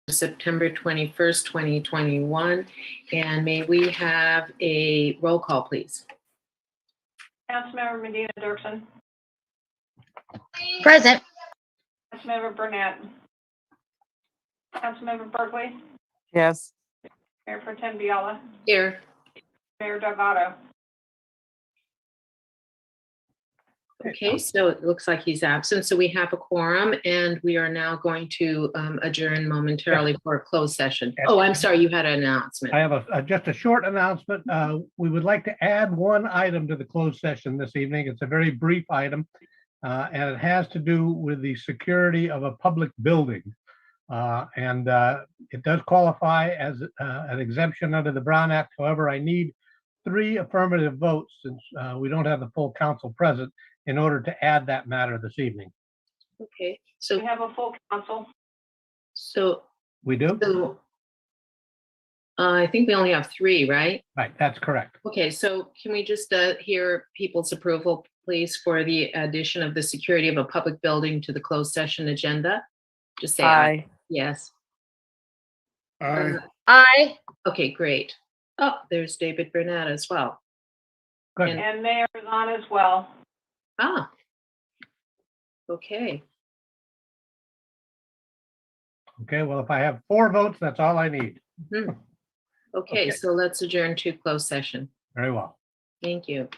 September 21st, 2021. And may we have a roll call, please? Councilmember Medina Dirksen. Present. Councilmember Burnett. Councilmember Berkeley. Yes. Mayor Pro Tem Biella. Here. Mayor Doug Otto. Okay, so it looks like he's absent. So we have a quorum, and we are now going to adjourn momentarily for a closed session. Oh, I'm sorry, you had an announcement. I have just a short announcement. We would like to add one item to the closed session this evening. It's a very brief item, and it has to do with the security of a public building. It does qualify as an exemption under the Brown Act. However, I need 3 affirmative votes since we don't have the full council present in order to add that matter this evening. Okay, We have a full council. so We do? I think we only have 3, right? Right, that's correct. Okay, so can we just hear people's approval, please, for the addition of the security of a public building to the closed session agenda? Just say aye. Aye. Yes. Aye. Aye. Okay, great. Oh, there's David Burnett as well. Good. And Mayor is on as well. Ah. Okay. Okay, well, if I have 4 votes, that's all I need. Mhm. Okay, Okay. so let's adjourn to closed session. Very well. Thank you.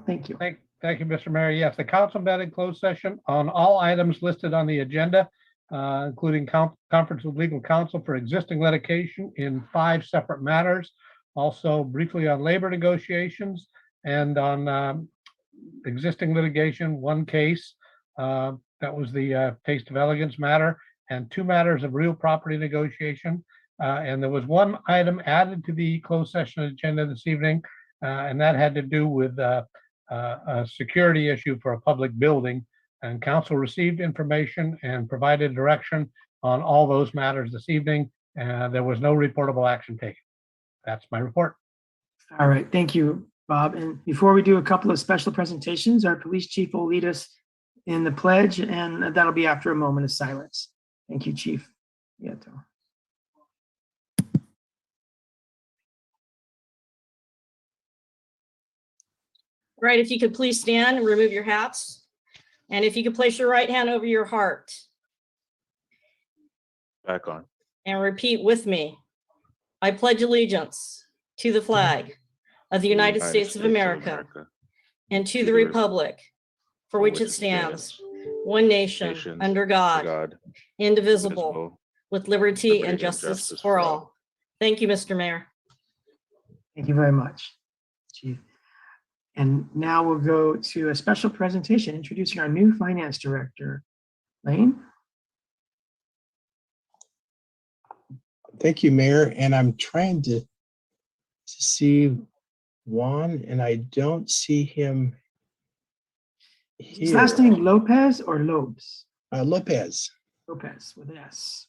Thank you. Thank you, Mr. Mayor. Yes, the council met in closed session on all items listed on the agenda, including conference with legal counsel for existing litigation in 5 separate matters. Also briefly on labor negotiations and on existing litigation, 1 case. That was the Taste of Elegance matter, and 2 matters of real property negotiation. And there was 1 item added to the closed session agenda this evening, and that had to do with a security issue for a public building. And council received information and provided direction on all those matters this evening. There was no reportable action taken. That's my report. All right, thank you, Bob. And before we do a couple of special presentations, our police chief will lead us in the pledge, and that'll be after a moment of silence. Thank you, Chief. Nieto. Right, if you could please stand and remove your hats. And if you could place your right hand over your heart Back on. and repeat with me. I pledge allegiance to the flag of the United States of America and to the republic for which it stands, one nation, under God, indivisible, with liberty and justice for all. Thank you, Mr. Mayor. Thank you very much, Chief. And now we'll go to a special presentation introducing our new finance director, Lane. Thank you, Mayor. And I'm trying to see Juan, and I don't see him His here. last name Lopez or Lobes? Lopez. Lopez with an S.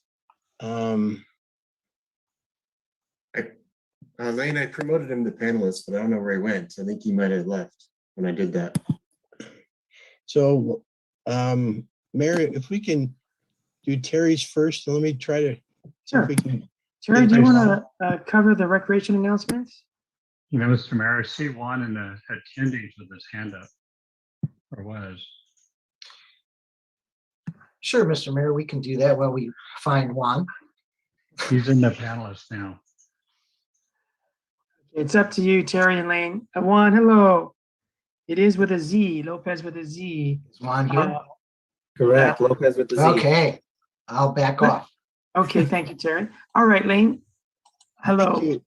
Lane, I promoted him to panelist, but I don't know where he went. I think he might have left when I did that. So, Mayor, if we can do Terry's first, let me try to. Sure. If we can, Terry, do you want to cover the recreation announcements? You know, Mr. Mayor, I see one in the attendees with his hand up, or was. Sure, Mr. Mayor, we can do that while we find Juan. He's in the panelist now. It's up to you, Terry and Lane. Juan, hello. It is with a Z, Lopez with a Z. Is Juan here? Correct, Lopez with the Z. Okay, I'll back off. Okay, thank you, Terry. All right, Lane. Hello. Thank you.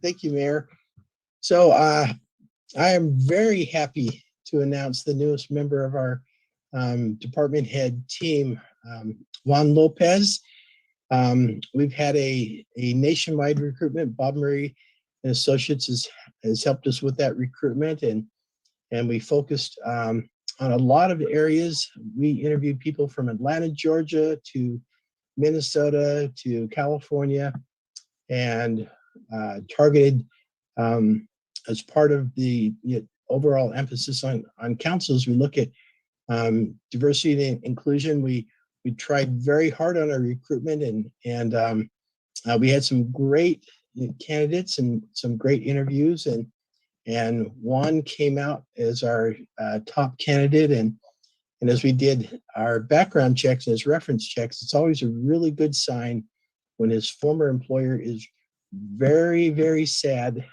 Thank you, Mayor. So I am very happy to announce the newest member of our department head team, Juan Lopez. We've had a nationwide recruitment. Bob Murray and Associates has helped us with that recruitment, and we focused on a lot of areas. We interviewed people from Atlanta, Georgia to Minnesota to California, and targeted as part of the overall emphasis on councils. We look at diversity and inclusion. We tried very hard on our recruitment, and we had some great candidates and some great interviews, and Juan came out as our top candidate. And as we did our background checks and his reference checks, it's always a really good sign when his former employer is very, very sad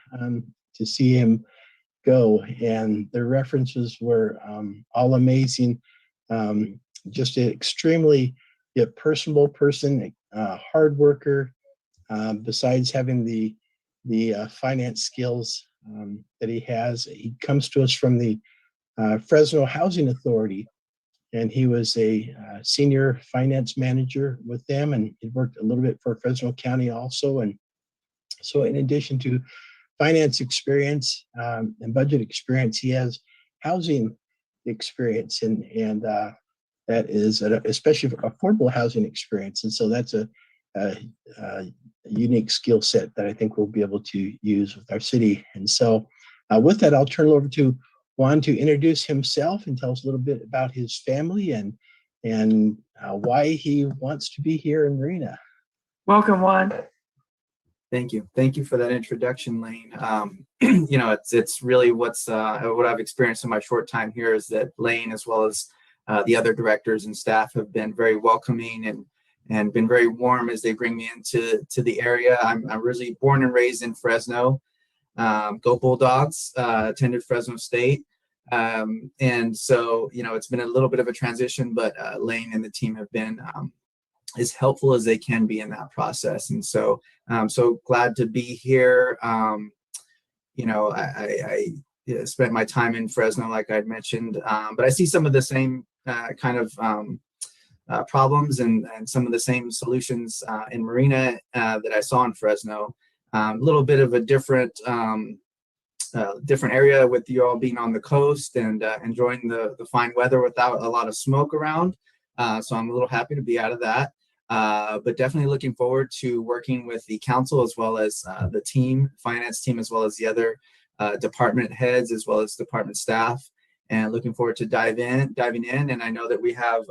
to see him go. And the references were all amazing. Just an extremely personable person, hard worker, besides having the finance skills that he has. He comes to us from the Fresno Housing Authority, and he was a senior finance manager with them, and he worked a little bit for Fresno County also. And so in addition to finance experience and budget experience, he has housing experience, and that is especially affordable housing experience. And so that's a unique skill set that I think we'll be able to use with our city. And so with that, I'll turn it over to Juan to introduce himself and tell us a little bit about his family and why he wants to be here in Marina. Welcome, Juan. Thank you. Thank you for that introduction, Lane. You know, it's really what I've experienced in my short time here is that Lane, as well as the other directors and staff, have been very welcoming and been very warm as they bring me into the area. I'm originally born and raised in Fresno. Go Bulldogs. Attended Fresno State. And so, it's been a little bit of a transition, but Lane and the team have been as helpful as they can be in that process. And so I'm so glad to be here. I spent my time in Fresno, like I'd mentioned, but I see some of the same kind of problems and some of the same solutions in Marina that I saw in Fresno. A little bit of a different area with you all being on the coast and enjoying the fine weather without a lot of smoke around. So I'm a little happy to be out of that. But definitely looking forward to working with the council as well as the team, finance team, as well as the other department heads, as well as department staff, and looking forward to diving in. And I know that we have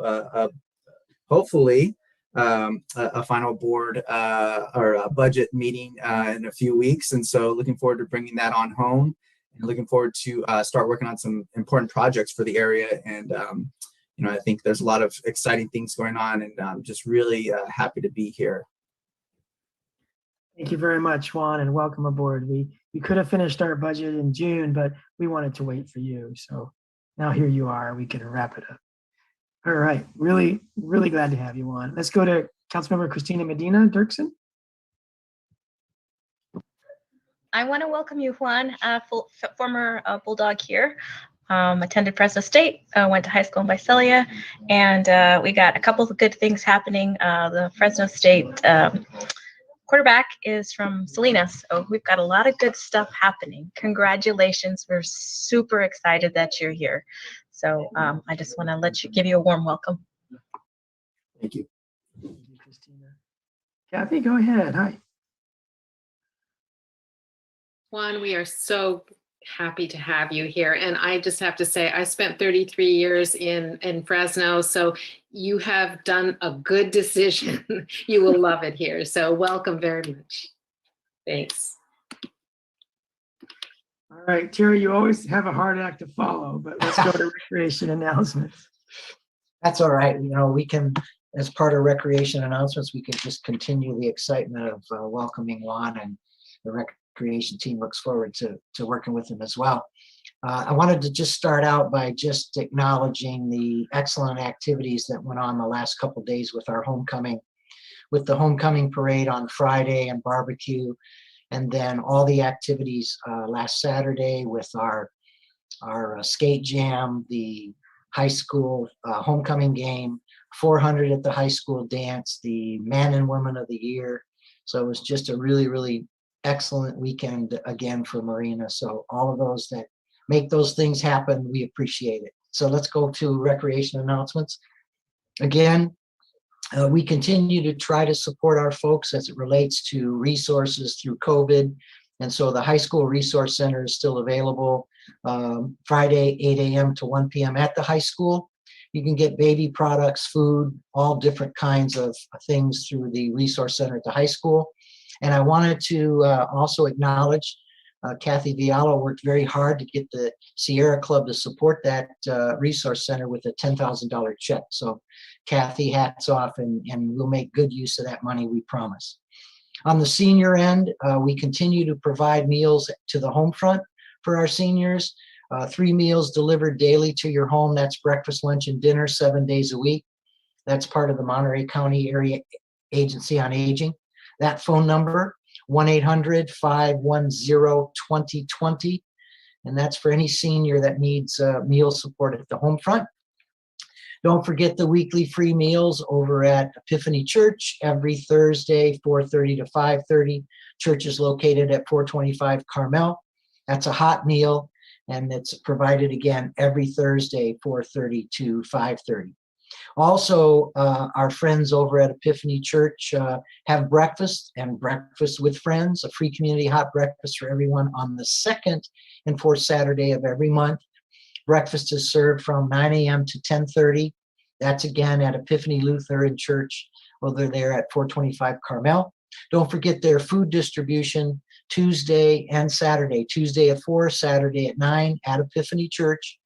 hopefully a final board or a budget meeting in a few weeks. And so looking forward to bringing that on home and looking forward to start working on some important projects for the area. And I think there's a lot of exciting things going on, and I'm just really happy to be here. Thank you very much, Juan, and welcome aboard. We could have finished our budget in June, but we wanted to wait for you. So now here you are. We can wrap it up. All right. Really, really glad to have you on. Let's go to Councilmember Christina Medina Dirksen. I want to welcome you, Juan, former Bulldog here. Attended Fresno State, went to high school in Visalia, and we got a couple of good things happening. The Fresno State quarterback is from Salinas, so we've got a lot of good stuff happening. Congratulations. We're super excited that you're here. So I just want to give you a warm welcome. Thank you. Thank you, Christina. Kathy, go ahead. Hi. Juan, we are so happy to have you here. And I just have to say, I spent 33 years in Fresno, so you have done a good decision. You will love it here. So welcome very much. Thanks. All right, Terry, you always have a hard act to follow, but let's go to recreation announcements. That's all right. We can, as part of recreation announcements, we can just continue the excitement of welcoming Juan, and the recreation team looks forward to working with him as well. I wanted to just start out by just acknowledging the excellent activities that went on the last couple of days with our homecoming, with the homecoming parade on Friday and barbecue, and then all the activities last Saturday with our skate jam, the high school homecoming game, 400 at the high school dance, the man and woman of the year. So it was just a really, really excellent weekend again for Marina. So all of those that make those things happen, we appreciate it. So let's go to recreation announcements. Again, we continue to try to support our folks as it relates to resources through COVID. And so the high school resource center is still available Friday, 8 a.m. to 1 p.m. at the high school. You can get baby products, food, all different kinds of things through the resource center at the high school. And I wanted to also acknowledge Kathy Viala worked very hard to get the Sierra Club to support that resource center with a $10,000 check. So Kathy, hats off, and we'll make good use of that money, we promise. On the senior end, we continue to provide meals to the home front for our seniors. 3 meals delivered daily to your home. That's breakfast, lunch, and dinner 7 days a week. That's part of the Monterey County Area Agency on Aging. That phone number, 1-800-510-2020. And that's for any senior that needs meal support at the home front. Don't forget the weekly free meals over at Epiphany Church every Thursday, 4:30 to 5:30. Church is located at 425 Carmel. That's a hot meal, and it's provided again every Thursday, 4:30 to 5:30. Also, our friends over at Epiphany Church have breakfast and breakfast with friends, a free community hot breakfast for everyone on the 2nd and 4th Saturday of every month. Breakfast is served from 9 a.m. to 10:30. That's again at Epiphany Lutheran Church. Well, they're there at 425 Carmel. Don't forget their food distribution Tuesday and Saturday. Tuesday at 4, Saturday at 9 at Epiphany Church.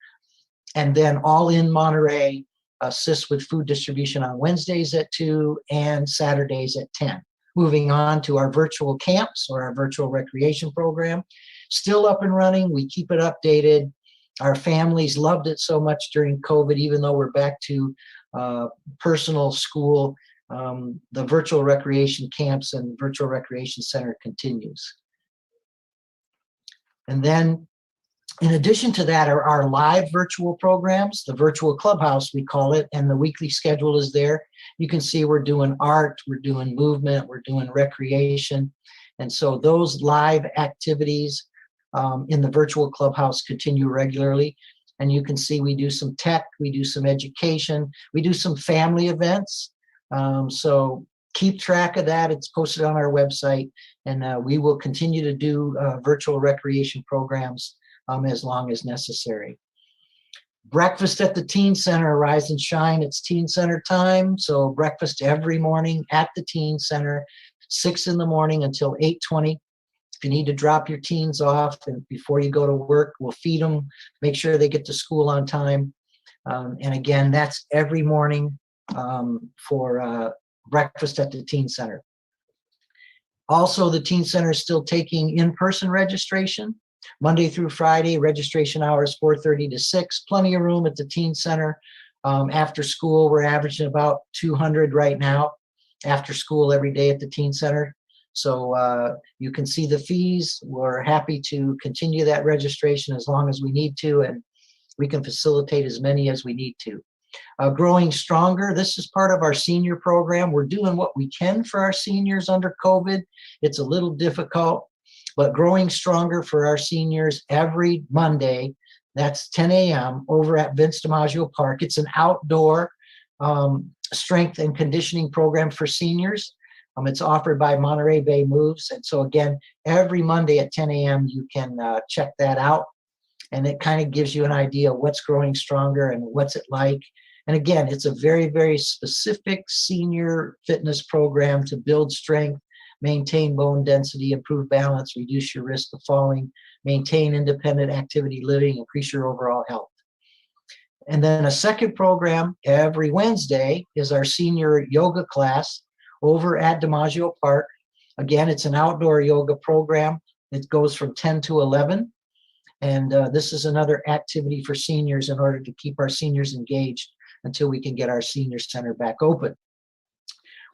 And then All in Monterey assists with food distribution on Wednesdays at 2 and Saturdays at 10. Moving on to our virtual camps or our virtual recreation program. Still up and running. We keep it updated. Our families loved it so much during COVID, even though we're back to personal school. The virtual recreation camps and virtual recreation center continues. And then in addition to that are our live virtual programs, the virtual clubhouse, we call it, and the weekly schedule is there. You can see we're doing art, we're doing movement, we're doing recreation. And so those live activities in the virtual clubhouse continue regularly. And you can see we do some tech, we do some education, we do some family events. So keep track of that. It's posted on our website, and we will continue to do virtual recreation programs as long as necessary. Breakfast at the Teen Center, Rise and Shine. It's Teen Center time. So breakfast every morning at the Teen Center, 6 in the morning until 8:20. If you need to drop your teens off and before you go to work, we'll feed them, make sure they get to school on time. And again, that's every morning for breakfast at the Teen Center. Also, the Teen Center is still taking in-person registration. Monday through Friday, registration hours 4:30 to 6. Plenty of room at the Teen Center. After school, we're averaging about 200 right now after school every day at the Teen Center. So you can see the fees. We're happy to continue that registration as long as we need to, and we can facilitate as many as we need to. Growing Stronger, this is part of our senior program. We're doing what we can for our seniors under COVID. It's a little difficult, but Growing Stronger for our seniors every Monday, that's 10 a.m. over at Vince DiMaggio Park. It's an outdoor strength and conditioning program for seniors. It's offered by Monterey Bay Moves. And so again, every Monday at 10 a.m. you can check that out. And it kind of gives you an idea of what's Growing Stronger and what's it like. And again, it's a very, very specific senior fitness program to build strength, maintain bone density, improve balance, reduce your risk of falling, maintain independent activity living, increase your overall health. And then a second program every Wednesday is our senior yoga class over at DiMaggio Park. Again, it's an outdoor yoga program. It goes from 10 to 11. And this is another activity for seniors in order to keep our seniors engaged until we can get our senior center back open.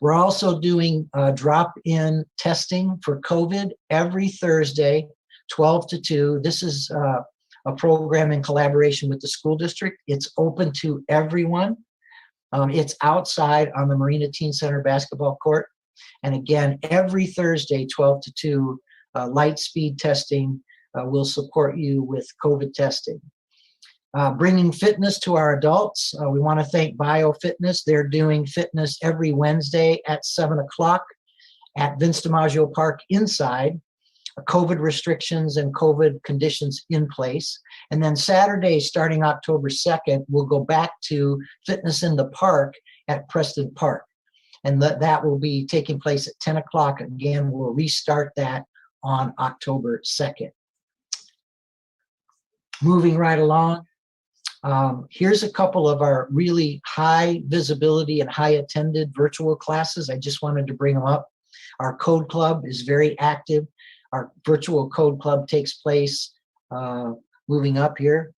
We're also doing drop-in testing for COVID every Thursday, 12 to 2. This is a program in collaboration with the school district. It's open to everyone. It's outside on the Marina Teen Center basketball court. And again, every Thursday, 12 to 2, light speed testing will support you with COVID testing. Bringing fitness to our adults. We want to thank BioFitness. They're doing fitness every Wednesday at 7 o'clock at Vince DiMaggio Park inside. COVID restrictions and COVID conditions in place. And then Saturday, starting October 2nd, we'll go back to Fitness in the Park at Preston Park. And that will be taking place at 10 o'clock. Again, we'll restart that on October 2nd. Moving right along. Here's a couple of our really high visibility and high attended virtual classes. I just wanted to bring them up. Our Code Club is very active. Our virtual Code Club takes place, moving up here.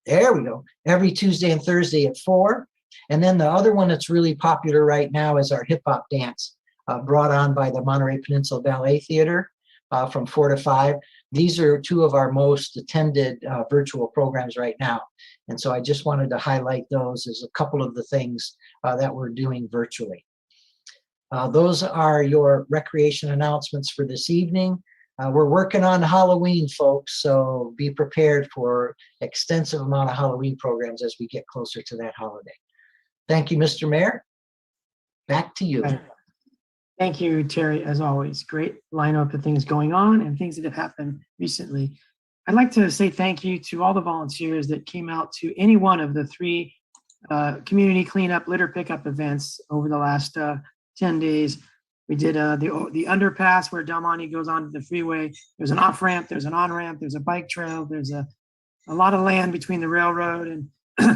There we go. Every Tuesday and Thursday at 4. And then the other one that's really popular right now is our hip hop dance, brought on by the Monterey Peninsula Ballet Theater from 4 to 5. These are two of our most attended virtual programs right now. And so I just wanted to highlight those as a couple of the things that we're doing virtually. Those are your recreation announcements for this evening. We're working on Halloween, folks, so be prepared for extensive amount of Halloween programs as we get closer to that holiday. Thank you, Mr. Mayor. Back to you. Thank you, Terry, as always. Great lineup of things going on and things that have happened recently. I'd like to say thank you to all the volunteers that came out to any one of the 3 community cleanup litter pickup events over the last 10 days. We did the underpass where Del Monte goes onto the freeway. There's an off ramp, there's an on ramp, there's a bike trail, there's a lot of land between the railroad and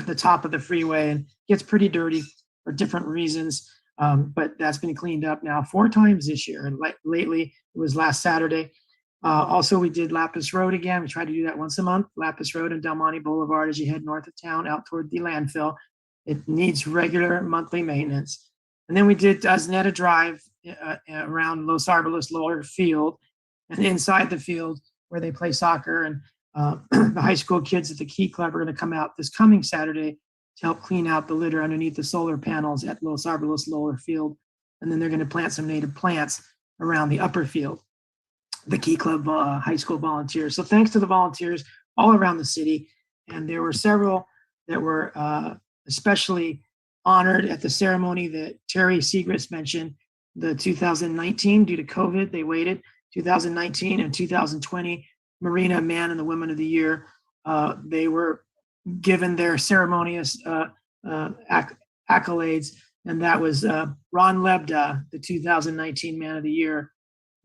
the top of the freeway, and gets pretty dirty for different reasons. But that's been cleaned up now 4 times this year, and lately it was last Saturday. Also, we did Lapis Road again. We try to do that once a month. Lapis Road and Del Monte Boulevard as you head north of town out toward the landfill. It needs regular monthly maintenance. And then we did Znetta Drive around Los Arboles Lower Field and inside the field where they play soccer. And the high school kids at the Key Club are going to come out this coming Saturday to help clean out the litter underneath the solar panels at Los Arboles Lower Field. And then they're going to plant some native plants around the upper field, the Key Club high school volunteers. So thanks to the volunteers all around the city. And there were several that were especially honored at the ceremony that Terry Segrist mentioned, the 2019, due to COVID, they waited, 2019 and 2020, Marina Man and the Women of the Year. They were given their ceremonious accolades, and that was Ron Lebda, the 2019 Man of the Year,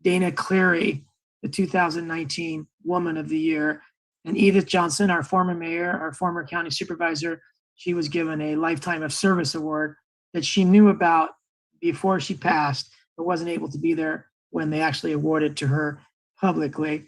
Dana Cleary, the 2019 Woman of the Year, and Edith Johnson, our former mayor, our former county supervisor. She was given a Lifetime of Service Award that she knew about before she passed, but wasn't able to be there when they actually awarded to her publicly.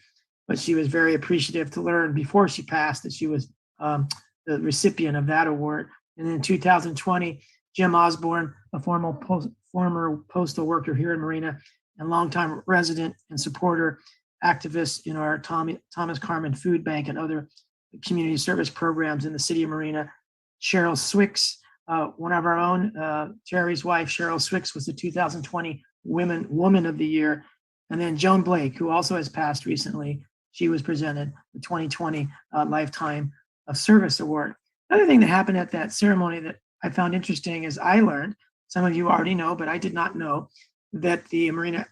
But she was very appreciative to learn before she passed that she was the recipient of that award. And in 2020, Jim Osborne, a former postal worker here in Marina and longtime resident and supporter, activist in our Thomas Carmen Food Bank and other community service programs in the city of Marina. Cheryl Swicks, one of our own, Terry's wife, Cheryl Swicks, was the 2020 Woman of the Year. And then Joan Blake, who also has passed recently, she was presented the 2020 Lifetime of Service Award. Another thing that happened at that ceremony that I found interesting is I learned, some of you already know, but I did not know, that the Marina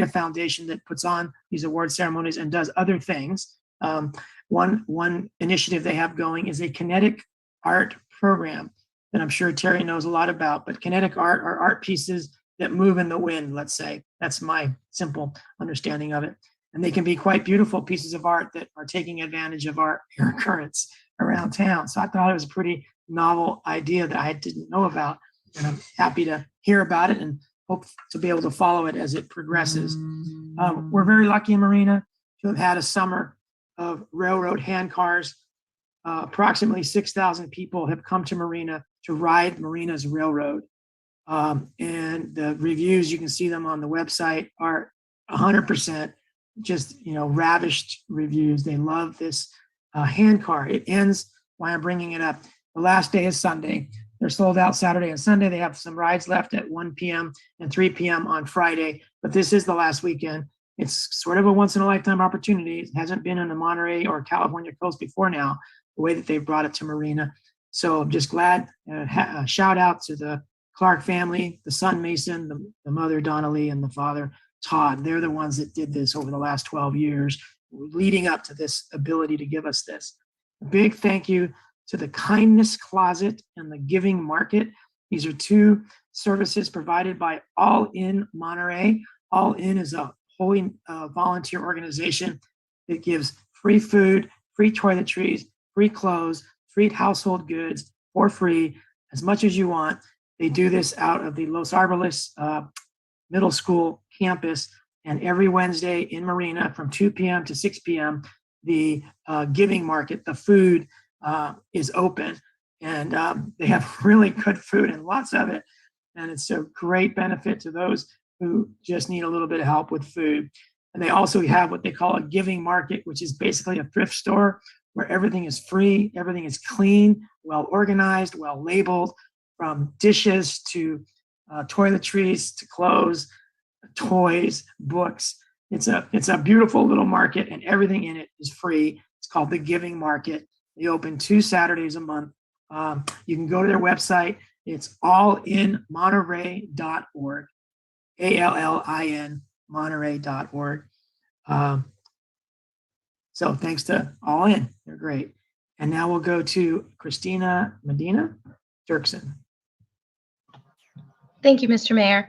Foundation that puts on these award ceremonies and does other things. One initiative they have going is a kinetic art program that I'm sure Terry knows a lot about, but kinetic art are art pieces that move in the wind, let's say. That's my simple understanding of it. And they can be quite beautiful pieces of art that are taking advantage of our air currents around town. So I thought it was a pretty novel idea that I didn't know about. And I'm happy to hear about it and hope to be able to follow it as it progresses. We're very lucky in Marina to have had a summer of railroad handcars. Approximately 6,000 people have come to Marina to ride Marina's railroad. And the reviews, you can see them on the website, are 100% just, ravished reviews. They love this handcar. It ends, why I'm bringing it up, the last day is Sunday. They're sold out Saturday and Sunday. They have some rides left at 1 p.m. and 3 p.m. on Friday, but this is the last weekend. It's sort of a once-in-a-lifetime opportunity. It hasn't been on the Monterey or California coast before now, the way that they've brought it to Marina. So I'm just glad. Shout out to the Clark family, the son Mason, the mother Donnelly, and the father Todd. They're the ones that did this over the last 12 years, leading up to this ability to give us this. A big thank you to the Kindness Closet and the Giving Market. These are two services provided by All In Monterey. All In is a wholly volunteer organization that gives free food, free toiletries, free clothes, free household goods for free, as much as you want. They do this out of the Los Arboles Middle School campus, and every Wednesday in Marina from 2 p.m. to 6 p.m., the Giving Market, the food is open, and they have really good food and lots of it, and it's a great benefit to those who just need a little bit of help with food. And they also have what they call a Giving Market, which is basically a thrift store where everything is free, everything is clean, well organized, well labeled, from dishes to toiletries to clothes, toys, books. It's a beautiful little market, and everything in it is free. It's called the Giving Market. They open 2 Saturdays a month. You can go to their website. It's allinmonterey.org, ALLIN Monterey.org. So thanks to All In, they're great. And now we'll go to Christina Medina Dirksen. Thank you, Mr. Mayor.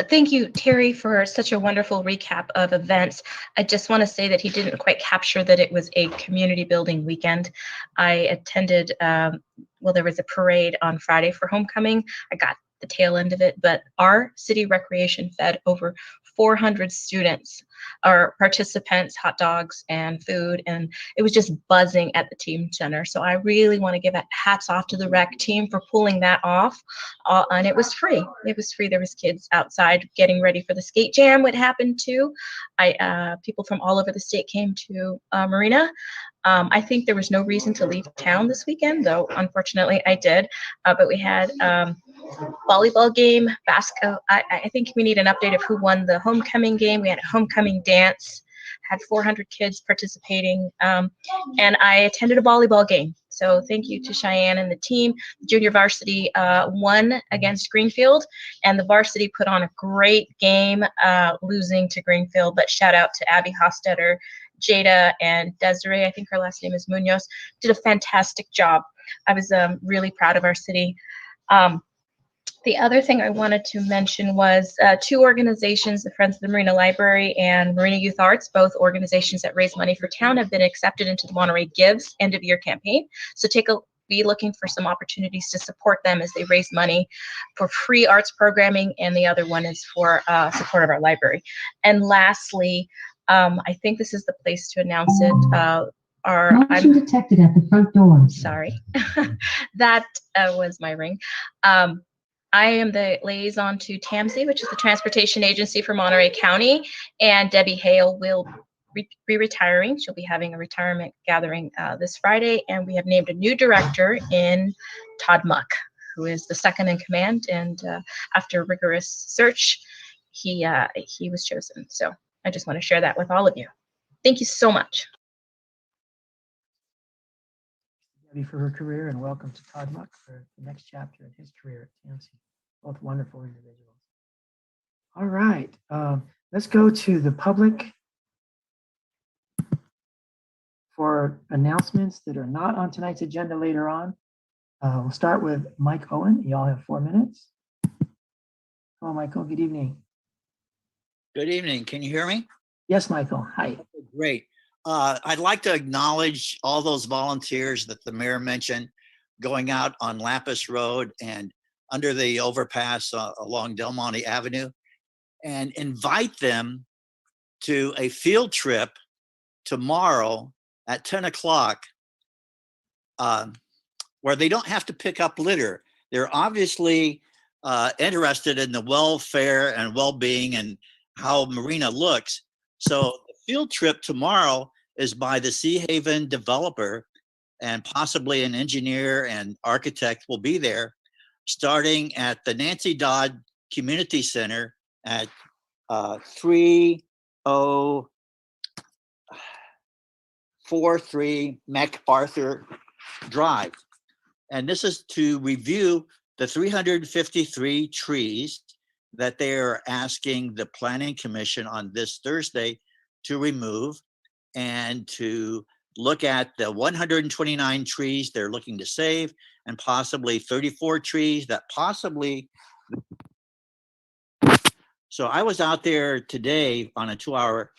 Thank you, Terry, for such a wonderful recap of events. I just want to say that he didn't quite capture that it was a community building weekend. I attended, there was a parade on Friday for homecoming. I got the tail end of it, but our city recreation fed over 400 students or participants, hot dogs and food, and it was just buzzing at the team center. So I really want to give hats off to the rec team for pulling that off, and it was free. It was free. There was kids outside getting ready for the skate jam. What happened too? People from all over the state came to Marina. I think there was no reason to leave town this weekend, though unfortunately I did. But we had volleyball game, basketball. I think we need an update of who won the homecoming game. We had a homecoming dance, had 400 kids participating, and I attended a volleyball game. So thank you to Cheyenne and the team. The junior varsity won against Greenfield, and the varsity put on a great game, losing to Greenfield. But shout out to Abby Hostetter, Jada, and Desiree. I think her last name is Munoz. Did a fantastic job. I was really proud of our city. The other thing I wanted to mention was two organizations, the Friends of the Marina Library and Marina Youth Arts, both organizations that raise money for town, have been accepted into the Monterey Gives end of year campaign. So be looking for some opportunities to support them as they raise money for free arts programming, and the other one is for support of our library. And lastly, I think this is the place to announce it. Action detected at the front door. Sorry, that was my ring. I am the liaison to TAMSI, which is the Transportation Agency for Monterey County, and Debbie Hale will be retiring. She'll be having a retirement gathering this Friday, and we have named a new director in Todd Muck, who is the second in command, and after rigorous search, he was chosen. So I just want to share that with all of you. Thank you so much. Debbie for her career, and welcome to Todd Muck for the next chapter in his career at TMC. Both wonderful individuals. All right, let's go to the public for announcements that are not on tonight's agenda later on. We'll start with Mike Owen. Y'all have 4 minutes. Hello, Michael. Good evening. Good evening. Can you hear me? Yes, Michael. Hi. Great. I'd like to acknowledge all those volunteers that the mayor mentioned going out on Lapis Road and under the overpass along Del Monte Avenue, and invite them to a field trip tomorrow at 10 o'clock where they don't have to pick up litter. They're obviously interested in the welfare and well-being and how Marina looks. So the field trip tomorrow is by the Sea Haven developer, and possibly an engineer and architect will be there, starting at the Nancy Dodd Community Center at 3043 MacArthur Drive. And this is to review the 353 trees that they are asking the Planning Commission on this Thursday to remove, and to look at the 129 trees they're looking to save, and possibly 34 trees that possibly. So I was out there today on a 2-hour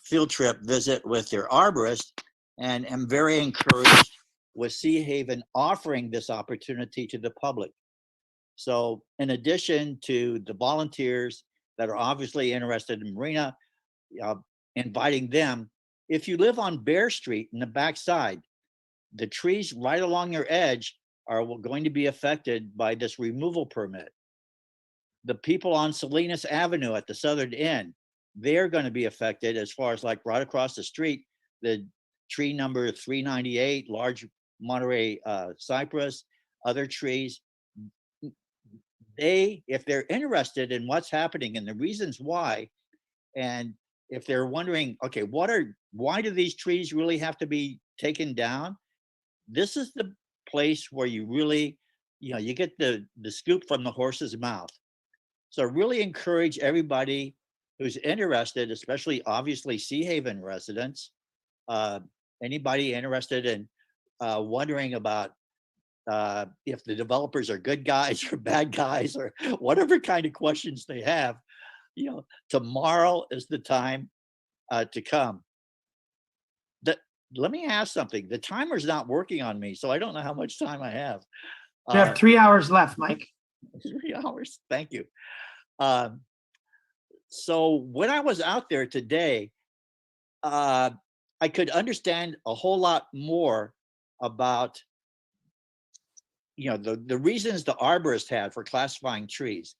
field trip visit with their arborist, and am very encouraged with Sea Haven offering this opportunity to the public. So in addition to the volunteers that are obviously interested in Marina, inviting them, if you live on Bear Street in the backside, the trees right along your edge are going to be affected by this removal permit. The people on Salinas Avenue at the southern end, they're going to be affected as far as like right across the street, the tree number 398, large Monterey cypress, other trees. If they're interested in what's happening and the reasons why, and if they're wondering, okay, why do these trees really have to be taken down? This is the place where you really, you get the scoop from the horse's mouth. So really encourage everybody who's interested, especially obviously Sea Haven residents, anybody interested in wondering about if the developers are good guys or bad guys or whatever kind of questions they have, tomorrow is the time to come. Let me ask something. The timer's not working on me, so I don't know how much time I have. You have 3 hours left, Mike. 3 hours. Thank you. So when I was out there today, I could understand a whole lot more about, the reasons the arborist had for classifying trees.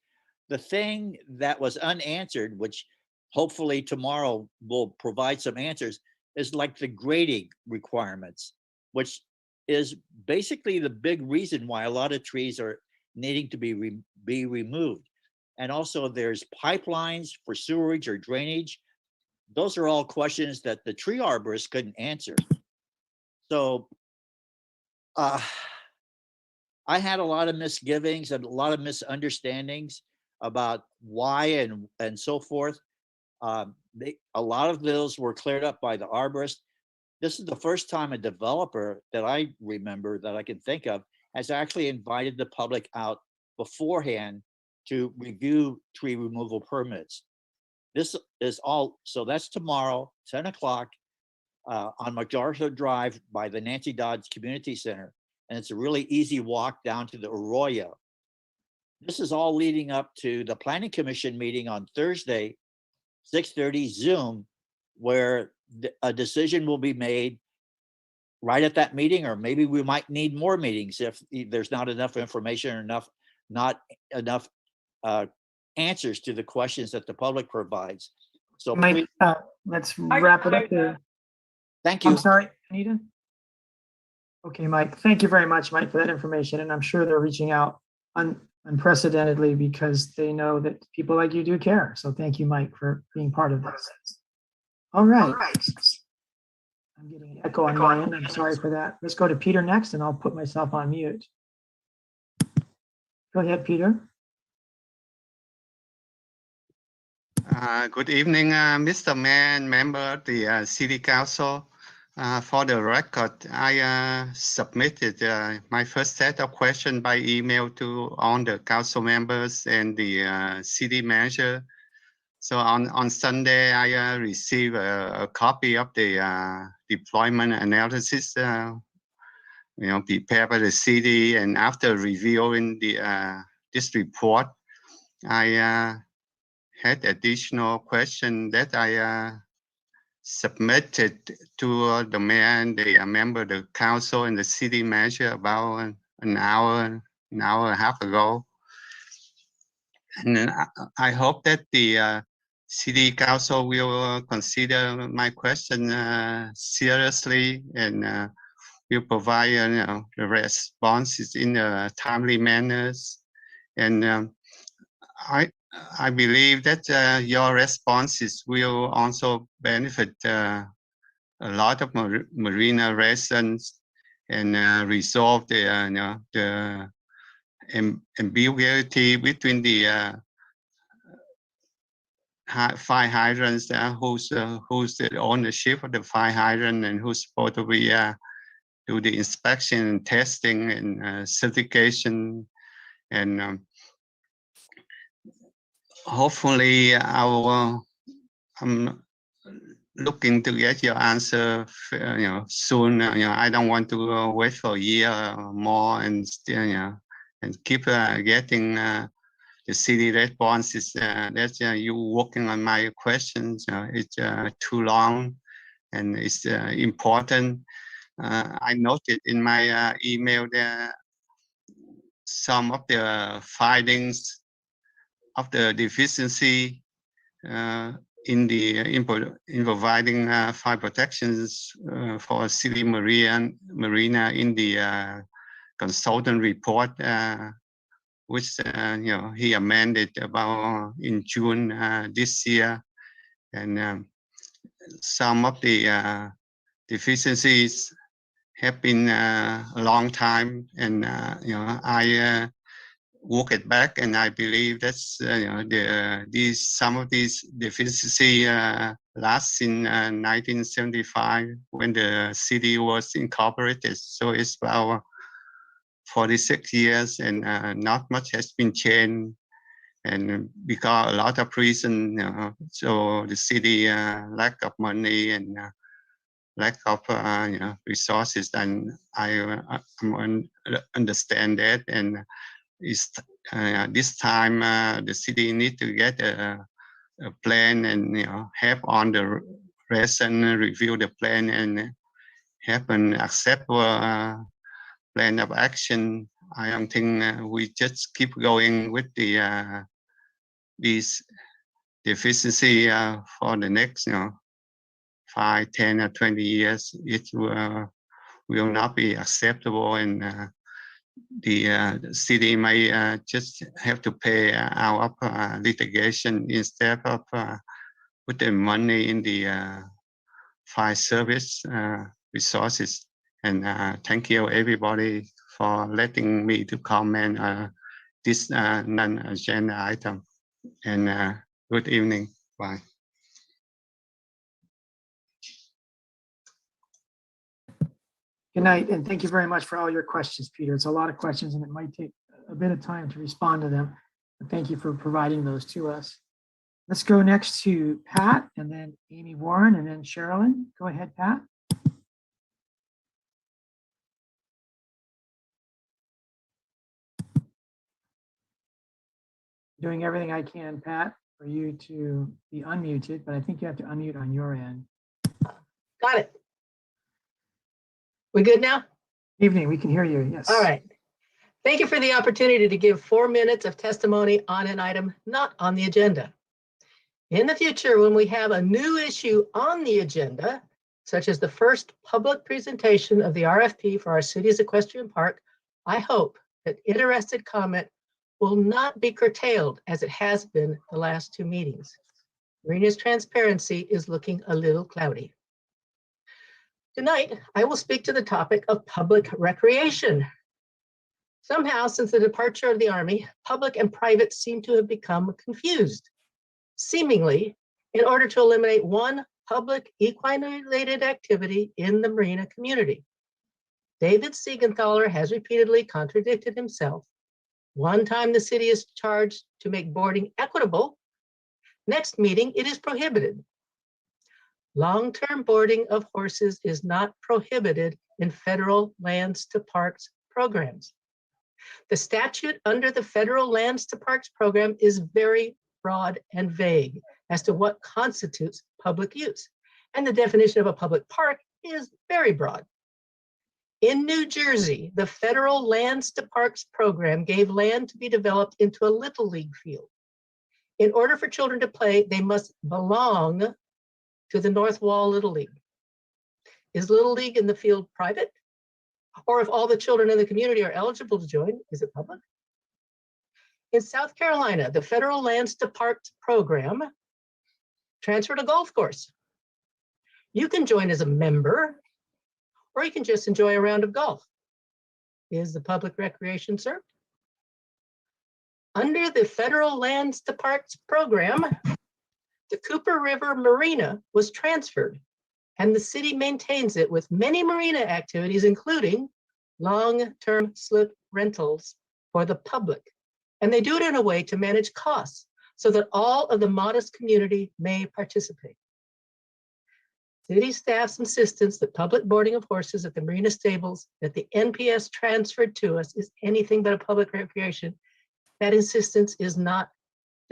The thing that was unanswered, which hopefully tomorrow will provide some answers, is like the grading requirements, which is basically the big reason why a lot of trees are needing to be removed. And also there's pipelines for sewerage or drainage. Those are all questions that the tree arborist couldn't answer. So I had a lot of misgivings and a lot of misunderstandings about why and so forth. A lot of those were cleared up by the arborist. This is the first time a developer that I remember that I can think of has actually invited the public out beforehand to review tree removal permits. This is all, so that's tomorrow, 10 o'clock on MacArthur Drive by the Nancy Dodds Community Center. And it's a really easy walk down to the Arroyo. This is all leading up to the Planning Commission meeting on Thursday, 6:30 Zoom, where a decision will be made right at that meeting, or maybe we might need more meetings if there's not enough information or not enough answers to the questions that the public provides. So Mike, let's wrap it up there. Thank you. I'm sorry, Anita? Okay, Mike, thank you very much, Mike, for that information. And I'm sure they're reaching out unprecedentedly because they know that people like you do care. So thank you, Mike, for being part of this. All right. I'm getting an echo on my end. I'm sorry for that. Let's go to Peter next, and I'll put myself on mute. Go ahead, Peter. Good evening, Mr. Mayor and member of the City Council. For the record, I submitted my first set of questions by email to all the council members and the city manager. So on Sunday, I received a copy of the deployment analysis, prepared by the city. And after reviewing this report, I had additional question that I submitted to the mayor and the member of the council and the city manager about an hour and a half ago. And I hope that the city council will consider my question seriously and will provide the responses in a timely manners. And I believe that your responses will also benefit a lot of Marina residents and resolve the ambiguity between the fire hydrants, who's the ownership of the fire hydrant and who's supposed to be do the inspection and testing and certification. And hopefully I'm looking to get your answer soon. I don't want to wait for a year or more and still and keep getting the city responses that you working on my questions. It's too long and it's important. I noted in my email that some of the findings of the deficiency in providing fire protections for city Marina in the consultant report, which he amended about in June this year. And some of the deficiencies have been a long time, and I work it back, and I believe that's some of these deficiency last in 1975 when the city was incorporated. So it's about 46 years, and not much has been changed. And because a lot of reasons, so the city lack of money and lack of resources, and I understand that. And is this time the city need to get plan and have on the rest and review the plan and have an acceptable plan of action. I don't think we just keep going with the this deficiency for the next 5, 10, or 20 years. It will not be acceptable, and the city may just have to pay out of litigation instead of put the money in the fire service resources. And thank you everybody for letting me to comment this non-agenda item. And good evening. Bye. Good night, and thank you very much for all your questions, Peter. It's a lot of questions, and it might take a bit of time to respond to them. But thank you for providing those to us. Let's go next to Pat, and then Amy Warren, and then Sherilyn. Go ahead, Pat. Doing everything I can, Pat, for you to be unmuted, but I think you have to unmute on your end. Got it. We good now? Evening, we can hear you, yes. All right. Thank you for the opportunity to give 4 minutes of testimony on an item not on the agenda. In the future, when we have a new issue on the agenda, such as the first public presentation of the RFP for our city's equestrian park, I hope that interested comment will not be curtailed as it has been the last 2 meetings. Marina's transparency is looking a little cloudy. Tonight, I will speak to the topic of public recreation. Somehow, since the departure of the Army, public and private seem to have become confused, seemingly in order to eliminate one public equine-related activity in the Marina community. David Siegenthaler has repeatedly contradicted himself. One time the city is charged to make boarding equitable. Next meeting, it is prohibited. Long-term boarding of horses is not prohibited in federal lands to parks programs. The statute under the federal lands to parks program is very broad and vague as to what constitutes public use. And the definition of a public park is very broad. In New Jersey, the federal lands to parks program gave land to be developed into a little league field. In order for children to play, they must belong to the North Wall Little League. Is Little League in the field private? Or if all the children in the community are eligible to join, is it public? In South Carolina, the federal lands to parks program transferred a golf course. You can join as a member, or you can just enjoy a round of golf. Is the public recreation served? Under the federal lands to parks program, the Cooper River Marina was transferred, and the city maintains it with many marina activities, including long-term slip rentals for the public. And they do it in a way to manage costs so that all of the modest community may participate. City staff's insistence that public boarding of horses at the marina stables that the NPS transferred to us is anything but a public recreation, that insistence is not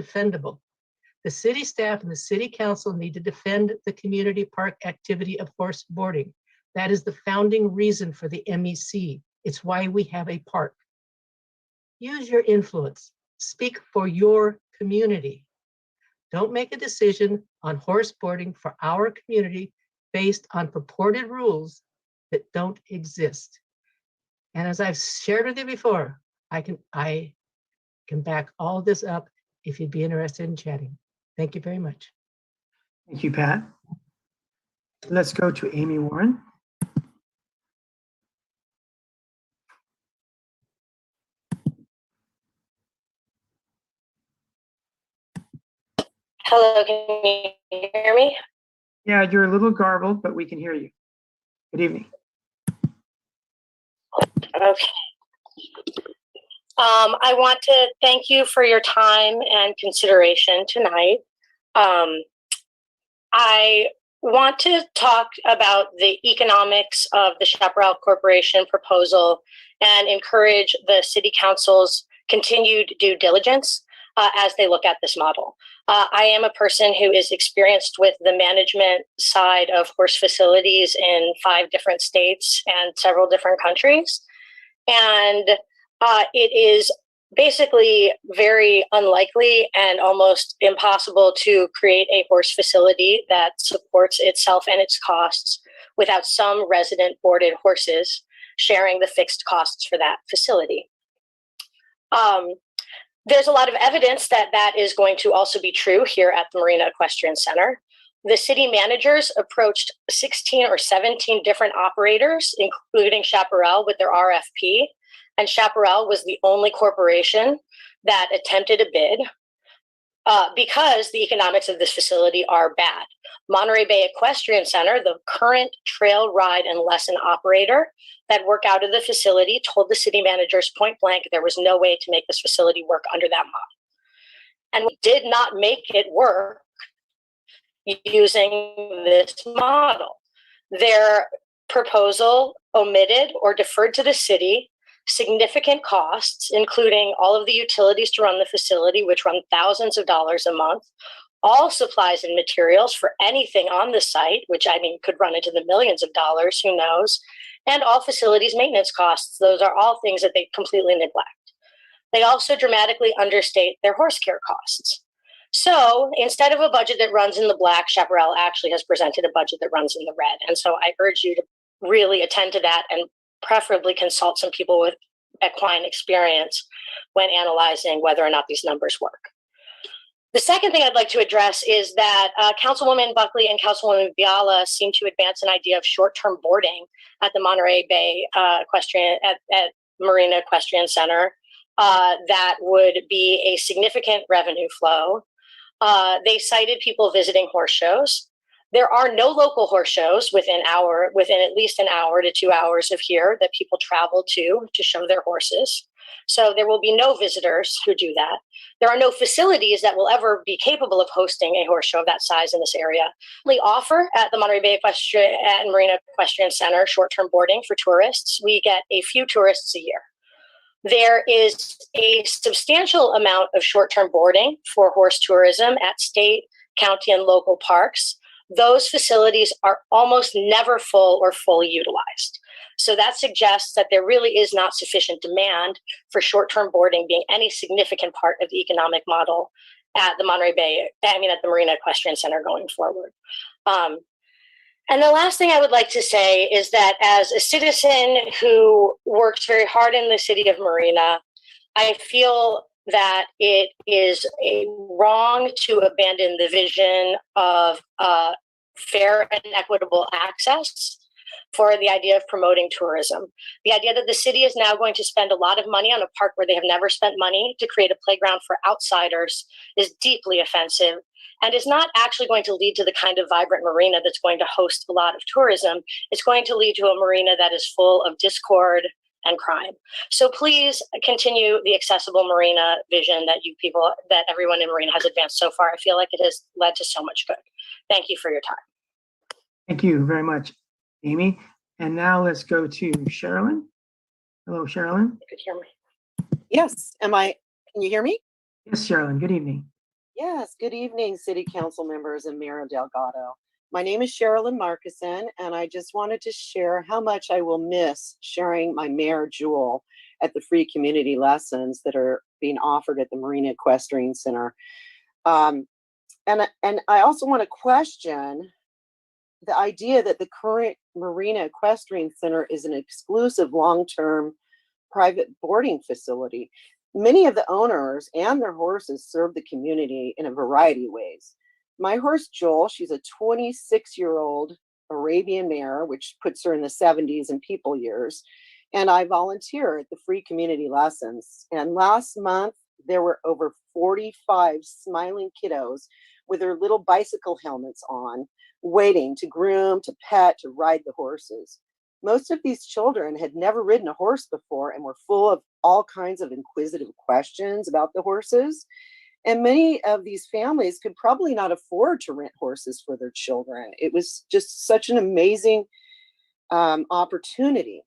defendable. The city staff and the city council need to defend the community park activity of horse boarding. That is the founding reason for the MEC. It's why we have a park. Use your influence. Speak for your community. Don't make a decision on horse boarding for our community based on purported rules that don't exist. And as I've shared with you before, I can back all this up if you'd be interested in chatting. Thank you very much. Thank you, Pat. Let's go to Amy Warren. Hello, can you hear me? Yeah, you're a little garbled, but we can hear you. Good evening. Okay. I want to thank you for your time and consideration tonight. I want to talk about the economics of the Chaparral Corporation proposal and encourage the City Council's continued due diligence. as they look at this model. I am a person who is experienced with the management side of horse facilities in 5 different states and several different countries. And it is basically very unlikely and almost impossible to create a horse facility that supports itself and its costs without some resident boarded horses sharing the fixed costs for that facility. There's a lot of evidence that that is going to also be true here at the Marina Equestrian Center. The city managers approached 16 or 17 different operators, including Chaparral, with their RFP, and Chaparral was the only corporation that attempted a bid because the economics of this facility are bad. Monterey Bay Equestrian Center, the current trail ride and lesson operator that work out of the facility, told the city managers point blank there was no way to make this facility work under that model. And we did not make it work using this model. Their proposal omitted or deferred to the city significant costs, including all of the utilities to run the facility, which run thousands of dollars a month, all supplies and materials for anything on the site, which I mean could run into the millions of dollars, who knows, and all facilities maintenance costs. Those are all things that they completely neglect. They also dramatically understate their horse care costs. So instead of a budget that runs in the black, Chaparral actually has presented a budget that runs in the red. And so I urge you to really attend to that and preferably consult some people with equine experience when analyzing whether or not these numbers work. The second thing I'd like to address is that Councilwoman Buckley and Councilwoman Biala seem to advance an idea of short-term boarding at the Monterey Bay Equestrian, at Marina Equestrian Center that would be a significant revenue flow. They cited people visiting horse shows. There are no local horse shows within at least an hour to 2 hours of here that people travel to show their horses. So there will be no visitors who do that. There are no facilities that will ever be capable of hosting a horse show of that size in this area. We offer at the Monterey Bay Equestrian and Marina Equestrian Center short-term boarding for tourists. We get a few tourists a year. There is a substantial amount of short-term boarding for horse tourism at state, county, and local parks. Those facilities are almost never full or fully utilized. So that suggests that there really is not sufficient demand for short-term boarding being any significant part of the economic model at the at the Marina Equestrian Center going forward. And the last thing I would like to say is that as a citizen who works very hard in the city of Marina, I feel that it is wrong to abandon the vision of fair and equitable access for the idea of promoting tourism. The idea that the city is now going to spend a lot of money on a park where they have never spent money to create a playground for outsiders is deeply offensive and is not actually going to lead to the kind of vibrant marina that's going to host a lot of tourism. It's going to lead to a marina that is full of discord and crime. So please continue the accessible marina vision that everyone in Marina has advanced so far. I feel like it has led to so much good. Thank you for your time. Thank you very much, Amy. And now let's go to Sherilyn. Hello, Sherilyn. You could hear me. Yes, can you hear me? Yes, Sherilyn, good evening. Yes, good evening, City Council members and Mayor Delgado. My name is Sherilyn Markison, and I just wanted to share how much I will miss sharing my Mayor Jewel at the free community lessons that are being offered at the Marina Equestrian Center. And I also want to question the idea that the current Marina Equestrian Center is an exclusive long-term private boarding facility. Many of the owners and their horses serve the community in a variety of ways. My horse, Joel, she's a 26-year-old Arabian mare, which puts her in the 70s in people years. And I volunteer at the free community lessons. And last month, there were over 45 smiling kiddos with their little bicycle helmets on, waiting to groom, to pet, to ride the horses. Most of these children had never ridden a horse before and were full of all kinds of inquisitive questions about the horses. And many of these families could probably not afford to rent horses for their children. It was just such an amazing opportunity.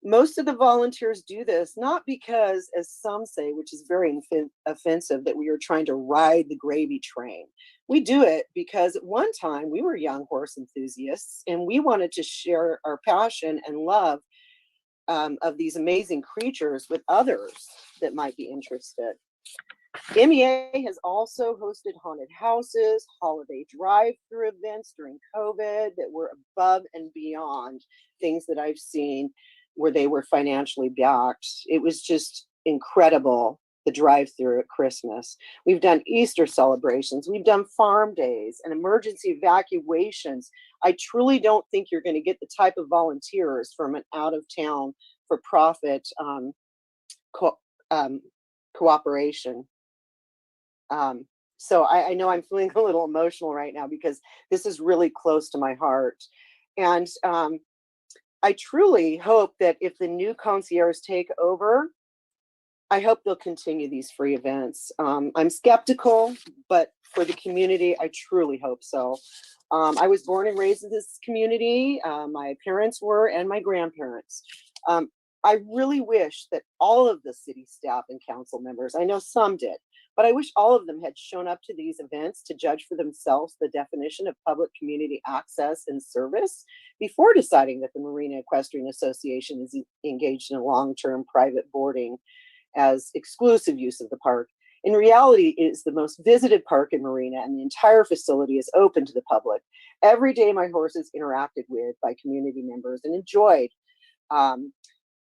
Most of the volunteers do this not because, as some say, which is very offensive, that we are trying to ride the gravy train. We do it because at one time we were young horse enthusiasts and we wanted to share our passion and love of these amazing creatures with others that might be interested. MEA has also hosted haunted houses, holiday drive-through events during COVID that were above and beyond things that I've seen where they were financially backed. It was just incredible, the drive-through at Christmas. We've done Easter celebrations, we've done farm days and emergency evacuations. I truly don't think you're going to get the type of volunteers from an out-of-town for-profit cooperation. So I know I'm feeling a little emotional right now because this is really close to my heart. And I truly hope that if the new concierges take over, I hope they'll continue these free events. I'm skeptical, but for the community, I truly hope so. I was born and raised in this community. My parents were, and my grandparents. I really wish that all of the city staff and council members, I know some did, but I wish all of them had shown up to these events to judge for themselves the definition of public community access and service before deciding that the Marina Equestrian Association is engaged in a long-term private boarding as exclusive use of the park. In reality, it is the most visited park in Marina, and the entire facility is open to the public. Every day my horses interacted with by community members and enjoyed.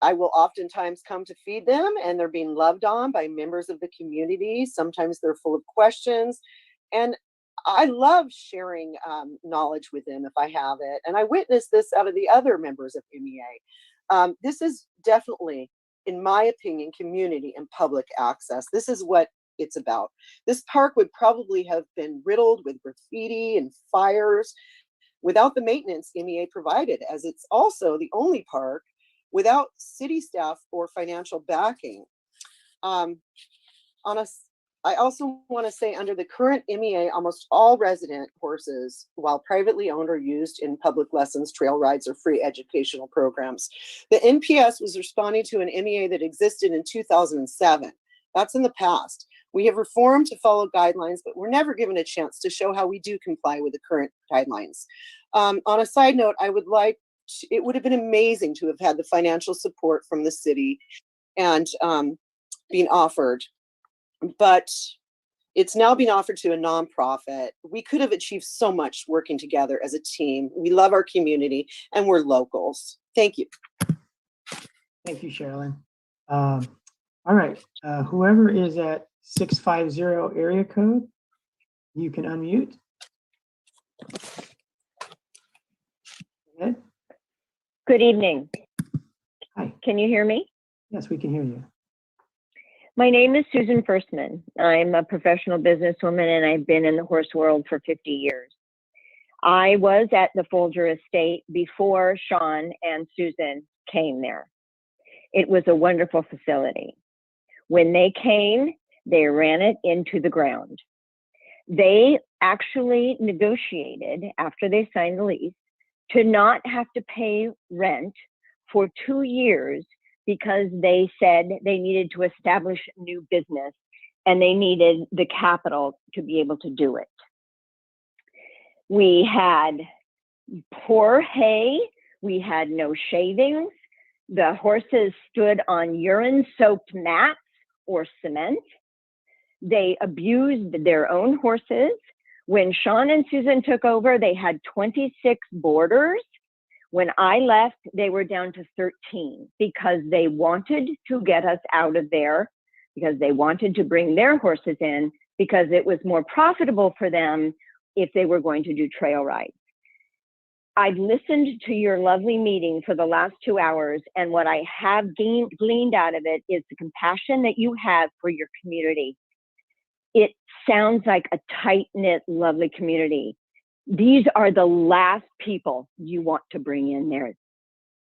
I will oftentimes come to feed them and they're being loved on by members of the community. Sometimes they're full of questions. And I love sharing knowledge with them if I have it. And I witnessed this out of the other members of MEA. This is definitely, in my opinion, community and public access. This is what it's about. This park would probably have been riddled with graffiti and fires without the maintenance MEA provided, as it's also the only park without city staff or financial backing. I also want to say under the current MEA, almost all resident horses, while privately owned, are used in public lessons, trail rides, or free educational programs. The NPS was responding to an MEA that existed in 2007. That's in the past. We have reformed to follow guidelines, but we're never given a chance to show how we do comply with the current guidelines. On a side note, it would have been amazing to have had the financial support from the city and being offered, but it's now being offered to a nonprofit. We could have achieved so much working together as a team. We love our community and we're locals. Thank you. Thank you, Sherilyn. All right, whoever is at 650 area code, you can unmute. Ed? Good evening. Hi. Can you hear me? Yes, we can hear you. My name is Susan Firstman. I'm a professional businesswoman and I've been in the horse world for 50 years. I was at the Folger Estate before Sean and Susan came there. It was a wonderful facility. When they came, they ran it into the ground. They actually negotiated after they signed the lease to not have to pay rent for 2 years because they said they needed to establish a new business and they needed the capital to be able to do it. We had poor hay, we had no shavings, the horses stood on urine-soaked mats or cement. They abused their own horses. When Sean and Susan took over, they had 26 boarders. When I left, they were down to 13 because they wanted to get us out of there, because they wanted to bring their horses in, because it was more profitable for them if they were going to do trail rides. I've listened to your lovely meeting for the last 2 hours, and what I have gleaned out of it is the compassion that you have for your community. It sounds like a tight-knit, lovely community. These are the last people you want to bring in there.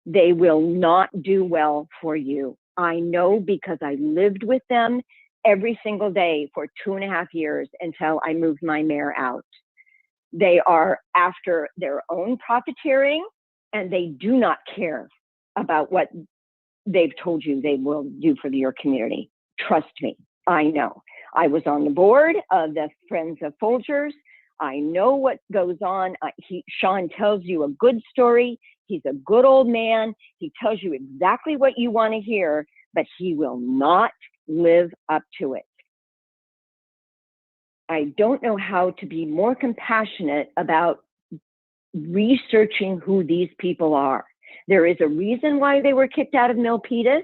They will not do well for you. I know because I lived with them every single day for 2.5 years until I moved my mare out. They are after their own profiteering and they do not care about what they've told you they will do for your community. Trust me, I know. I was on the board of the Friends of Folgers. I know what goes on. Sean tells you a good story. He's a good old man. He tells you exactly what you want to hear, but he will not live up to it. I don't know how to be more compassionate about researching who these people are. There is a reason why they were kicked out of Milpitas.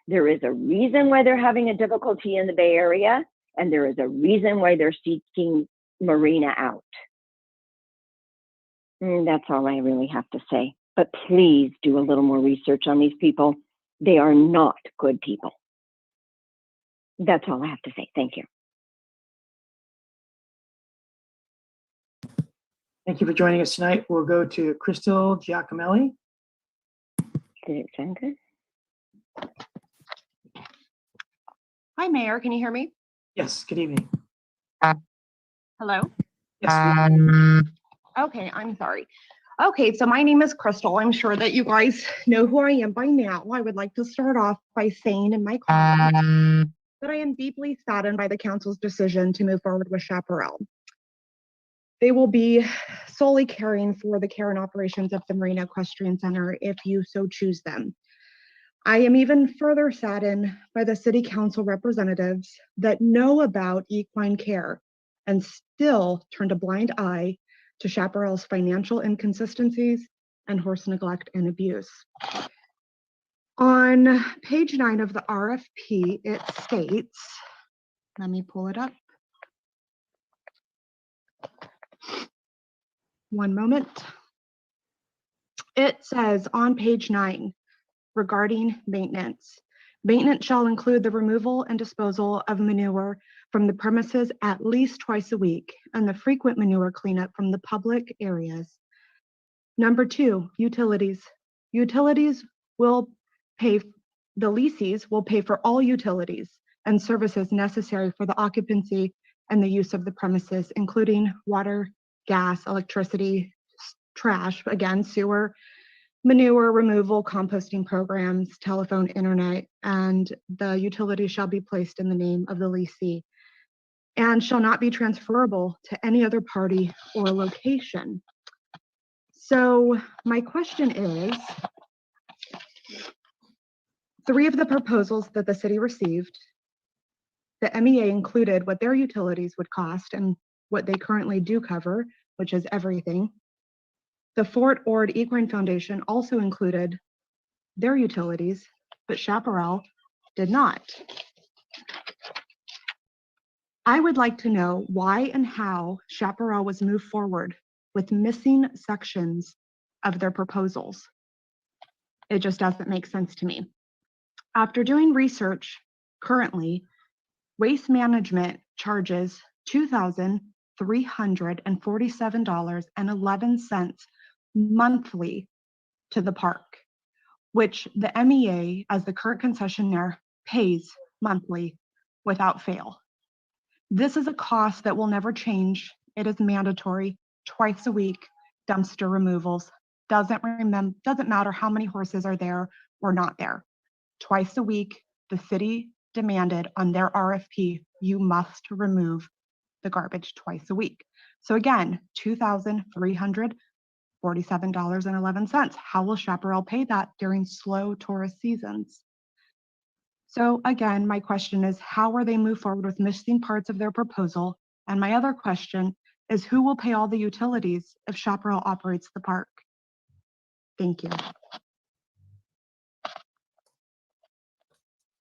There is a reason why they're having a difficulty in the Bay Area, and there is a reason why they're seeking Marina out. And that's all I really have to say. But please do a little more research on these people. They are not good people. That's all I have to say. Thank you. Thank you for joining us tonight. We'll go to Crystal Giacomelli. Did it sound good? Hi, Mayor. Can you hear me? Yes, good evening. Hello? Yes. Okay, I'm sorry. Okay, so my name is Crystal. I'm sure that you guys know who I am by now. I would like to start off by saying in my comments that I am deeply saddened by the council's decision to move forward with Chaparral. They will be solely caring for the care and operations of the Marina Equestrian Center if you so choose them. I am even further saddened by the city council representatives that know about equine care and still turned a blind eye to Chaparral's financial inconsistencies and horse neglect and abuse. On page 9 of the RFP, it states, let me pull it up. One moment. It says on page 9, regarding maintenance. Maintenance shall include the removal and disposal of manure from the premises at least twice a week and the frequent manure cleanup from the public areas. Number 2, utilities. Utilities will pay, the lessees will pay for all utilities and services necessary for the occupancy and the use of the premises, including water, gas, electricity, trash, again, sewer, manure removal, composting programs, telephone, internet, and the utility shall be placed in the name of the lessee and shall not be transferable to any other party or location. So my question is, 3 of the proposals that the city received, the MEA included what their utilities would cost and what they currently do cover, which is everything. The Fort Ord Equine Foundation also included their utilities, but Chaparral did not. I would like to know why and how Chaparral was moved forward with missing sections of their proposals. It just doesn't make sense to me. After doing research, currently, Waste Management charges $2,347.11 monthly to the park, which the MEA, as the current concessionaire, pays monthly without fail. This is a cost that will never change. It is mandatory, twice a week, dumpster removals. Doesn't matter how many horses are there or not there. Twice a week, the city demanded on their RFP, you must remove the garbage twice a week. So again, $2,347.11. How will Chaparral pay that during slow tourist seasons? So again, my question is, how will they move forward with missing parts of their proposal? And my other question is, who will pay all the utilities if Chaparral operates the park? Thank you.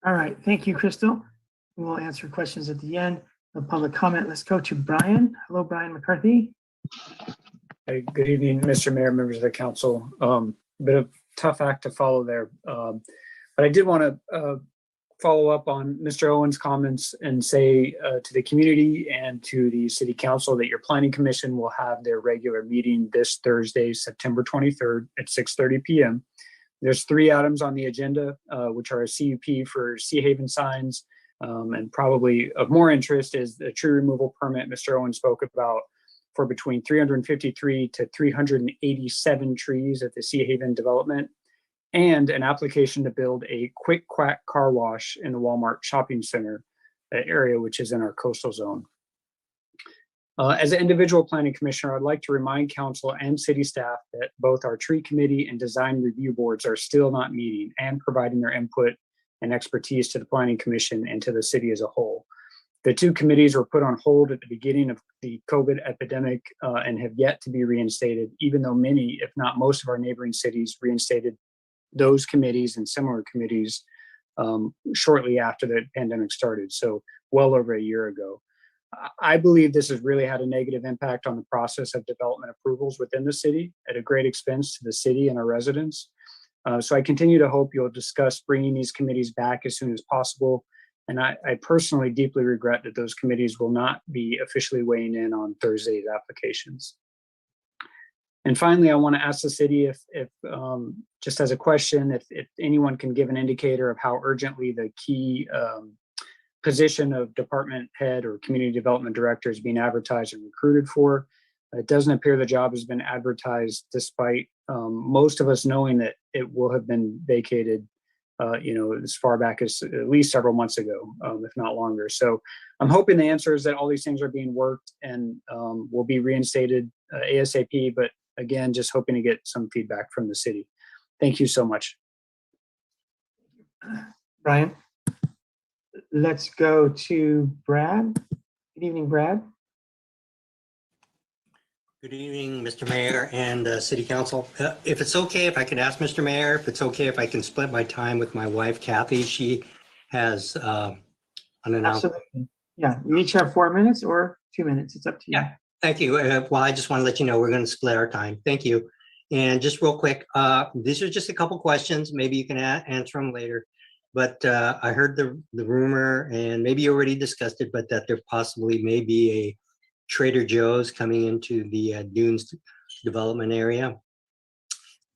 All right, thank you, Crystal. We'll answer questions at the end of public comment. Let's go to Brian. Hello, Brian McCarthy. Hey, good evening, Mr. Mayor, members of the council. Bit of tough act to follow there. But I did want to follow up on Mr. Owen's comments and say to the community and to the city council that your planning commission will have their regular meeting this Thursday, September 23rd at 6:30 p.m. There's 3 items on the agenda, which are a CUP for Sea Haven signs, and probably of more interest is the tree removal permit Mr. Owen spoke about for between 353 to 387 trees at the Sea Haven development. and an application to build a quick quack car wash in the Walmart shopping center area, which is in our coastal zone. As an individual planning commissioner, I'd like to remind council and city staff that both our tree committee and design review boards are still not meeting and providing their input and expertise to the planning commission and to the city as a whole. The two committees were put on hold at the beginning of the COVID epidemic and have yet to be reinstated, even though many, if not most of our neighboring cities reinstated those committees and similar committees shortly after the pandemic started. So well over a year ago. I believe this has really had a negative impact on the process of development approvals within the city at a great expense to the city and our residents. So I continue to hope you'll discuss bringing these committees back as soon as possible. And I personally deeply regret that those committees will not be officially weighing in on Thursday's applications. And finally, I want to ask the city if just as a question, if anyone can give an indicator of how urgently the key position of department head or community development director is being advertised and recruited for. It doesn't appear the job has been advertised despite most of us knowing that it will have been vacated, as far back as at least several months ago, if not longer. So I'm hoping the answer is that all these things are being worked and will be reinstated ASAP, but again, just hoping to get some feedback from the city. Thank you so much. Brian. Let's go to Brad. Good evening, Brad. Good evening, Mr. Mayor and City Council. If it's okay, if I can ask Mr. Mayor, if it's okay, if I can split my time with my wife, Kathy, she has unannounced. Absolutely. Yeah, you each have 4 minutes or 2 minutes. It's up to you. Yeah, thank you. Well, I just want to let you know we're going to split our time. Thank you. And just real quick, these are just a couple questions. Maybe you can answer them later. But I heard the rumor, and maybe you already discussed it, but that there possibly may be a Trader Joe's coming into the Dunes development area.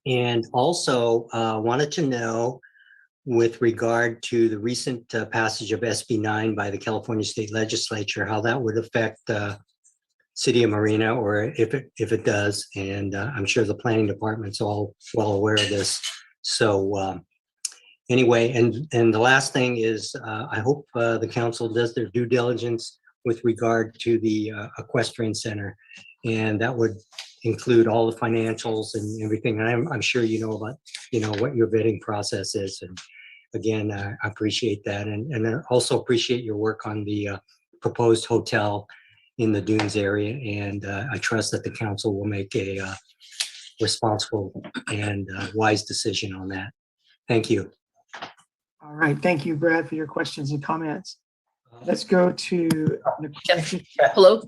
And also wanted to know, with regard to the recent passage of SB 9 by the California State Legislature, how that would affect the city of Marina, or if it does. And I'm sure the planning department's all well aware of this. So anyway, and the last thing is, I hope the council does their due diligence with regard to the equestrian center, and that would include all the financials and everything. And I'm sure you know about what your bidding process is. And again, I appreciate that, and I also appreciate your work on the proposed hotel in the Dunes area. And I trust that the council will make a responsible and wise decision on that. Thank you. All right. Thank you, Brad, for your questions and comments. Let's go to Hello,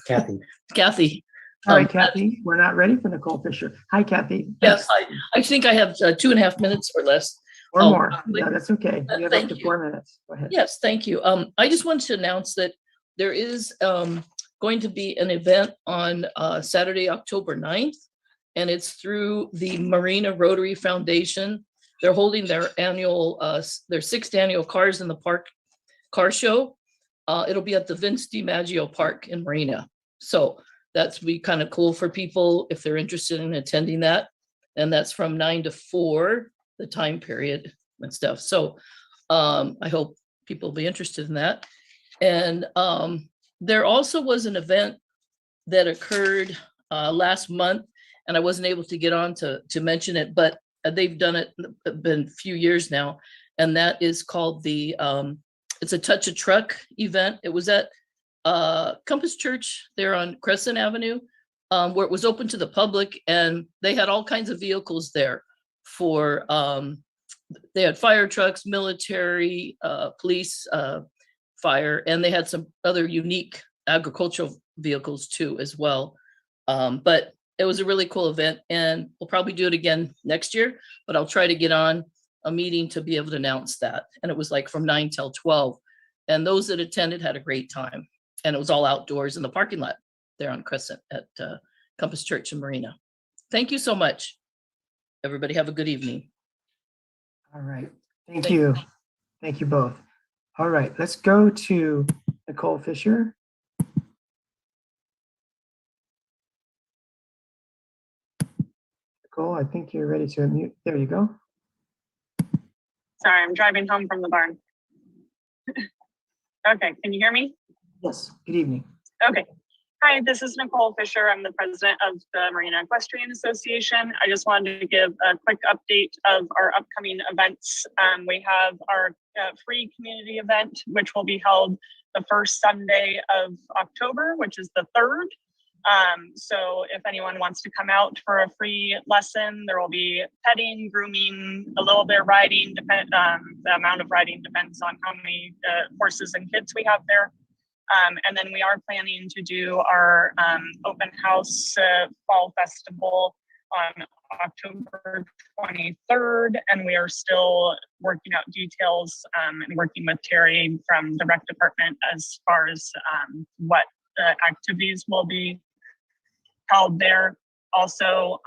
Kathy. Kathy. All right, Kathy, we're not ready for Nicole Fisher. Hi, Kathy. Yes, I think I have 2.5 minutes or less. Or more. Yeah, that's okay. You have up Thank to you. 4 minutes. Go ahead. Yes, thank you. I just wanted to announce that there is going to be an event on Saturday, October 9th, and it's through the Marina Rotary Foundation. They're holding their annual, their 6th annual Cars in the Park car show. It'll be at the Vince DiMaggio Park in Marina. So that's be kind of cool for people if they're interested in attending that. And that's from 9 to 4, the time period and stuff. So I hope people will be interested in that. And there also was an event that occurred last month, and I wasn't able to get on to mention it, but they've done it, been a few years now. And that is called the, it's a Touch a Truck event. It was at Compass Church there on Crescent Avenue, where it was open to the public, and they had all kinds of vehicles there for, they had fire trucks, military, police, fire, and they had some other unique agricultural vehicles too as well. But it was a really cool event, and we'll probably do it again next year, but I'll try to get on a meeting to be able to announce that. And it was like from 9 till 12. And those that attended had a great time. And it was all outdoors in the parking lot there on Crescent at Compass Church in Marina. Thank you so much. Everybody have a good evening. All right. Thank you. Thank you both. All right. Let's go to Nicole Fisher. Nicole, I think you're ready to unmute. There you go. Sorry, I'm driving home from the barn. Okay, can you hear me? Yes, good evening. Okay. Hi, this is Nicole Fisher. I'm the president of the Marina Equestrian Association. I just wanted to give a quick update of our upcoming events. We have our free community event, which will be held the first Sunday of October, which is the 3rd. So if anyone wants to come out for a free lesson, there will be petting, grooming, a little bit of riding. The amount of riding depends on how many horses and kids we have there. And then we are planning to do our open house fall festival on October 23rd. And we are still working out details and working with Terry from the rec department as far as what activities will be held there. Also,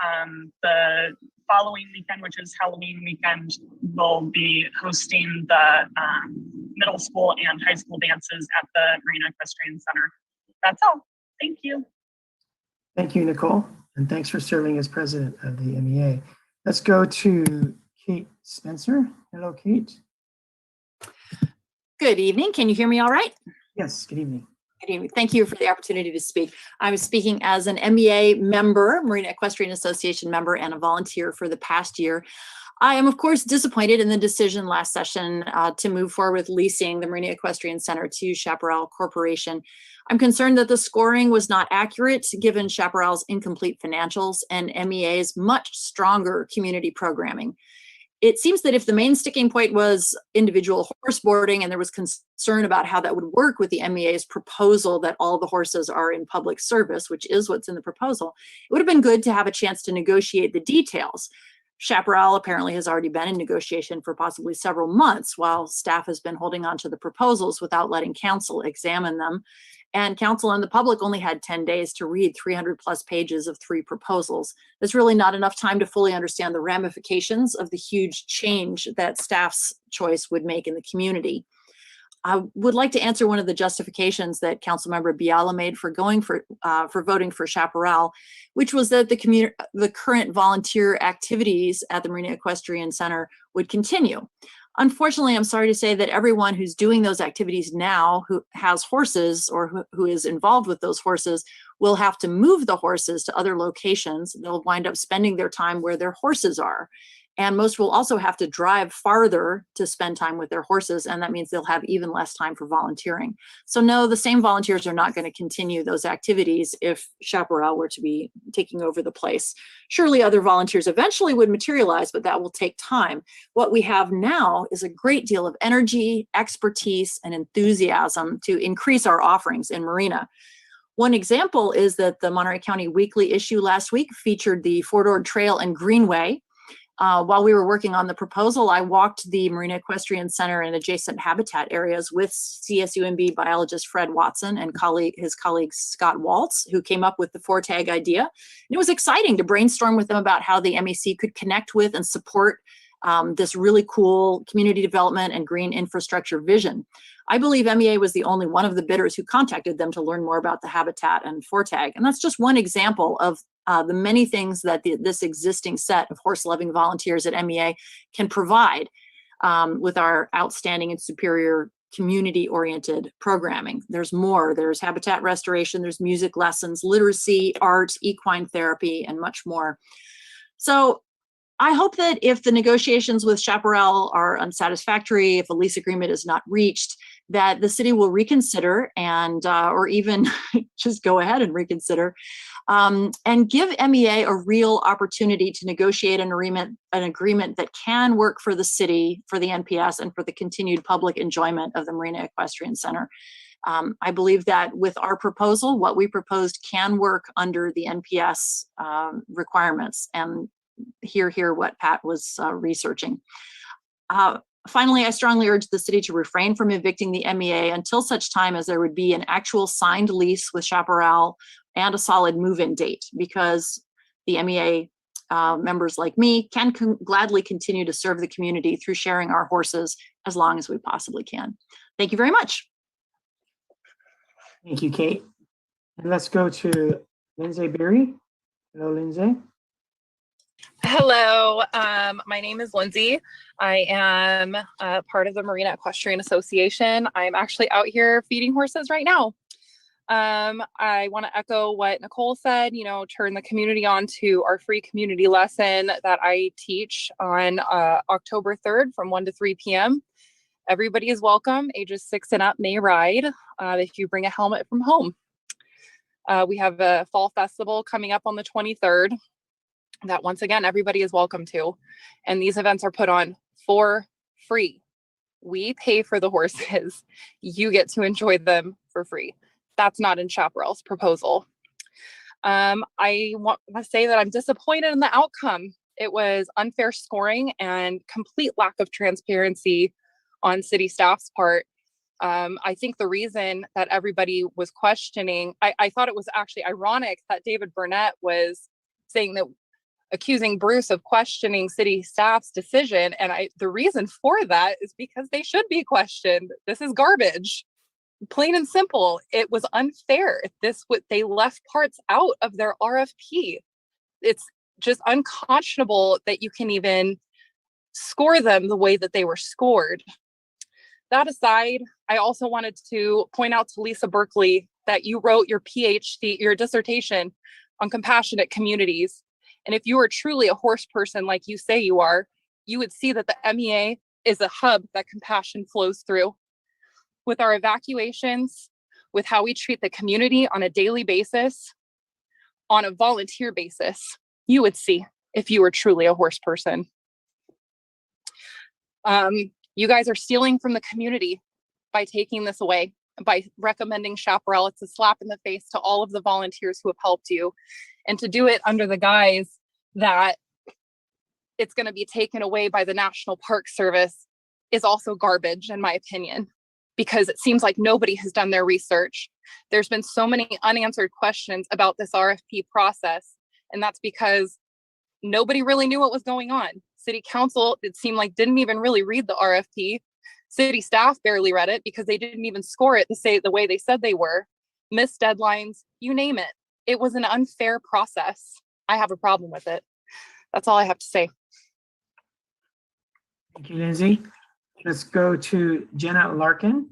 the following weekend, which is Halloween weekend, we'll be hosting the middle school and high school dances at the Marina Equestrian Center. That's all. Thank you. Thank you, Nicole, and thanks for serving as president of the MEA. Let's go to Kate Spencer. Hello, Kate. Good evening. Can you hear me all right? Yes, good evening. Good evening. Thank you for the opportunity to speak. I'm speaking as an MEA member, Marina Equestrian Association member, and a volunteer for the past year. I am, of course, disappointed in the decision last session to move forward with leasing the Marina Equestrian Center to Chaparral Corporation. I'm concerned that the scoring was not accurate given Chaparral's incomplete financials and MEA's much stronger community programming. It seems that if the main sticking point was individual horse boarding and there was concern about how that would work with the MEA's proposal that all the horses are in public service, which is what's in the proposal, it would have been good to have a chance to negotiate the details. Chaparral apparently has already been in negotiation for possibly several months while staff has been holding on to the proposals without letting council examine them. And council and the public only had 10 days to read 300 plus pages of 3 proposals. There's really not enough time to fully understand the ramifications of the huge change that staff's choice would make in the community. I would like to answer one of the justifications that Councilmember Biala made for going for voting for Chaparral, which was that the current volunteer activities at the Marina Equestrian Center would continue. Unfortunately, I'm sorry to say that everyone who's doing those activities now who has horses or who is involved with those horses will have to move the horses to other locations. They'll wind up spending their time where their horses are. And most will also have to drive farther to spend time with their horses, and that means they'll have even less time for volunteering. So no, the same volunteers are not going to continue those activities if Chaparral were to be taking over the place. Surely other volunteers eventually would materialize, but that will take time. What we have now is a great deal of energy, expertise, and enthusiasm to increase our offerings in Marina. One example is that the Monterey County Weekly issue last week featured the Fort Ord Trail and Greenway. While we were working on the proposal, I walked the Marina Equestrian Center and adjacent habitat areas with CSUMB biologist Fred Watson and his colleague Scott Waltz, who came up with the 4-tag idea. And it was exciting to brainstorm with them about how the MEC could connect with and support this really cool community development and green infrastructure vision. I believe MEA was the only one of the bidders who contacted them to learn more about the habitat and 4-tag. And that's just one example of the many things that this existing set of horse-loving volunteers at MEA can provide with our outstanding and superior community-oriented programming. There's more. There's habitat restoration, there's music lessons, literacy, art, equine therapy, and much more. So I hope that if the negotiations with Chaparral are unsatisfactory, if a lease agreement is not reached, that the city will reconsider and or even just go ahead and reconsider and give MEA a real opportunity to negotiate an agreement that can work for the city, for the NPS, and for the continued public enjoyment of the Marina Equestrian Center. I believe that with our proposal, what we proposed can work under the NPS requirements, and hear what Pat was researching. Finally, I strongly urge the city to refrain from evicting the MEA until such time as there would be an actual signed lease with Chaparral and a solid move-in date, because the MEA members like me can gladly continue to serve the community through sharing our horses as long as we possibly can. Thank you very much. Thank you, Kate. And let's go to Lindsay Berry. Hello, Lindsay. Hello, my name is Lindsay. I am part of the Marina Equestrian Association. I'm actually out here feeding horses right now. I want to echo what Nicole said, you know, turn the community on to our free community lesson that I teach on October 3rd from 1 to 3 p.m. Everybody is welcome. Ages 6 and up may ride if you bring a helmet from home. We have a fall festival coming up on the 23rd that once again, everybody is welcome to. And these events are put on for free. We pay for the horses. You get to enjoy them for free. That's not in Chaparral's proposal. I want to say that I'm disappointed in the outcome. It was unfair scoring and complete lack of transparency on city staff's part. I think the reason that everybody was questioning, I thought it was actually ironic that David Burnett was saying that, accusing Bruce of questioning city staff's decision. And the reason for that is because they should be questioned. This is garbage. Plain and simple. It was unfair. They left parts out of their RFP. It's just unconscionable that you can even score them the way that they were scored. That aside, I also wanted to point out to Lisa Berkeley that you wrote your PhD, your dissertation on compassionate communities. And if you are truly a horse person like you say you are, you would see that the MEA is a hub that compassion flows through. With our evacuations, with how we treat the community on a daily basis, on a volunteer basis, you would see if you were truly a horse person. You guys are stealing from the community by taking this away, by recommending Chaparral. It's a slap in the face to all of the volunteers who have helped you. And to do it under the guise that it's going to be taken away by the National Park Service is also garbage, in my opinion, because it seems like nobody has done their research. There's been so many unanswered questions about this RFP process, and that's because nobody really knew what was going on. City Council, it seemed like, didn't even really read the RFP. City staff barely read it because they didn't even score it the way they said they were. Missed deadlines, you name it. It was an unfair process. I have a problem with it. That's all I have to say. Thank you, Lindsay. Let's go to Jenna Larkin.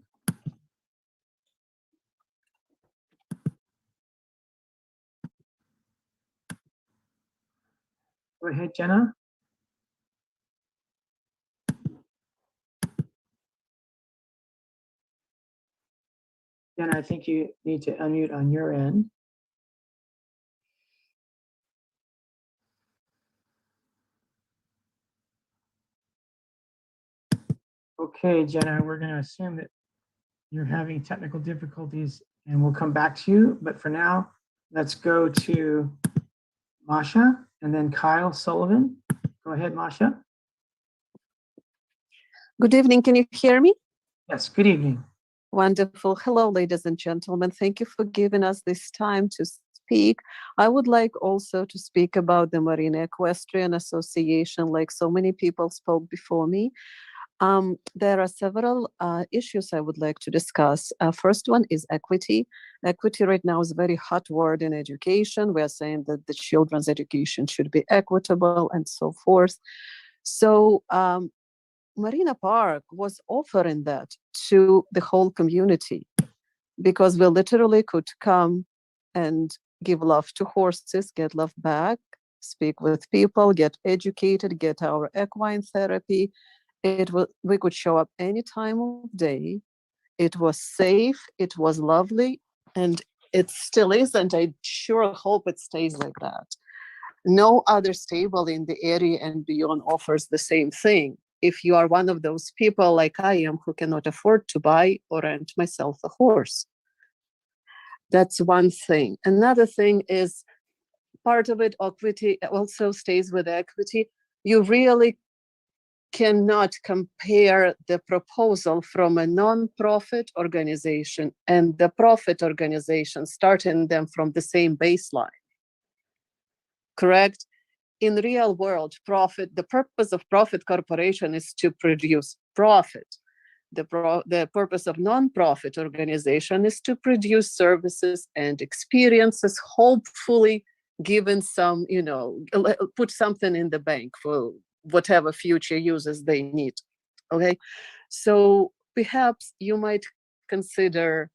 Go ahead, Jenna. Jenna, I think you need to unmute on your end. Okay, Jenna, we're going to assume that you're having technical difficulties and we'll come back to you. But for now, let's go to Masha and then Kyle Sullivan. Go ahead, Masha. Good evening. Can you hear me? Yes, good evening. Wonderful. Hello, ladies and gentlemen. Thank you for giving us this time to speak. I would like also to speak about the Marina Equestrian Association, like so many people spoke before me. There are several issues I would like to discuss. First one is equity. Equity right now is a very hot word in education. We are saying that the children's education should be equitable and so forth. So Marina Park was offering that to the whole community because we literally could come and give love to horses, get love back, speak with people, get educated, get our equine therapy. We could show up any time of day. It was safe, it was lovely, and it still is, and I sure hope it stays like that. No other stable in the area and beyond offers the same thing. If you are one of those people like I am who cannot afford to buy or rent myself a horse. That's one thing. Another thing is part of it, equity also stays with equity. You really cannot compare the proposal from a non-profit organization and the profit organization, starting them from the same baseline. Correct? In the real world, the purpose of profit corporation is to produce profit. The purpose of non-profit organization is to produce services and experiences, hopefully given some, put something in the bank for whatever future uses they need. Okay, so perhaps you might consider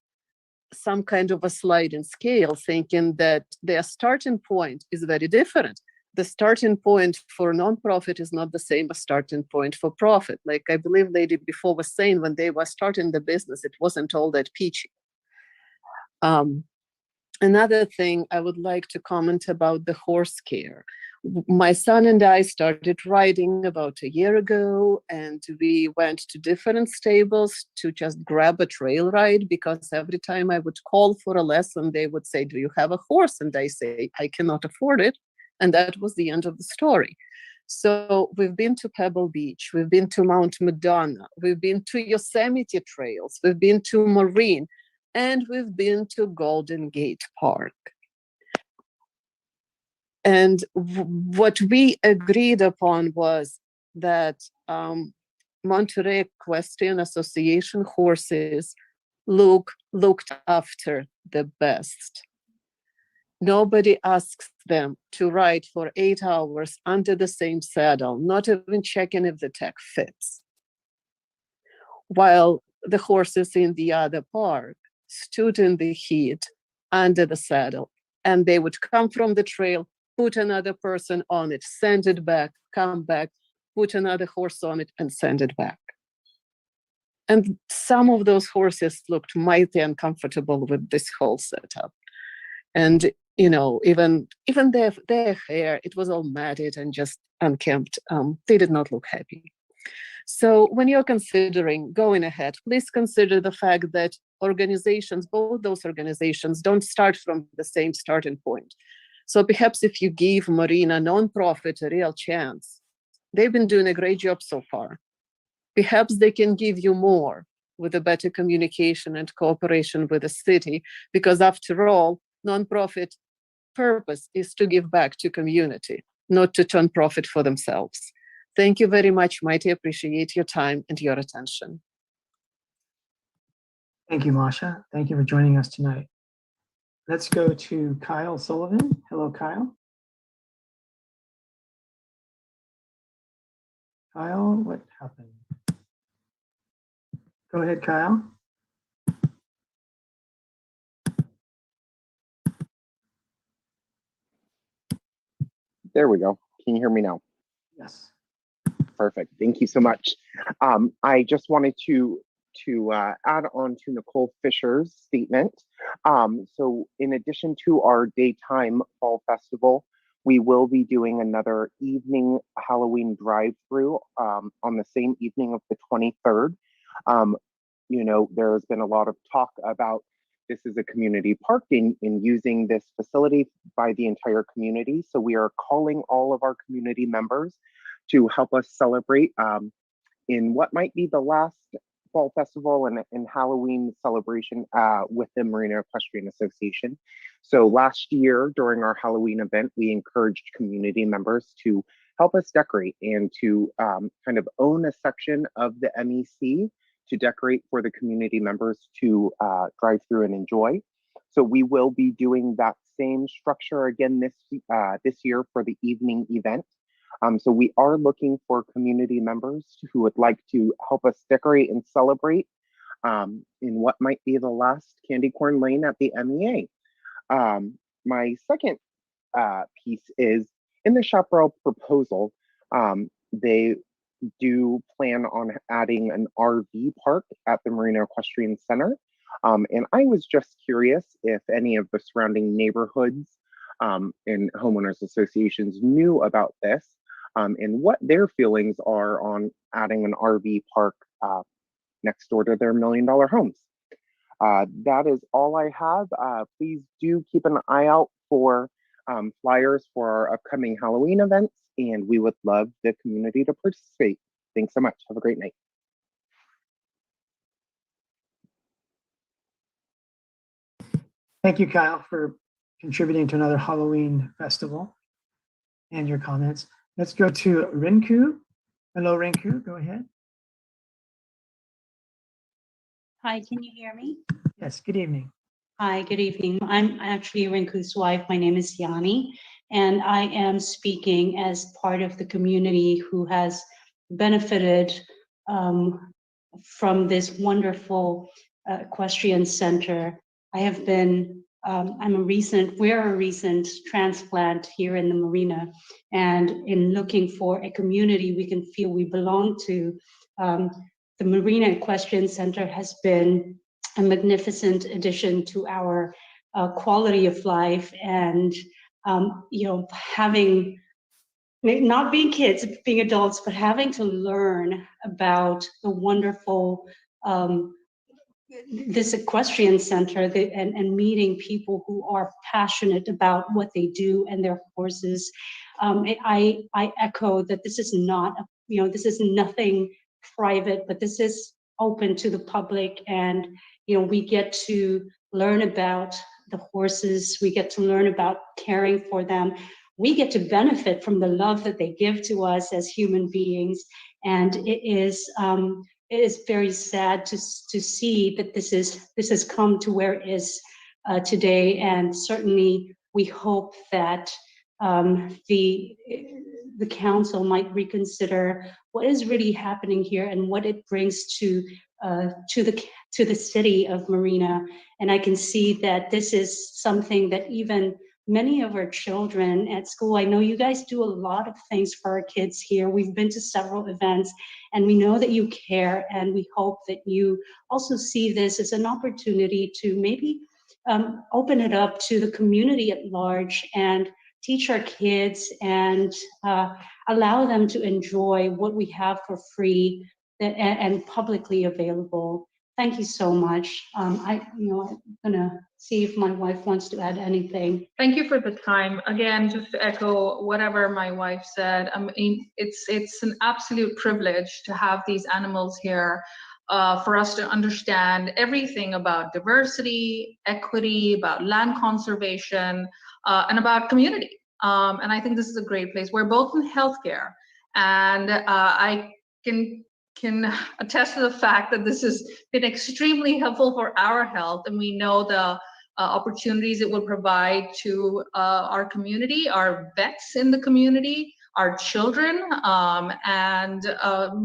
some kind of a sliding scale, thinking that their starting point is very different. The starting point for nonprofit is not the same as starting point for profit. Like I believe lady before was saying, when they were starting the business, it wasn't all that peachy. Another thing I would like to comment about the horse care. My son and I started riding about a year ago, and we went to different stables to just grab a trail ride, because every time I would call for a lesson, they would say, "Do you have a horse?" And I say, "I cannot afford it." And that was the end of the story. So we've been to Pebble Beach, we've been to Mount Madonna, we've been to Yosemite trails, we've been to Marine, and we've been to Golden Gate Park. And what we agreed upon was that Monterey Equestrian Association horses looked after the best. Nobody asks them to ride for 8 hours under the same saddle, not even checking if the tech fits. While the horses in the other park stood in the heat under the saddle, and they would come from the trail, put another person on it, send it back, come back, put another horse on it, and send it back. And some of those horses looked mighty uncomfortable with this whole setup. And even their hair, it was all matted and just unkempt. They did not look happy. So when you're considering going ahead, please consider the fact that organizations, both those organizations, don't start from the same starting point. So perhaps if you give Marina nonprofit a real chance, they've been doing a great job so far. Perhaps they can give you more with a better communication and cooperation with the city, because after all, nonprofit purpose is to give back to community, not to turn profit for themselves. Thank you very much. Mighty appreciate your time and your attention. Thank you, Masha. Thank you for joining us tonight. Let's go to Kyle Sullivan. Hello, Kyle. Kyle, what happened? Go ahead, Kyle. There we go. Can you hear me now? Yes. Perfect. Thank you so much. I just wanted to add on to Nicole Fisher's statement. So in addition to our daytime fall festival, we will be doing another evening Halloween drive-through on the same evening of the 23rd. There has been a lot of talk about this is a community park in using this facility by the entire community. So we are calling all of our community members to help us celebrate in what might be the last fall festival and Halloween celebration with the Marina Equestrian Association. So last year during our Halloween event, we encouraged community members to help us decorate and to kind of own a section of the MEC to decorate for the community members to drive through and enjoy. So we will be doing that same structure again this year for the evening event. So we are looking for community members who would like to help us decorate and celebrate in what might be the last candy corn lane at the MEA. My second piece is in the Chaparral proposal, they do plan on adding an RV park at the Marina Equestrian Center. And I was just curious if any of the surrounding neighborhoods and homeowners associations knew about this and what their feelings are on adding an RV park next door to their $1 million homes. That is all I have. Please do keep an eye out for flyers for our upcoming Halloween events, and we would love the community to participate. Thanks so much. Have a great night. Thank you, Kyle, for contributing to another Halloween festival and your comments. Let's go to Rinku. Hello, Rinku. Go ahead. Hi, can you hear me? Yes, good evening. Hi, good evening. I'm actually Rinku's wife. My name is Yanni, And I am speaking as part of the community who has benefited from this wonderful equestrian center. I have been, we're a recent transplant here in the Marina, and in looking for a community we can feel we belong to, the Marina Equestrian Center has been a magnificent addition to our quality of life. And having, not being kids, being adults, but having to learn about the wonderful this equestrian center, and meeting people who are passionate about what they do and their horses. I echo that this is not, this is nothing private, but this is open to the public, and we get to learn about the horses, we get to learn about caring for them, we get to benefit from the love that they give to us as human beings. And it is very sad to see that this has come to where it is today. And certainly we hope that the council might reconsider what is really happening here and what it brings to the city of Marina. And I can see that this is something that even many of our children at school, I know you guys do a lot of things for our kids here. We've been to several events, and we know that you care, and we hope that you also see this as an opportunity to maybe open it up to the community at large and teach our kids and allow them to enjoy what we have for free and publicly available. Thank you so much. I'm gonna see if my wife wants to add anything. Thank you for the time. Again, just to echo whatever my wife said, I mean, it's an absolute privilege to have these animals here, for us to understand everything about diversity, equity, about land conservation, and about community. And I think this is a great place. We're both in healthcare, and I can attest to the fact that this has been extremely helpful for our health, and we know the opportunities it will provide to our community, our vets in the community, our children, and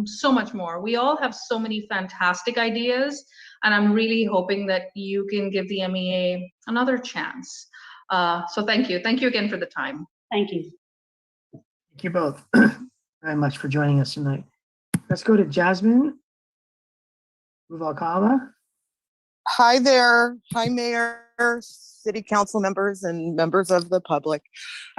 so much more. We all have so many fantastic ideas, and I'm really hoping that you can give the MEA another chance. So thank you. Thank you again for the time. Thank you. Thank you both very much for joining us tonight. Let's go to Jasmine Ruvalcaba. Hi there. Hi, Mayor, City Council members, and members of the public.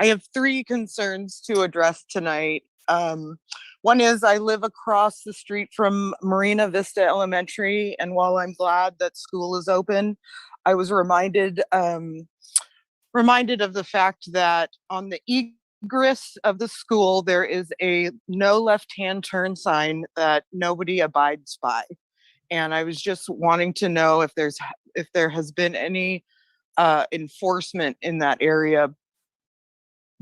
I have 3 concerns to address tonight. One is I live across the street from Marina Vista Elementary, and while I'm glad that school is open, I was reminded of the fact that on the egress of the school, there is a no left-hand turn sign that nobody abides by. And I was just wanting to know if there has been any enforcement in that area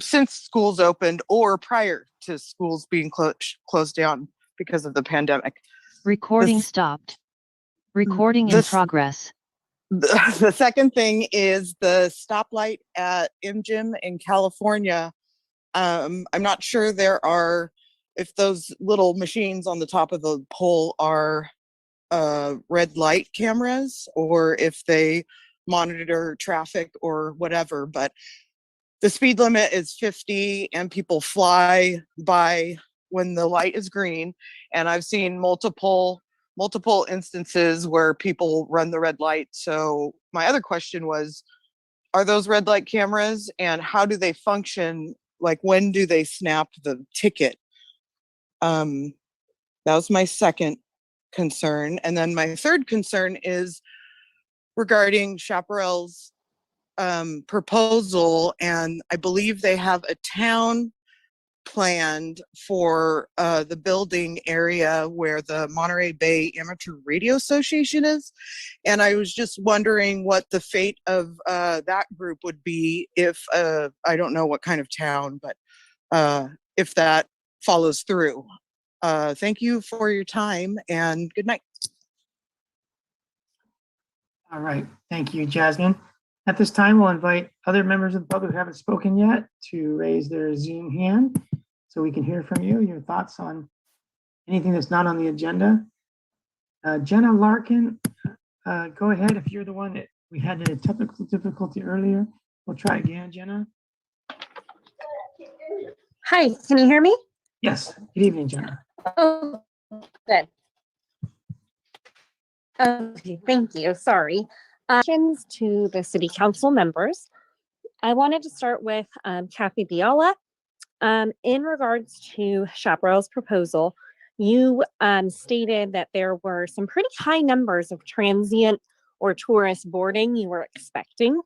since schools opened or prior to schools being closed down because of the pandemic. Recording stopped. Recording in progress. The second thing is the stoplight at MGM in California. I'm not sure if those little machines on the top of the pole are red light cameras or if they monitor traffic or whatever, but the speed limit is 50 and people fly by when the light is green. And I've seen multiple instances where people run the red light. So my other question was, are those red light cameras and how do they function? Like, when do they snap the ticket? That was my second concern. And then my third concern is regarding Chaparral's proposal, and I believe they have a town planned for the building area where the Monterey Bay Amateur Radio Association is. And I was just wondering what the fate of that group would be if, I don't know what kind of town, but if that follows through. Thank you for your time and good night. All right. Thank you, Jasmine. At this time, we'll invite other members of the public who haven't spoken yet to raise their Zoom hand so we can hear from you, your thoughts on anything that's not on the agenda. Jenna Larkin, go ahead if you're the one that we had a technical difficulty earlier. We'll try again, Jenna. Hi, can you hear me? Yes, good evening, Jenna. Oh, good. Okay, thank you. Sorry. Questions to the city council members. I wanted to start with Kathy Biala. In regards to Chaparral's proposal, you stated that there were some pretty high numbers of transient or tourist boarding you were expecting.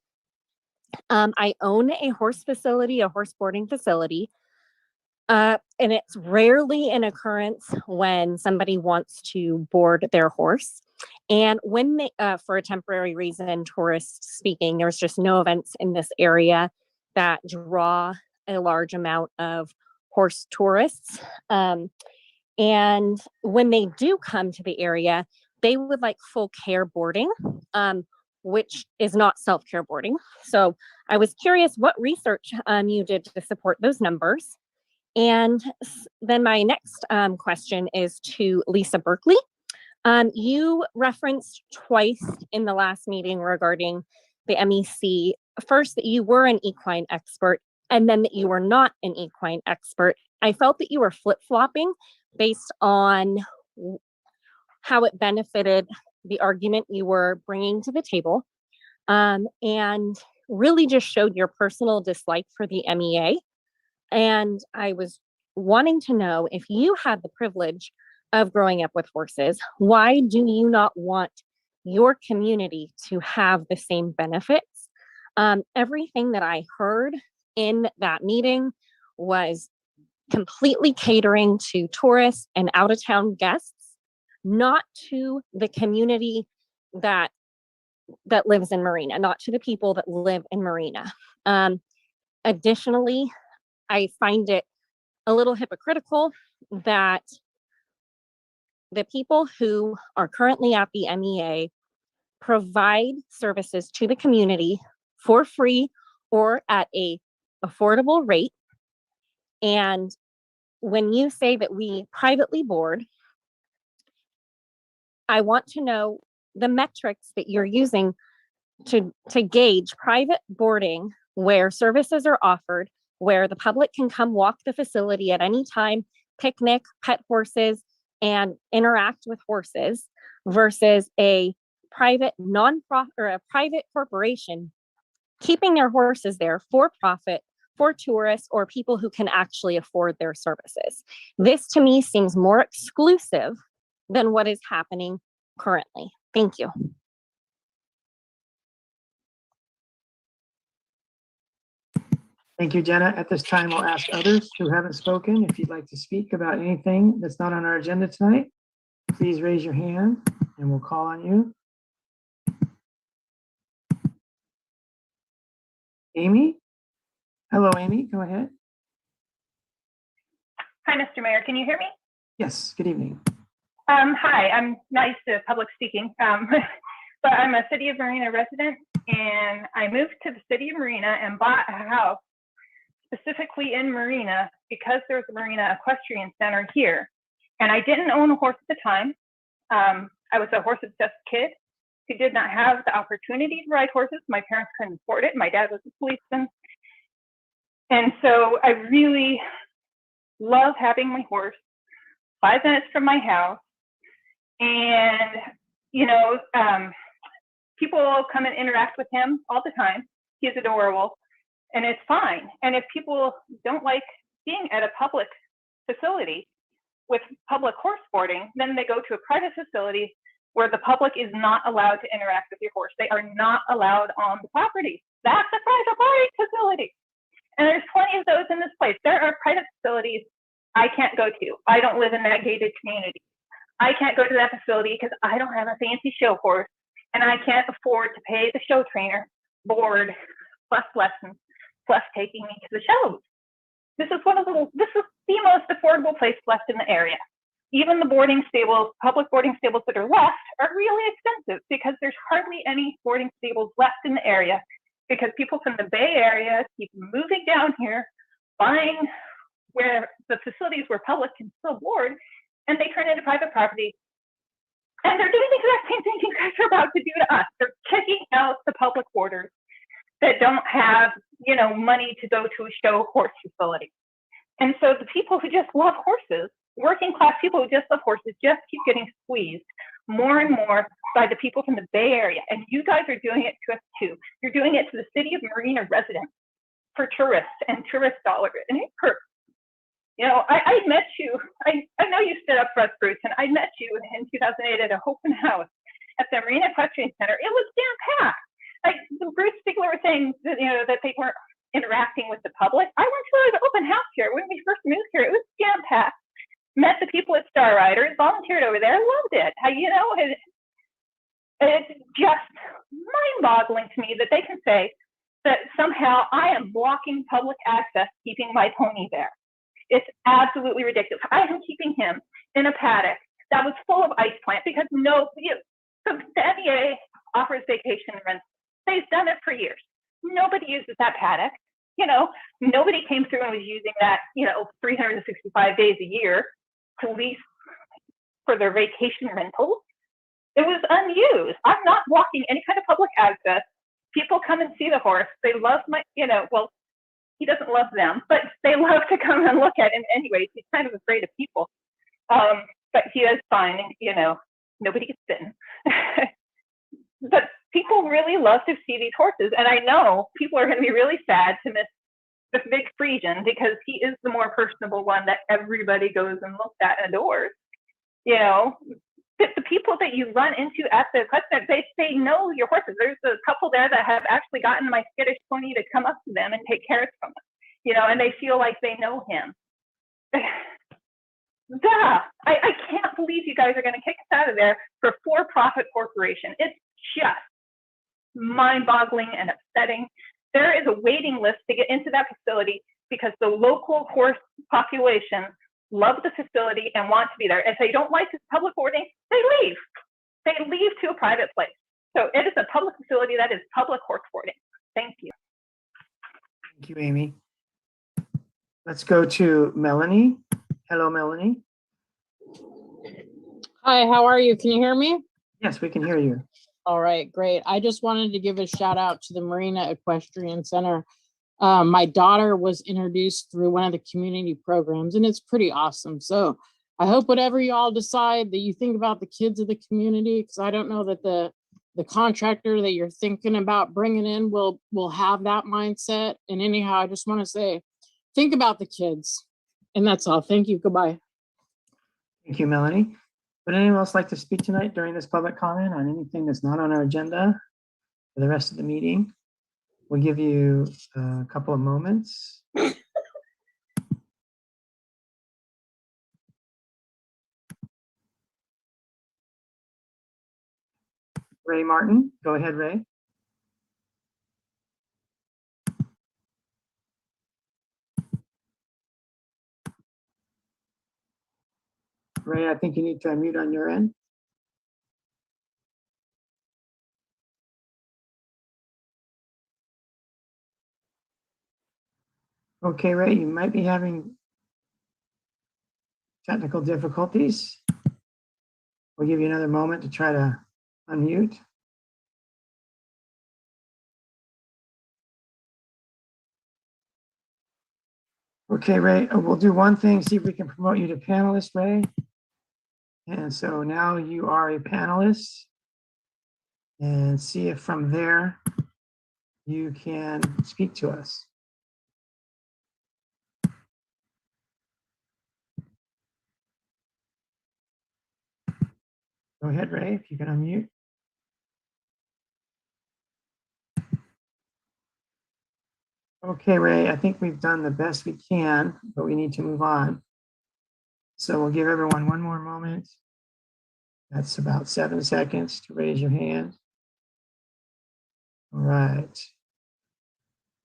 I own a horse facility, a horse boarding facility, and it's rarely an occurrence when somebody wants to board their horse. And when they, for a temporary reason, tourists speaking, there's just no events in this area that draw a large amount of horse tourists. And when they do come to the area, they would like full care boarding, which is not self-care boarding. So I was curious what research you did to support those numbers. And then my next question is to Lisa Berkeley. You referenced twice in the last meeting regarding the MEC, first that you were an equine expert and then that you were not an equine expert. I felt that you were flip-flopping based on how it benefited the argument you were bringing to the table, and really just showed your personal dislike for the MEA. And I was wanting to know, if you had the privilege of growing up with horses, why do you not want your community to have the same benefits? Everything that I heard in that meeting was completely catering to tourists and out-of-town guests, not to the community that lives in Marina, not to the people that live in Marina. Additionally, I find it a little hypocritical that the people who are currently at the MEA provide services to the community for free or at a affordable rate. And when you say that we privately board, I want to know the metrics that you're using to gauge private boarding where services are offered, where the public can come walk the facility at any time, picnic, pet horses, and interact with horses, versus a private nonprofit or a private corporation keeping their horses there for profit for tourists or people who can actually afford their services. This to me seems more exclusive than what is happening currently. Thank you. Thank you, Jenna. At this time, we'll ask others who haven't spoken, if you'd like to speak about anything that's not on our agenda tonight, please raise your hand and we'll call on you. Amy? Hello, Amy, go ahead. Hi, Mr. Mayor, can you hear me? Yes, good evening. Hi, I'm not used to public speaking, but I'm a City of Marina resident, and I moved to the City of Marina and bought a house specifically in Marina because there's a Marina Equestrian Center here. And I didn't own a horse at the time. I was a horse-obsessed kid who did not have the opportunity to ride horses. My parents couldn't afford it. My dad was a policeman. And so I really love having my horse 5 minutes from my house. And, you know, people come and interact with him all the time. He's adorable and it's fine. And if people don't like being at a public facility with public horse boarding, then they go to a private facility where the public is not allowed to interact with your horse. They are not allowed on the property. That's a private boarding facility. And there's plenty of those in this place. There are private facilities I can't go to. I don't live in that gated community. I can't go to that facility because I don't have a fancy show horse and I can't afford to pay the show trainer, board, plus lessons, plus taking me to the shows. This is the most affordable place left in the area. Even the boarding stables, public boarding stables that are left are really expensive because there's hardly any boarding stables left in the area because people from the Bay Area keep moving down here, buying where the facilities were public can still board, and they turn into private property. And they're doing the exact same thing you guys are about to do to us. They're kicking out the public boarders that don't have, you know, money to go to a show horse facility. And so the people who just love horses, working class people who just love horses, just keep getting squeezed more and more by the people from the Bay Area. And you guys are doing it to us too. You're doing it to the city of Marina residents for tourists and tourist dollars. And it hurts. You know, I met you, I know you stood up for us, Bruce, and I met you in 2008 at an open house at the Marina Equestrian Center. It was jam-packed. Like Bruce Stigler was saying that, you know, that they weren't interacting with the public. I went to an open house here when we first moved here. It was jam-packed. Met the people at Star Riders, volunteered over there, loved it. You know, it's just mind-boggling to me that they can say that somehow I am blocking public access, keeping my pony there. It's absolutely ridiculous. I am keeping him in a paddock that was full of ice plant because so the MEA offers vacation rentals. They've done it for years. Nobody uses that paddock. You know, nobody came through and was using that, you know, 365 days a year to lease for their vacation rentals. It was unused. I'm not blocking any kind of public access. People come and see the horse. They love my, you know, well, he doesn't love them, but they love to come and look at him anyways. He's kind of afraid of people. But he is fine, you know, nobody gets bitten. But people really love to see these horses. And I know people are going to be really sad to miss the big Frisian because he is the more personable one that everybody goes and looks at and adores. You know, the people that you run into at the equestrian, they know your horses. There's a couple there that have actually gotten my skittish pony to come up to them and take care from them, you know, and they feel like they know him. Duh! I can't believe you guys are going to kick us out of there for a for-profit corporation. It's just mind-boggling and upsetting. There is a waiting list to get into that facility because the local horse population love the facility and want to be there. If they don't like this public boarding, they leave. They leave to a private place. So it is a public facility that is public horse boarding. Thank you. Thank you, Amy. Let's go to Melanie. Hello, Melanie. Hi, how are you? Can you hear me? Yes, we can hear you. All right, great. I just wanted to give a shout out to the Marina Equestrian Center. My daughter was introduced through one of the community programs, and it's pretty awesome. So I hope whatever you all decide that you think about the kids of the community, because I don't know that the contractor that you're thinking about bringing in will have that mindset. And anyhow, I just want to say, think about the kids. And that's all. Thank you. Goodbye. Thank you, Melanie. Would anyone else like to speak tonight during this public comment on anything that's not on our agenda for the rest of the meeting? We'll give you a couple of moments. Ray Martin, go ahead, Ray. Ray, I think you need to unmute on your end. Okay, Ray, you might be having technical difficulties. We'll give you another moment to try to unmute. Okay, Ray, we'll do one thing, see if we can promote you to panelist, Ray. And so now you are a panelist, and see if from there you can speak to us. Go ahead, Ray, if you can unmute. Okay, Ray, I think we've done the best we can, but we need to move on. So we'll give everyone one more moment. That's about 7 seconds to raise your hand. All right.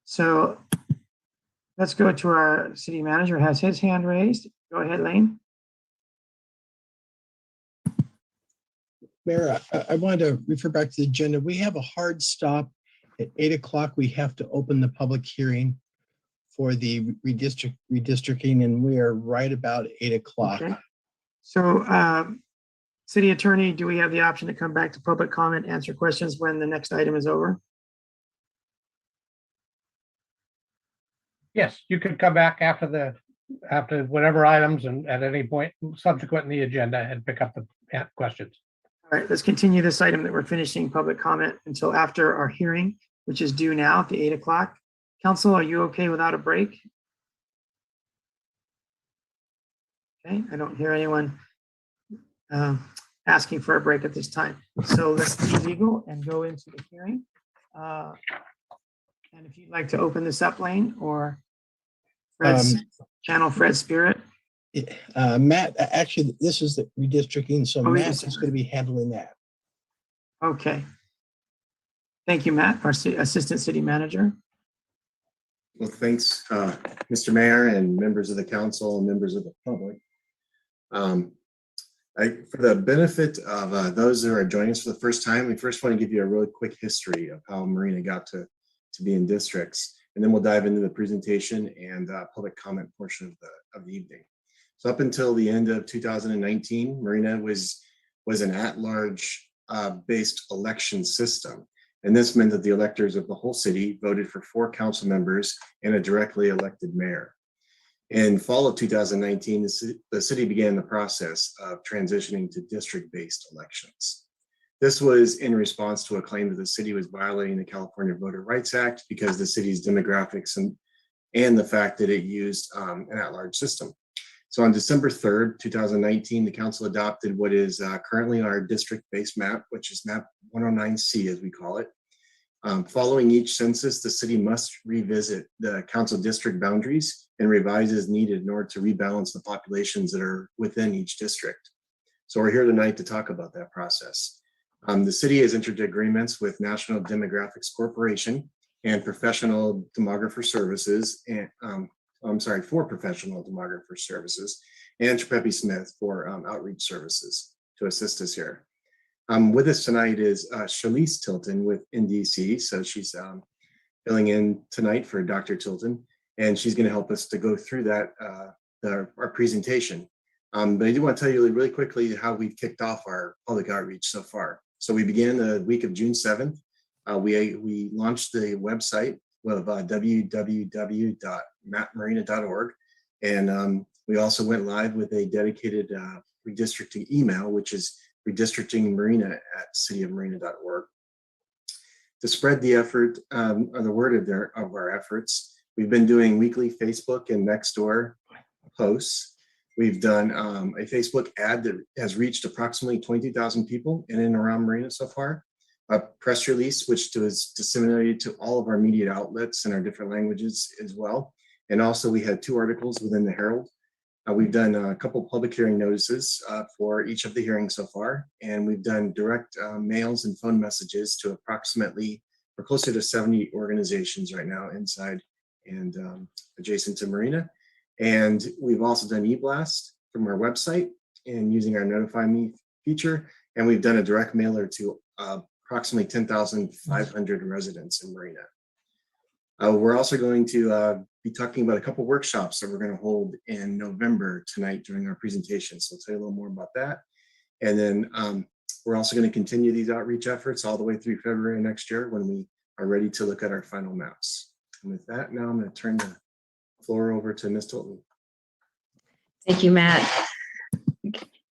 So let's go to our city manager, has his hand raised. Go ahead, Lane. Mayor, I wanted to refer back to the agenda. We have a hard stop at 8 o'clock, we have to open the public hearing for the redistricting, and we are right about 8 o'clock. Okay. So, City Attorney, do we have the option to come back to public comment, answer questions when the next item is over? Yes, you could come back after whatever items and at any point subsequent in the agenda and pick up the questions. All right, let's continue this item that we're finishing public comment until after our hearing, which is due now at the 8 o'clock. Council, are you okay without a break? Okay, I don't hear anyone asking for a break at this time. So let's be legal and go into the hearing. And if you'd like to open this up, Lane, or channel Fred Spirit. Matt, actually, this is the redistricting, so Matt yes, is going to be handling that. Okay. Thank you, Matt, our Assistant City Manager. Well, thanks, Mr. Mayor and members of the council and members of the public. For the benefit of those that are joining us for the first time, we first want to give you a really quick history of how Marina got to be in districts, and then we'll dive into the presentation and public comment portion of the evening. So up until the end of 2019, Marina was an at-large based election system. And this meant that the electors of the whole city voted for 4 council members and a directly elected mayor. In fall of 2019, the city began the process of transitioning to district-based elections. This was in response to a claim that the city was violating the California Voter Rights Act because the city's demographics and the fact that it used an at-large system. So on December 3rd, 2019, the council adopted what is currently our district-based map, which is map 109C as we call it. Following each census, the city must revisit the council district boundaries and revise as needed in order to rebalance the populations that are within each district. So we're here tonight to talk about that process. The city has entered agreements with National Demographics Corporation and Professional Demographer Services, and for Professional Demographer Services, and Trepepe Smith for outreach services to assist us here. With us tonight is Shalise Tilton with NDC. So she's filling in tonight for Dr. Tilton, and she's going to help us to go through that, our presentation. But I do want to tell you really quickly how we've kicked off our public outreach so far. So we began the week of June 7th. We launched the website with www.mattmarina.org. And we also went live with a dedicated redistricting email, which is redistrictingmarina@cityofmarina.org. To spread the effort or the word of our efforts, we've been doing weekly Facebook and Nextdoor posts. We've done a Facebook ad that has reached approximately 22,000 people in and around Marina so far. A press release, which was disseminated to all of our media outlets in our different languages as well. And also we had 2 articles within the Herald. We've done a couple public hearing notices for each of the hearings so far. And we've done direct mails and phone messages to approximately, we're closer to 70 organizations right now inside and adjacent to Marina. And we've also done e-blast from our website and using our Notify Me feature. And we've done a direct mailer to approximately 10,500 residents in Marina. We're also going to be talking about a couple workshops that we're going to hold in November tonight during our presentation. So I'll tell you a little more about that. And then we're also going to continue these outreach efforts all the way through February next year when we are ready to look at our final maps. And with that, now I'm going to turn the floor over to Ms. Tilton. Thank you, Matt.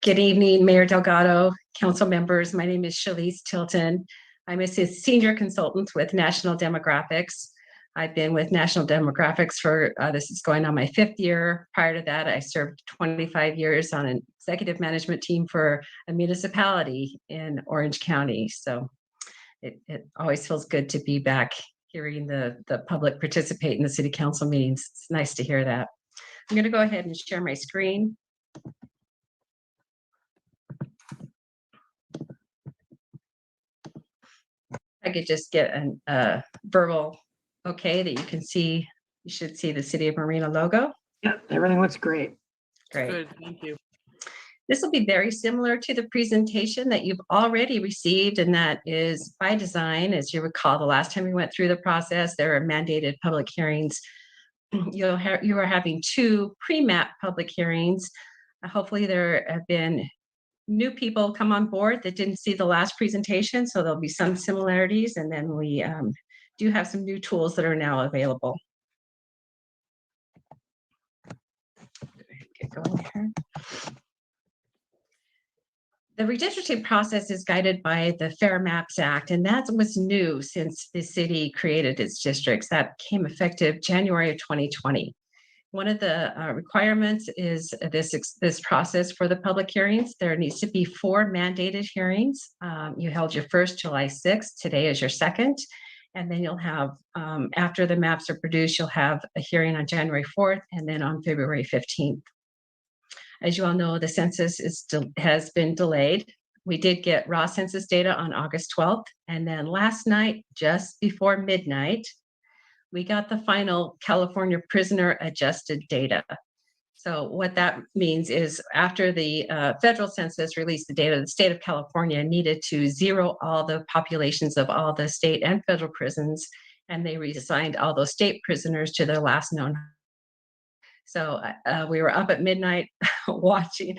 Good evening, Mayor Delgado, council members. My name is Shalise Tilton. I'm a senior consultant with National Demographics. I've been with National Demographics for, this is going on my 5th year. Prior to that, I served 25 years on an executive management team for a municipality in Orange County. So it always feels good to be back hearing the public participate in the city council meetings. It's nice to hear that. I'm going to go ahead and share my screen. I could just get a verbal okay that you can see. You should see the City of Marina logo. Yeah, everything looks great. Great. Good, thank you. This will be very similar to the presentation that you've already received, and that is by design. As you recall, the last time we went through the process, there are mandated public hearings. You are having 2 pre-map public hearings. Hopefully there have been new people come on board that didn't see the last presentation, so there'll be some similarities, and then we do have some new tools that are now available. Get going here. The redistricting process is guided by the Fair Maps Act, and that was new since the city created its districts. That became effective January of 2020. One of the requirements is this process for the public hearings. There needs to be 4 mandated hearings. You held your first July 6th. Today is your second. And then you'll have, after the maps are produced, you'll have a hearing on January 4th and then on February 15th. As you all know, the census has been delayed. We did get raw census data on August 12th. And then last night, just before midnight, we got the final California prisoner adjusted data. So what that means is after the federal census released the data, the state of California needed to zero all the populations of all the state and federal prisons, and they reassigned all those state prisoners to their last known. So we were up at midnight watching.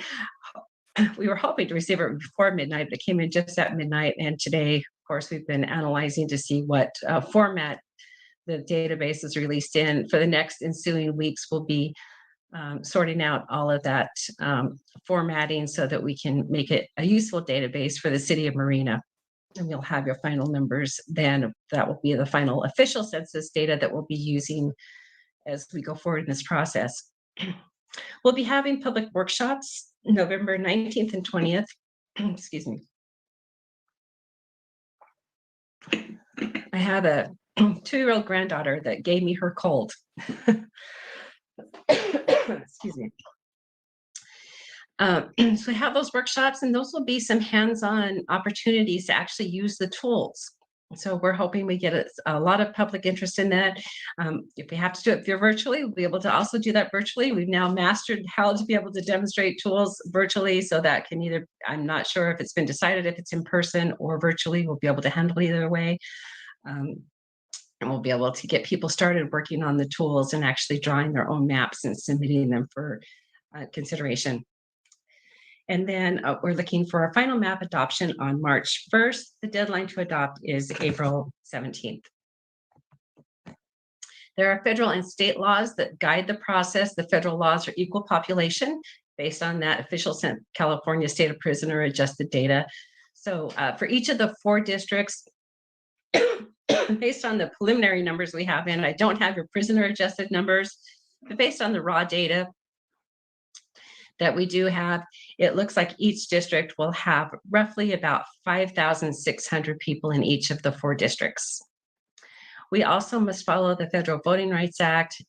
We were hoping to receive it before midnight, but it came in just at midnight. And today, of course, we've been analyzing to see what format the database is released in. For the next ensuing weeks, we'll be sorting out all of that formatting so that we can make it a useful database for the city of Marina. And you'll have your final numbers then. That will be the final official census data that we'll be using as we go forward in this process. We'll be having public workshops November 19th and 20th. Excuse me. I have a 2-year-old granddaughter that gave me her cold. Excuse me. So we have those workshops, and those will be some hands-on opportunities to actually use the tools. So we're hoping we get a lot of public interest in that. If we have to do it virtually, we'll be able to also do that virtually. We've now mastered how to be able to demonstrate tools virtually, so that can either, I'm not sure if it's been decided if it's in person or virtually, we'll be able to handle either way. And we'll be able to get people started working on the tools and actually drawing their own maps and submitting them for consideration. And then we're looking for our final map adoption on March 1st. The deadline to adopt is April 17th. There are federal and state laws that guide the process. The federal laws are equal population based on that official California state of prisoner adjusted data. So for each of the 4 districts, based on the preliminary numbers we have in, I don't have your prisoner adjusted numbers, but based on the raw data that we do have, it looks like each district will have roughly about 5,600 people in each of the 4 districts. We also must follow the Federal Voting Rights Act,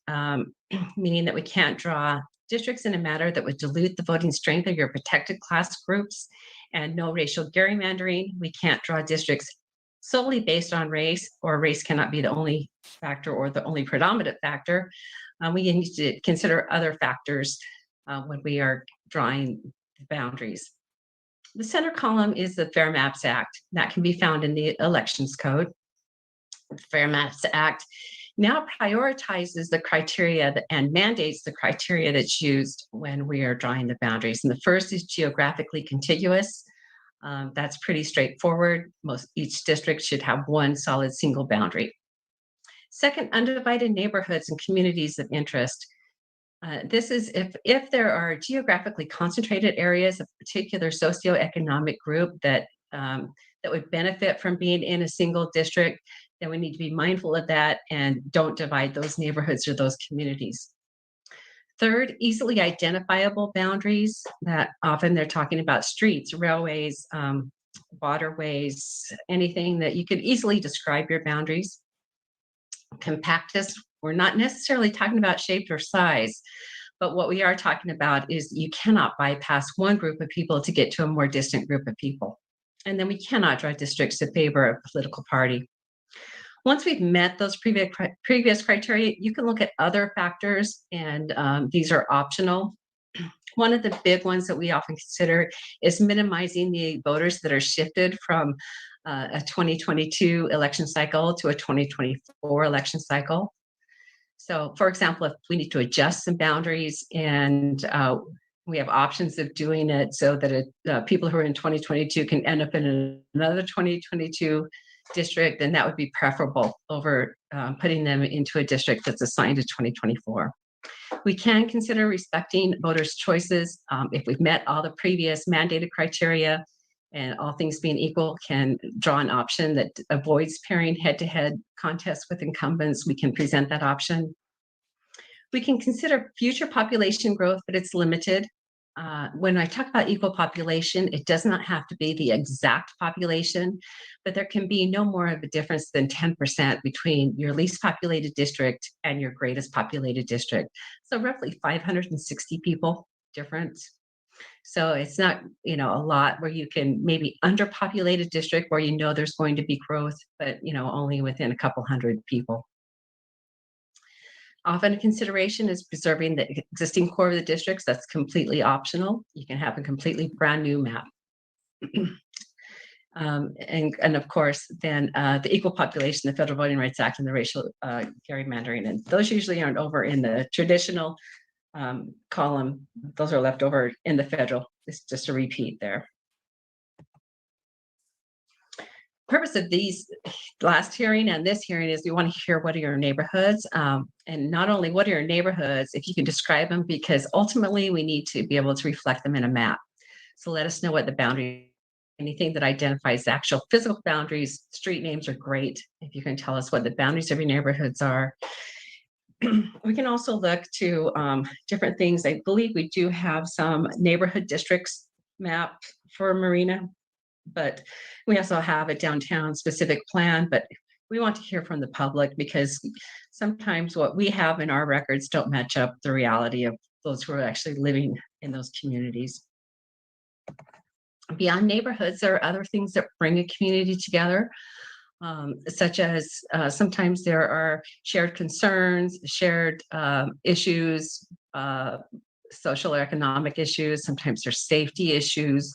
meaning that we can't draw districts in a manner that would dilute the voting strength of your protected class groups, and no racial gerrymandering. We can't draw districts solely based on race, or race cannot be the only factor or the only predominant factor. We need to consider other factors when we are drawing boundaries. The center column is the Fair Maps Act. That can be found in the Elections Code. The Fair Maps Act now prioritizes the criteria and mandates the criteria that's used when we are drawing the boundaries. And the first is geographically contiguous. That's pretty straightforward. Each district should have one solid single boundary. Second, undivided neighborhoods and communities of interest. This is if there are geographically concentrated areas of particular socioeconomic group that would benefit from being in a single district, then we need to be mindful of that and don't divide those neighborhoods or those communities. Third, easily identifiable boundaries. That often they're talking about streets, railways, waterways, anything that you could easily describe your boundaries. Compactness, we're not necessarily talking about shape or size, but what we are talking about is you cannot bypass one group of people to get to a more distant group of people. And then we cannot draw districts to favor a political party. Once we've met those previous criteria, you can look at other factors, and these are optional. One of the big ones that we often consider is minimizing the voters that are shifted from a 2022 election cycle to a 2024 election cycle. So, for example, if we need to adjust some boundaries and we have options of doing it so that people who are in 2022 can end up in another 2022 district, then that would be preferable over putting them into a district that's assigned to 2024. We can consider respecting voters' choices if we've met all the previous mandated criteria and all things being equal, can draw an option that avoids pairing head-to-head contests with incumbents. We can present that option. We can consider future population growth, but it's limited. When I talk about equal population, it does not have to be the exact population, but there can be no more of a difference than 10% between your least populated district and your greatest populated district. So roughly 560 people difference. So it's not, a lot where you can maybe underpopulated district where there's going to be growth, but only within a couple hundred people. Often a consideration is preserving the existing core of the districts. That's completely optional. You can have a completely brand new map. And of course, then the equal population, the Federal Voting Rights Act, and the racial gerrymandering, and those usually aren't over in the traditional column. Those are left over in the federal. It's just a repeat there. Purpose of these last hearing and this hearing is we want to hear what are your neighborhoods, and not only what are your neighborhoods, if you can describe them, because ultimately we need to be able to reflect them in a map. So let us know what the boundary, anything that identifies the actual physical boundaries. Street names are great if you can tell us what the boundaries of your neighborhoods are. We can also look to different things. I believe we do have some neighborhood districts map for Marina, but we also have a downtown specific plan. But we want to hear from the public, because sometimes what we have in our records don't match up the reality of those who are actually living in those communities. Beyond neighborhoods, there are other things that bring a community together, such as sometimes there are shared concerns, shared issues, social or economic issues. Sometimes there's safety issues,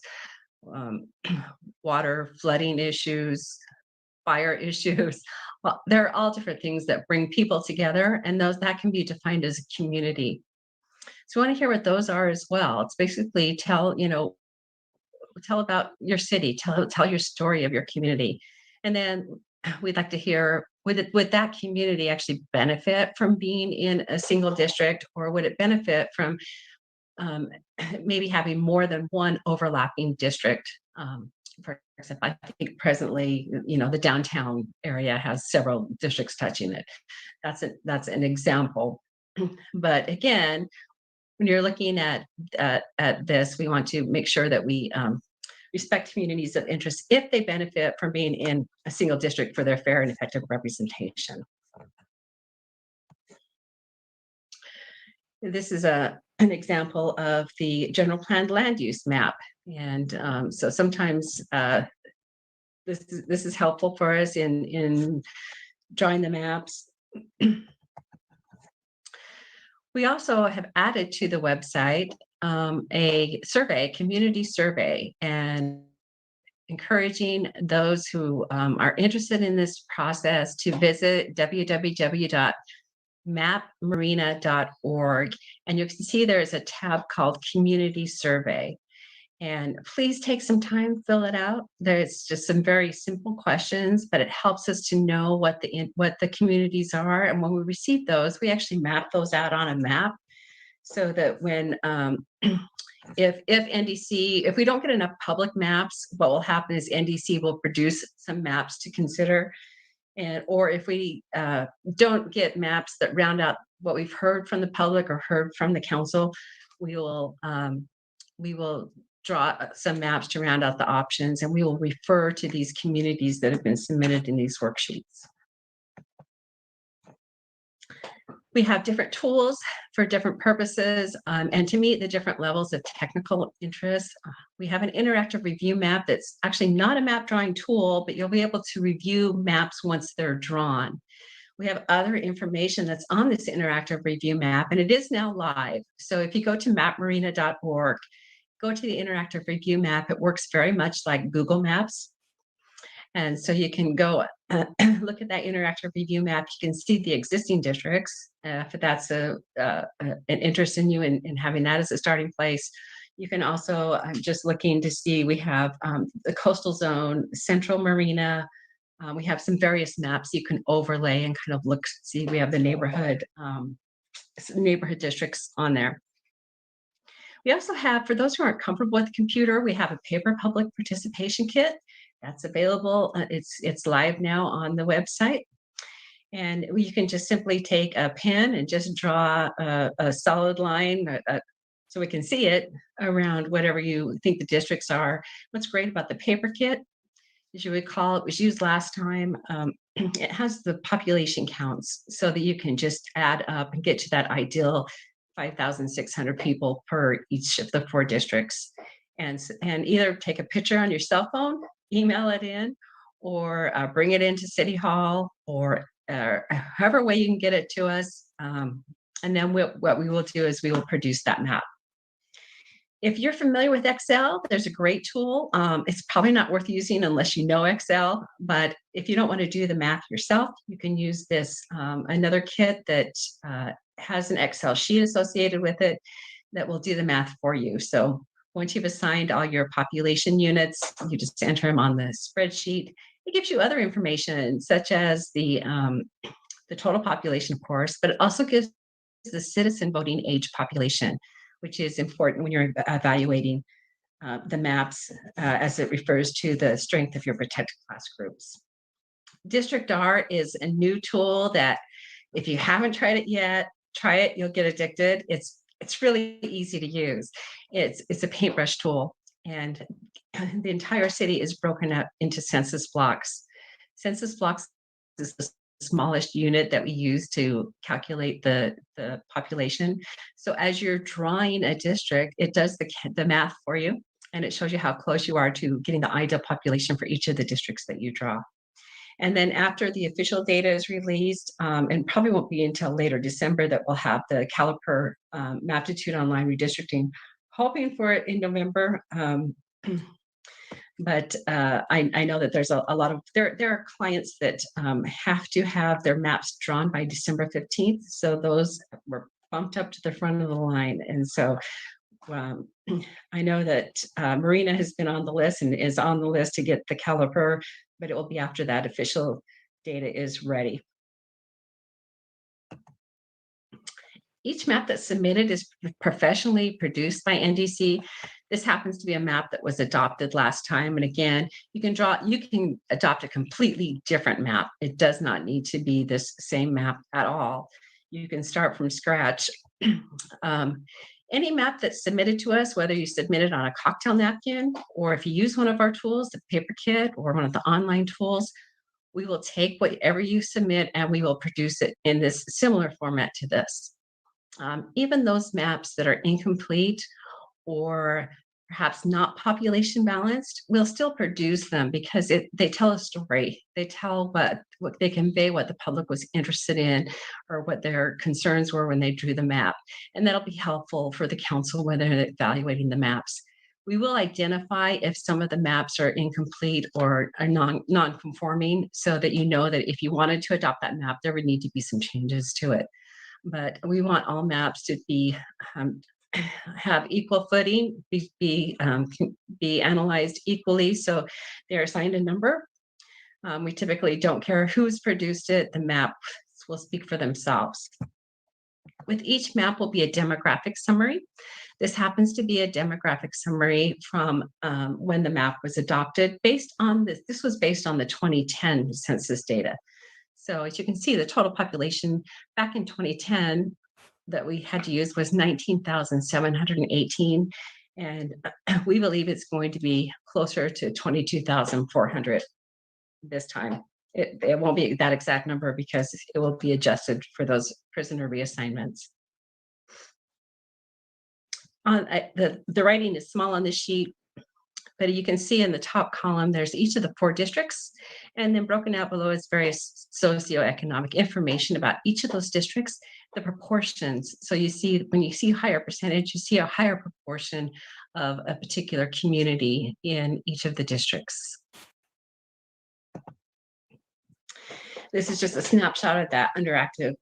water, flooding issues, fire issues. Well, there are all different things that bring people together, and those that can be defined as a community. So we want to hear what those are as well. It's basically tell about your city, tell your story of your community. And then we'd like to hear, would that community actually benefit from being in a single district, or would it benefit from maybe having more than one overlapping district? For example, I think presently, the downtown area has several districts touching it. That's an example. But again, when you're looking at this, we want to make sure that we respect communities of interest if they benefit from being in a single district for their fair and effective representation. This is an example of the general plan land use map. And so sometimes this is helpful for us in drawing the maps. We also have added to the website a survey, community survey, and encouraging those who are interested in this process to visit www.mapmarina.org. And you can see there's a tab called Community Survey. And please take some time, fill it out. There's just some very simple questions, but it helps us to know what the communities are. And when we receive those, we actually map those out on a map, so that when if NDC, if we don't get enough public maps, what will happen is NDC will produce some maps to consider. Or if we don't get maps that round out what we've heard from the public or heard from the council, we will draw some maps to round out the options, and we will refer to these communities that have been submitted in these worksheets. We have different tools for different purposes, and to meet the different levels of technical interest. We have an interactive review map that's actually not a map drawing tool, but you'll be able to review maps once they're drawn. We have other information that's on this interactive review map, and it is now live. So if you go to mapmarina.org, go to the interactive review map, it works very much like Google Maps. And so you can go look at that interactive review map. You can see the existing districts. If that's an interest in you in having that as a starting place. You can also, I'm just looking to see, we have the coastal zone, central Marina. We have some various maps you can overlay and kind of look, see, we have the neighborhood districts on there. We also have, for those who aren't comfortable with the computer, we have a paper public participation kit that's available. It's live now on the website. And you can just simply take a pen and just draw a solid line so we can see it around whatever you think the districts are. What's great about the paper kit, as you recall, it was used last time. It has the population counts so that you can just add up and get to that ideal 5,600 people per each of the 4 districts. And either take a picture on your cell phone, email it in, or bring it into City Hall, or however way you can get it to us. And then what we will do is we will produce that map. If you're familiar with Excel, there's a great tool. It's probably not worth using unless you know Excel, but if you don't want to do the math yourself, you can use this, another kit that has an Excel sheet associated with it that will do the math for you. So once you've assigned all your population units, you just enter them on the spreadsheet. It gives you other information such as the total population, of course, but it also gives the citizen voting age population, which is important when you're evaluating the maps as it refers to the strength of your protected class groups. District R is a new tool that if you haven't tried it yet, try it, you'll get addicted. It's really easy to use. It's a paintbrush tool, and the entire city is broken up into census blocks. Census blocks is the smallest unit that we use to calculate the population. So as you're drawing a district, it does the math for you, and it shows you how close you are to getting the ideal population for each of the districts that you draw. And then after the official data is released, and probably won't be until later December that we'll have the Caliper Maptitude Online Redistricting, hoping for it in November. But I know that there's a lot of, there are clients that have to have their maps drawn by December 15th. So those were bumped up to the front of the line. And so I know that Marina has been on the list and is on the list to get the Caliper, but it will be after that official data is ready. Each map that's submitted is professionally produced by NDC. This happens to be a map that was adopted last time. And again, you can adopt a completely different map. It does not need to be this same map at all. You can start from scratch. Any map that's submitted to us, whether you submit it on a cocktail napkin, or if you use one of our tools, the paper kit, or one of the online tools, we will take whatever you submit and we will produce it in this similar format to this. Even those maps that are incomplete or perhaps not population balanced, we'll still produce them because they tell a story. They tell what they convey, what the public was interested in, or what their concerns were when they drew the map. And that'll be helpful for the council when they're evaluating the maps. We will identify if some of the maps are incomplete or are non-conforming, so that you know that if you wanted to adopt that map, there would need to be some changes to it. But we want all maps to be have equal footing, be analyzed equally, so they're assigned a number. We typically don't care who's produced it, the maps will speak for themselves. With each map will be a demographic summary. This happens to be a demographic summary from when the map was adopted, based on this was based on the 2010 census data. So as you can see, the total population back in 2010 that we had to use was 19,718, and we believe it's going to be closer to 22,400 this time. It won't be that exact number because it will be adjusted for those prisoner reassignments. The writing is small on the sheet. But you can see in the top column, there's each of the 4 districts, and then broken out below is various socioeconomic information about each of those districts, the proportions. So you see, when you see higher percentage, you see a higher proportion of a particular community in each of the districts. This is just a snapshot of that interactive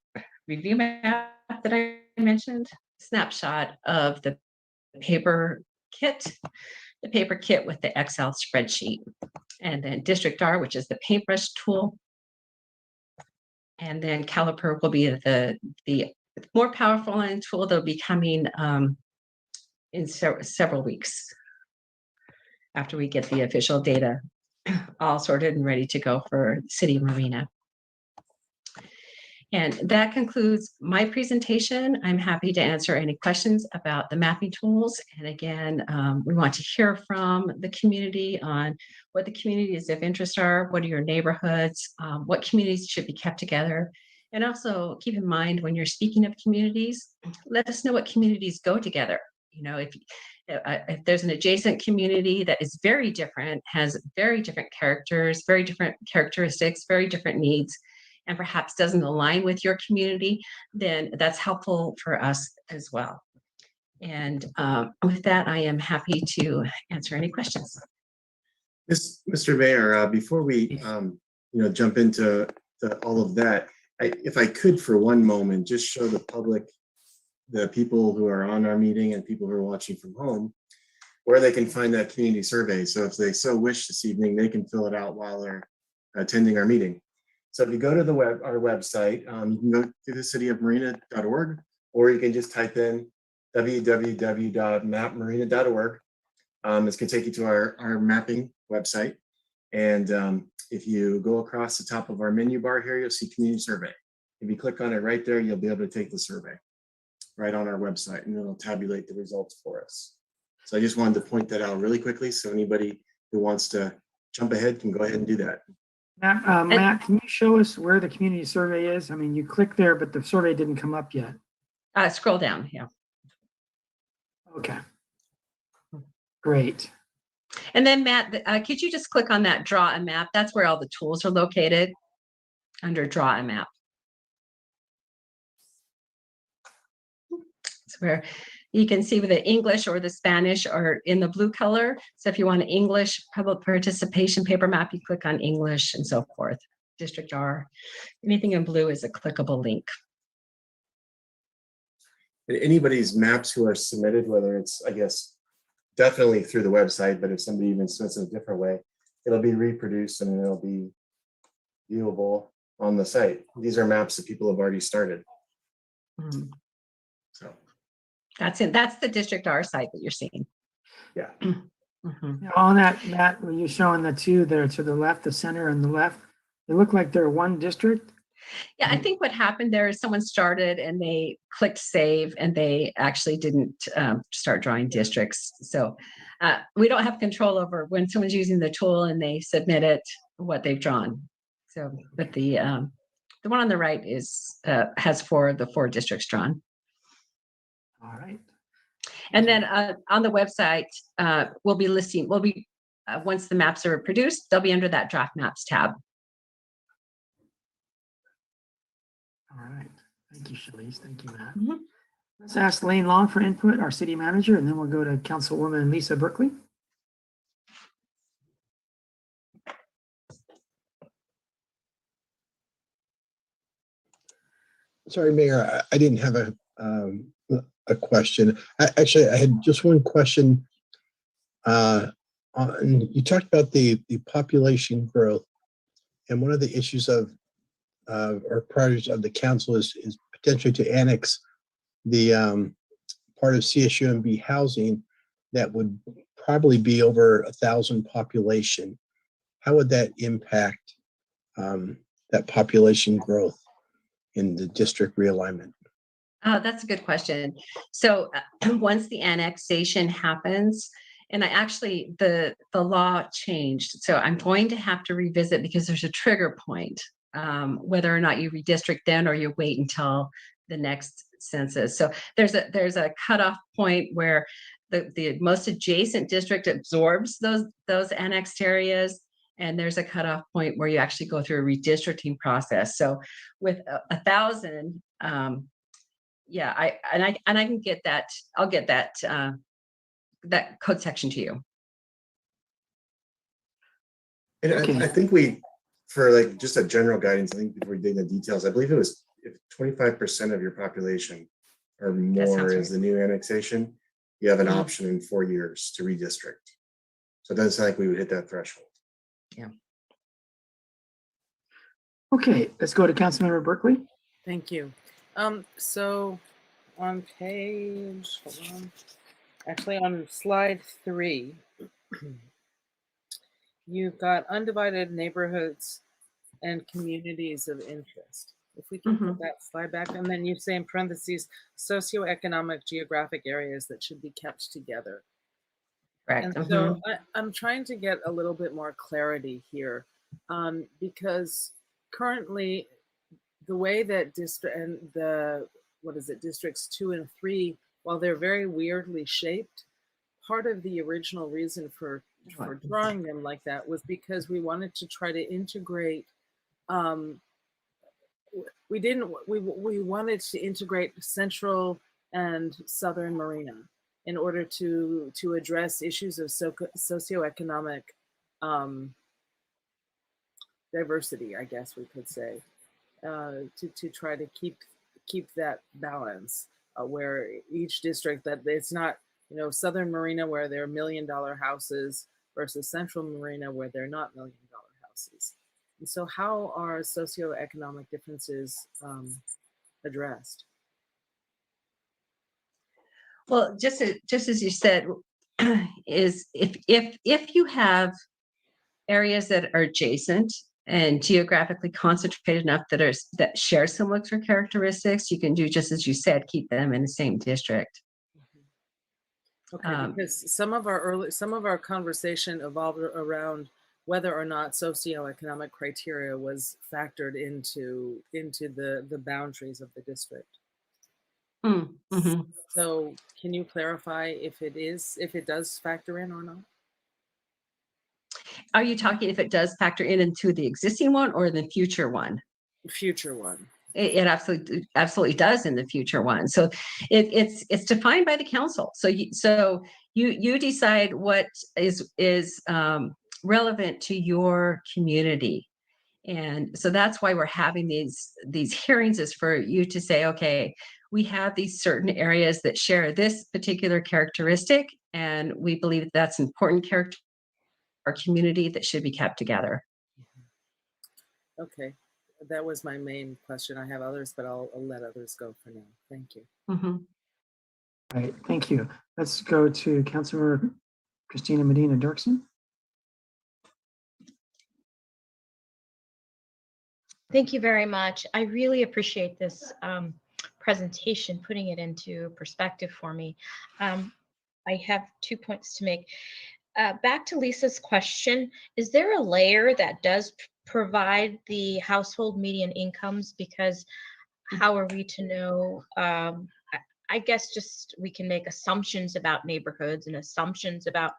review map that I mentioned, snapshot of the paper kit with the Excel spreadsheet, and then District R, which is the paintbrush tool. And then Caliper will be the more powerful line tool that'll be coming in several weeks after we get the official data all sorted and ready to go for City of Marina. And that concludes my presentation. I'm happy to answer any questions about the mapping tools. And again, we want to hear from the community on what the communities of interest are, what are your neighborhoods, what communities should be kept together. And also keep in mind when you're speaking of communities, let us know what communities go together. You know, if there's an adjacent community that is very different, has very different characters, very different characteristics, very different needs, and perhaps doesn't align with your community, then that's helpful for us as well. And with that, I am happy to answer any questions. Mr. Mayor, before we jump into all of that, if I could for one moment, just show the public, the people who are on our meeting and people who are watching from home, where they can find that community survey. So if they so wish this evening, they can fill it out while they're attending our meeting. So if you go to our website, you can go to thecityofmarina.org, or you can just type in www.mapmarina.org. This can take you to our mapping website. And if you go across the top of our menu bar here, you'll see community survey. If you click on it right there, you'll be able to take the survey right on our website, and it'll tabulate the results for us. So I just wanted to point that out really quickly, so anybody who wants to jump ahead can go ahead and do that. Matt, can you show us where the community survey is? I mean, you click there, but the survey didn't come up yet. Scroll down, yeah. Okay. Great. And then Matt, could you just click on that draw a map? That's where all the tools are located, under draw a map. It's where you can see with the English or the Spanish are in the blue color. So if you want an English public participation paper map, you click on English and so forth. District R. Anything in blue is a clickable link. Anybody's maps who are submitted, whether it's, I guess, definitely through the website, but if somebody even submits in a different way, it'll be reproduced and it'll be viewable on the site. These are maps that people have already started. Mm. So that's it. That's the District R site that you're seeing. Yeah. Mm-hmm. On that, when you're showing the two there to the left, the center and the left, they look like they're one district. Yeah, I think what happened there is someone started and they clicked save and they actually didn't start drawing districts. So we don't have control over when someone's using the tool and they submit it, what they've drawn. So, but the one on the right is has the four districts drawn. All right. And then on the website, we'll be listing, once the maps are produced, they'll be under that draft maps tab. All right. Thank you, Shalice. Thank you, Matt. Mm-hmm. Let's ask Lane Long for input, our city manager, and then we'll go to Councilwoman Lisa Berkeley. Sorry, Mayor, I didn't have a question. Actually, I had just one question. You talked about the population growth, and one of the issues of or priorities of the council is potentially to annex the part of CSUMB housing that would probably be over 1,000 population. How would that impact that population growth in the district realignment? Oh, that's a good question. So once the annexation happens, and the law changed, so I'm going to have to revisit because there's a trigger point, whether or not you redistrict then or you wait until the next census. So there's a cutoff point where the most adjacent district absorbs those annexed areas. And there's a cutoff point where you actually go through a redistricting process. So with 1,000, yeah, I can get that. I'll get that that code section to you. And I think for like just a general guidance, I think before we dig into the details, I believe it was if 25% of your population or more is the new annexation, you have an option in 4 years to redistrict. So it doesn't sound like we would hit that threshold. Yeah. Okay, let's go to Councilmember Berkeley. Thank you. So on page, hold on, actually on slide 3, you've got undivided neighborhoods and communities of interest. If we can put that slide back, and then you say in parentheses, socioeconomic geographic areas that should be kept together. Correct. And so I'm trying to get a little bit more clarity here, because currently the way that districts 2 and 3, while they're very weirdly shaped, part of the original reason for drawing them like that was because we wanted to try to integrate. We wanted to integrate Central and Southern Marina in order to address issues of socioeconomic diversity, I guess we could say, to try to keep that balance, where each district, that it's not, Southern Marina where they're $1 million houses versus Central Marina where they're not $1 million houses. And so how are socioeconomic differences addressed? Well, just as you said, is if you have areas that are adjacent and geographically concentrated enough that share similar characteristics, you can do just as you said, keep them in the same district. Okay, because some of our conversation evolved around whether or not socioeconomic criteria was factored into the boundaries of the district. So can you clarify if it does factor in or not? Are you talking if it does factor into the existing one or the future one? Future one. It absolutely does in the future one. So it's defined by the council. So you decide what is relevant to your community. And so that's why we're having these hearings, is for you to say, okay, we have these certain areas that share this particular characteristic, and we believe that's important character our community that should be kept together. Okay, that was my main question. I have others, but I'll let others go for now. Thank you. Mm-hmm. All right, thank you. Let's go to Councilmember Christina Medina Dirksen. Thank you very much. I really appreciate this presentation, putting it into perspective for me. I have 2 points to make. Back to Lisa's question, is there a layer that does provide the household median incomes? Because how are we to know? I guess just we can make assumptions about neighborhoods and assumptions about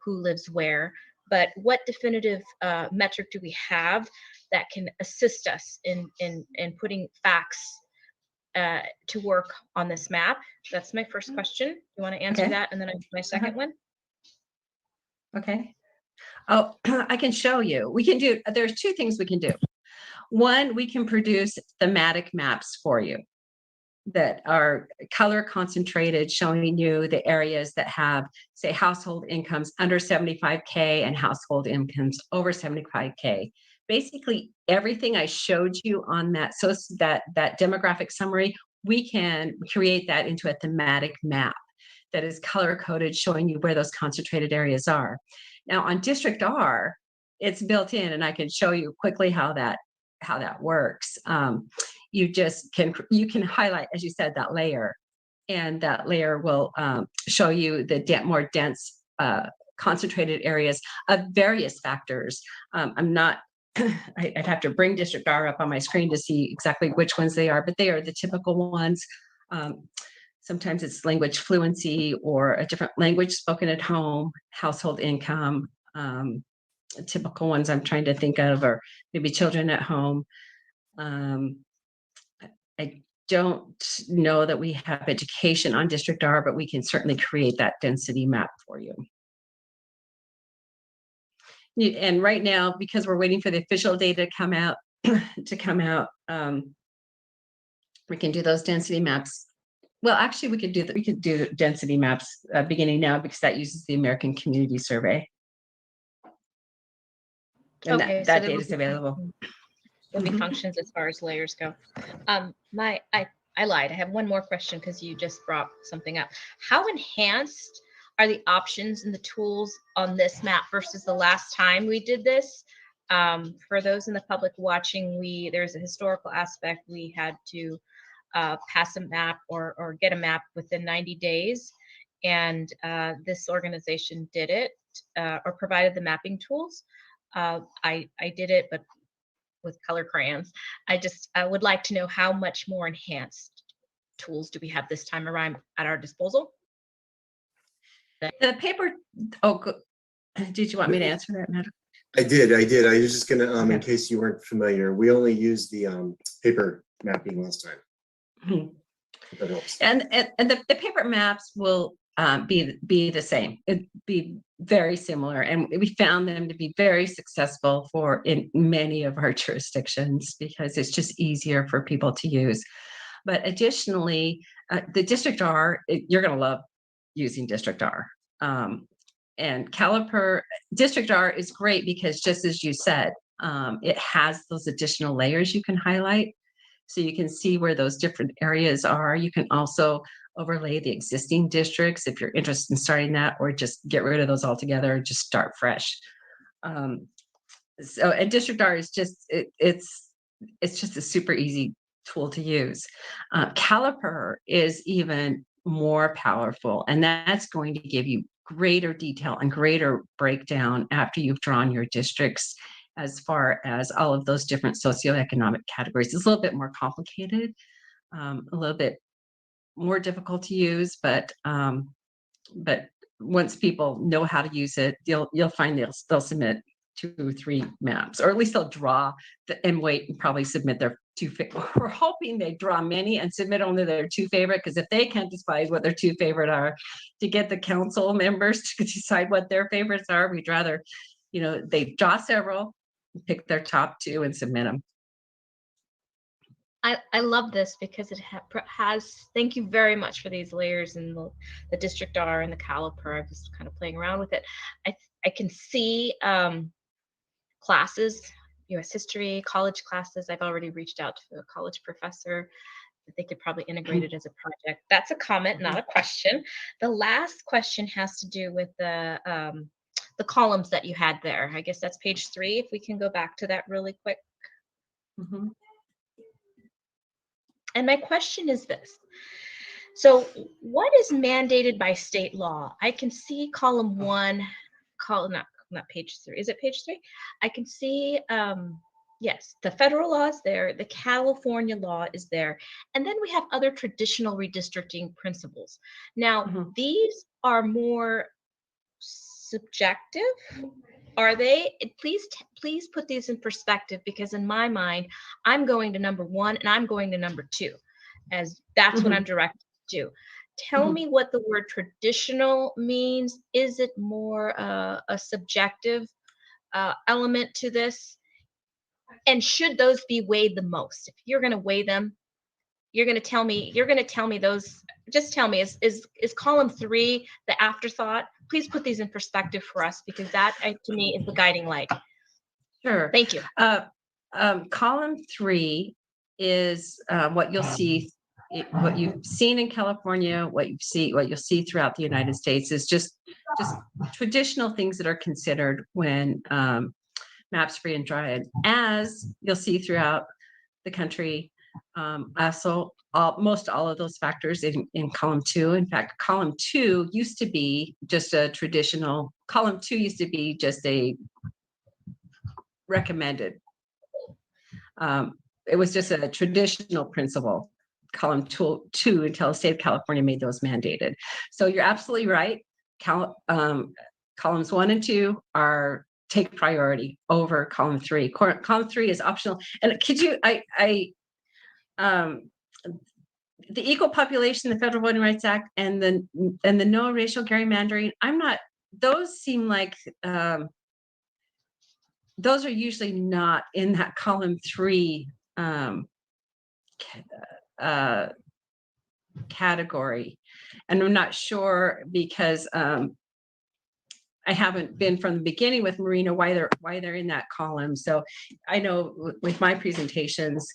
who lives where, but what definitive metric do we have that can assist us in putting facts to work on this map? That's my first question. You want to answer that, and then my second one? Okay. Oh, I can show you. We can do, there's 2 things we can do. One, we can produce thematic maps for you that are color concentrated, showing you the areas that have, say, household incomes under 75K and household incomes over 75K. Basically, everything I showed you on that, so that demographic summary, we can create that into a thematic map that is color coded, showing you where those concentrated areas are. Now on District R, it's built in, and I can show you quickly how that works. You can highlight, as you said, that layer, and that layer will show you the more dense concentrated areas of various factors. I'm not, I'd have to bring District R up on my screen to see exactly which ones they are, but they are the typical ones. Sometimes it's language fluency or a different language spoken at home, household income. Typical ones I'm trying to think of are maybe children at home. I don't know that we have education on District R, but we can certainly create that density map for you. And right now, because we're waiting for the official data to come out, we can do those density maps. Well, actually, we could do density maps beginning now, because that uses the American Community Survey. And Okay, that there data will is be available. there'll be functions as far as layers go. I lied. I have one more question because you just brought something up. How enhanced are the options and the tools on this map versus the last time we did this? For those in the public watching, there's a historical aspect. We had to pass a map or get a map within 90 days. And this organization did it or provided the mapping tools. I did it, but with color crayons. I would like to know how much more enhanced tools do we have this time around at our disposal? The paper, did you want me to answer that, Madam? I did. I was just gonna, in case you weren't familiar, we only used the paper mapping last time. If that helps. And the paper maps will be the same. It'd be very similar, and we found them to be very successful in many of our jurisdictions because it's just easier for people to use. But additionally, the District R, you're going to love using District R. And Caliper, District R is great because, just as you said, it has those additional layers you can highlight. So you can see where those different areas are. You can also overlay the existing districts if you're interested in starting that, or just get rid of those altogether and just start fresh. So a District R is just, it's just a super easy tool to use. Caliper is even more powerful, and that's going to give you greater detail and greater breakdown after you've drawn your districts as far as all of those different socioeconomic categories. It's a little bit more complicated, a little bit more difficult to use, but once people know how to use it, you'll find they'll submit 2 or 3 maps, or at least they'll draw and wait and probably submit their 2 favorite. We're hoping they draw many and submit only their 2 favorite, because if they can't decide what their 2 favorite are, to get the council members to decide what their favorites are, we'd rather, they draw several, pick their top 2 and submit them. I love this because it has, thank you very much for these layers in the District R and the Caliper. I was kind of playing around with it. I can see classes, U.S. history, college classes. I've already reached out to a college professor that they could probably integrate it as a project. That's a comment, not a question. The last question has to do with the columns that you had there. I guess that's page 3. If we can go back to that really quick. And my question is this. So what is mandated by state law? I can see column 1, not page 3. Is it page 3? I can see, yes, the federal law is there. The California law is there. And then we have other traditional redistricting principles. Now, these are more subjective. Are they? Please put these in perspective, because in my mind, I'm going to number 1 and I'm going to number 2, as that's what I'm directed to. Tell me what the word traditional means. Is it more a subjective element to this? And should those be weighed the most? If you're going to weigh them, you're going to tell me those. Just tell me, is column 3 the afterthought? Please put these in perspective for us, because that, to me, is the guiding light. Sure. Thank you. Column 3 is what you'll see, what you've seen in California, what you'll see throughout the United States is just traditional things that are considered when maps free and dry. And as you'll see throughout the country, also most all of those factors in column 2. In fact, column 2 used to be just a traditional, column 2 used to be just a recommended. It was just a traditional principle. column two until the state of California made those mandated. So you're absolutely right. Columns 1 and 2 take priority over column 3. Column 3 is optional. And could you, the Equal Population, the Federal Voting Rights Act, and the no racial gerrymandering, those seem like, those are usually not in that column 3 category. And I'm not sure because I haven't been from the beginning with Marina why they're in that column. So I know with my presentations,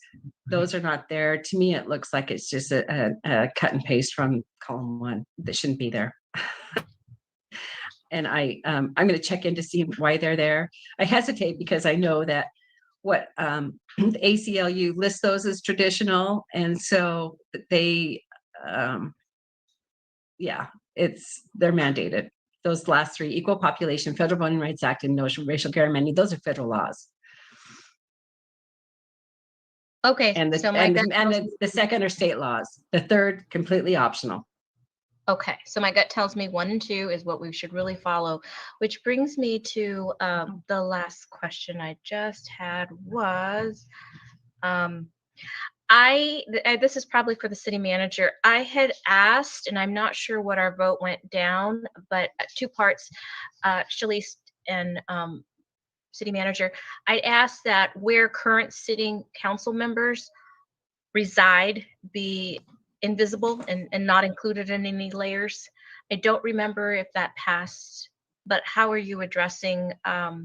those are not there. To me, it looks like it's just a cut and paste from column 1 that shouldn't be there. And I'm going to check in to see why they're there. I hesitate because I know that what the ACLU lists those as traditional, and so they, they're mandated. Those last 3: Equal Population, Federal Voting Rights Act, and no racial gerrymandering. Those are federal laws. Okay. And the second are state laws. The third, completely optional. Okay, so my gut tells me 1 and 2 is what we should really follow, which brings me to the last question I just had was, this is probably for the city manager. I had asked, and I'm not sure what our vote went down, but 2 parts, Shalice and city manager, I asked that where current sitting council members reside be invisible and not included in any layers. I don't remember if that passed, but how are you addressing, I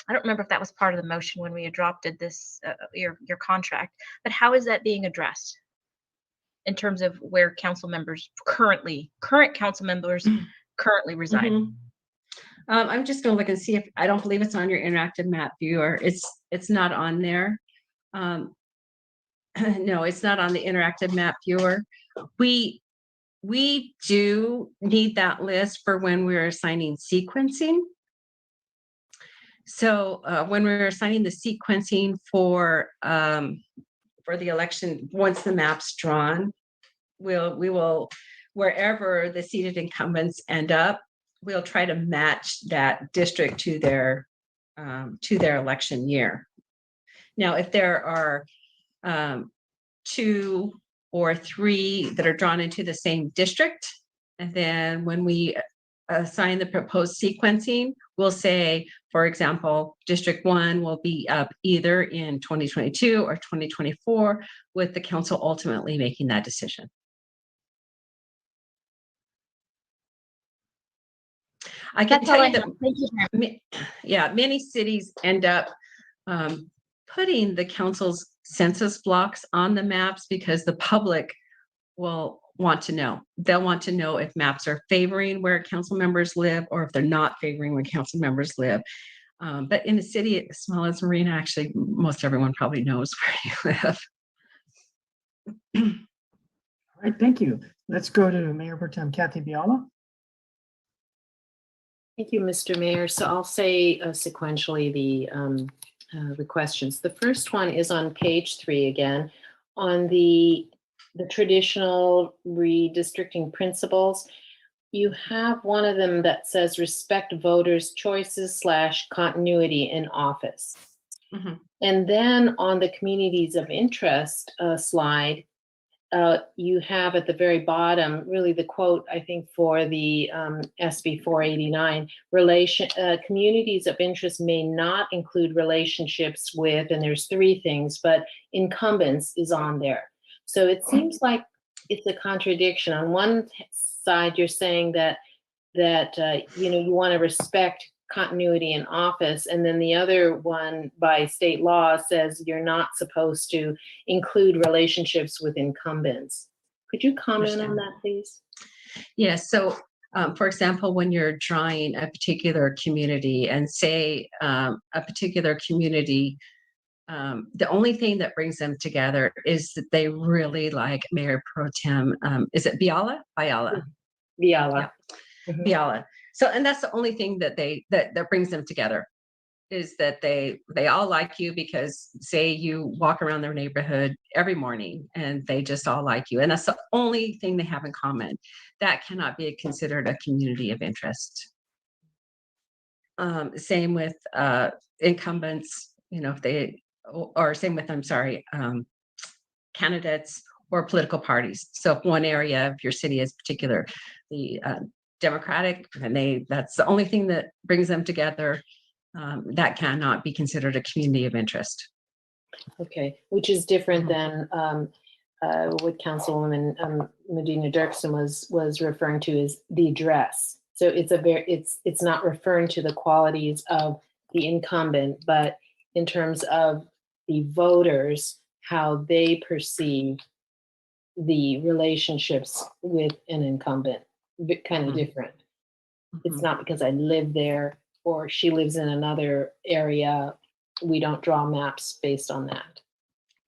don't remember if that was part of the motion when we adopted this, your contract, but how is that being addressed in terms of where council members current council members currently reside? I'm just going to look and see if, I don't believe it's on your interactive map viewer. It's not on there. No, it's not on the interactive map viewer. We do need that list for when we're assigning sequencing. So when we're assigning the sequencing for the election, once the map's drawn, we will, wherever the seated incumbents end up, we'll try to match that district to their election year. Now, if there are 2 or 3 that are drawn into the same district, and then when we assign the proposed sequencing, we'll say, for example, District 1 will be up either in 2022 or 2024, with the council ultimately making that decision. I can tell you that, yeah, many cities end up putting the council's census blocks on the maps because the public will want to know. They'll want to know if maps are favoring where council members live or if they're not favoring where council members live. But in a city as small as Marina, actually, most everyone probably knows where you live. All right, thank you. Let's go to Mayor Pro Tem Kathy Biala. Thank you, Mr. Mayor. So I'll say sequentially the questions. The first one is on page 3 again, on the traditional redistricting principles. You have one of them that says respect voters' choices / continuity in office. Mm-hmm. And then on the communities of interest slide, you have at the very bottom, really the quote, I think, for the SB 489, communities of interest may not include relationships with, and there's 3 things, but incumbents is on there. So it seems like it's a contradiction. On one side, you're saying that you want to respect continuity in office, and then the other one by state law says you're not supposed to include relationships with incumbents. Could you comment on that, please? Yes. So, for example, when you're drawing a particular community and say a particular community, the only thing that brings them together is that they really like Mayor Pro Tem. Is it Biala? Biala. Biala. Yeah. Biala. So, and that's the only thing that that brings them together. is that they all like you because, say, you walk around their neighborhood every morning and they just all like you, and that's the only thing they have in common. That cannot be considered a community of interest. Same with incumbents, you know, if they, or same with, I'm sorry, candidates or political parties. So if one area of your city is particular, the Democratic, and that's the only thing that brings them together, that cannot be considered a community of interest. Okay, which is different than what Councilwoman Medina Dirksen was referring to is the address. So it's not referring to the qualities of the incumbent, but in terms of the voters, how they perceive the relationships with an incumbent, kind of different. It's not because I live there or she lives in another area. We don't draw maps based on that.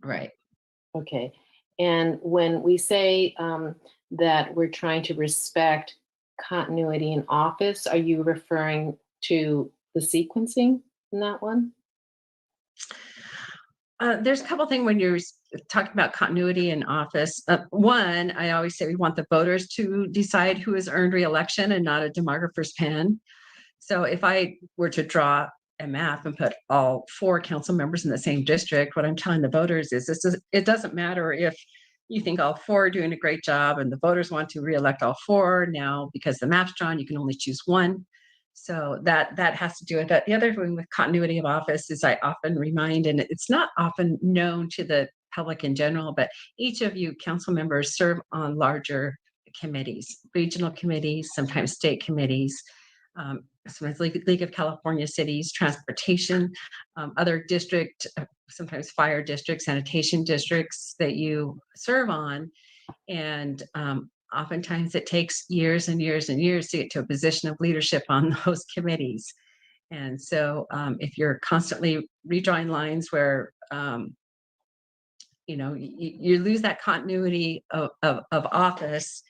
Right. Okay. And when we say that we're trying to respect continuity in office, are you referring to the sequencing in that one? There's a couple things when you're talking about continuity in office. One, I always say we want the voters to decide who has earned re-election and not a demographer's pen. So if I were to draw a map and put all 4 council members in the same district, what I'm telling the voters is it doesn't matter if you think all 4 are doing a great job and the voters want to re-elect all 4. Now, because the map's drawn, you can only choose one. So that has to do with that. The other thing with continuity of office is I often remind, and it's not often known to the public in general, but each of you council members serve on larger committees, regional committees, sometimes state committees, sometimes League of California Cities, transportation, other district, sometimes fire districts, sanitation districts that you serve on. And oftentimes it takes years and years and years to get to a position of leadership on those committees. And so if you're constantly redrawing lines where, you know, you lose that continuity of office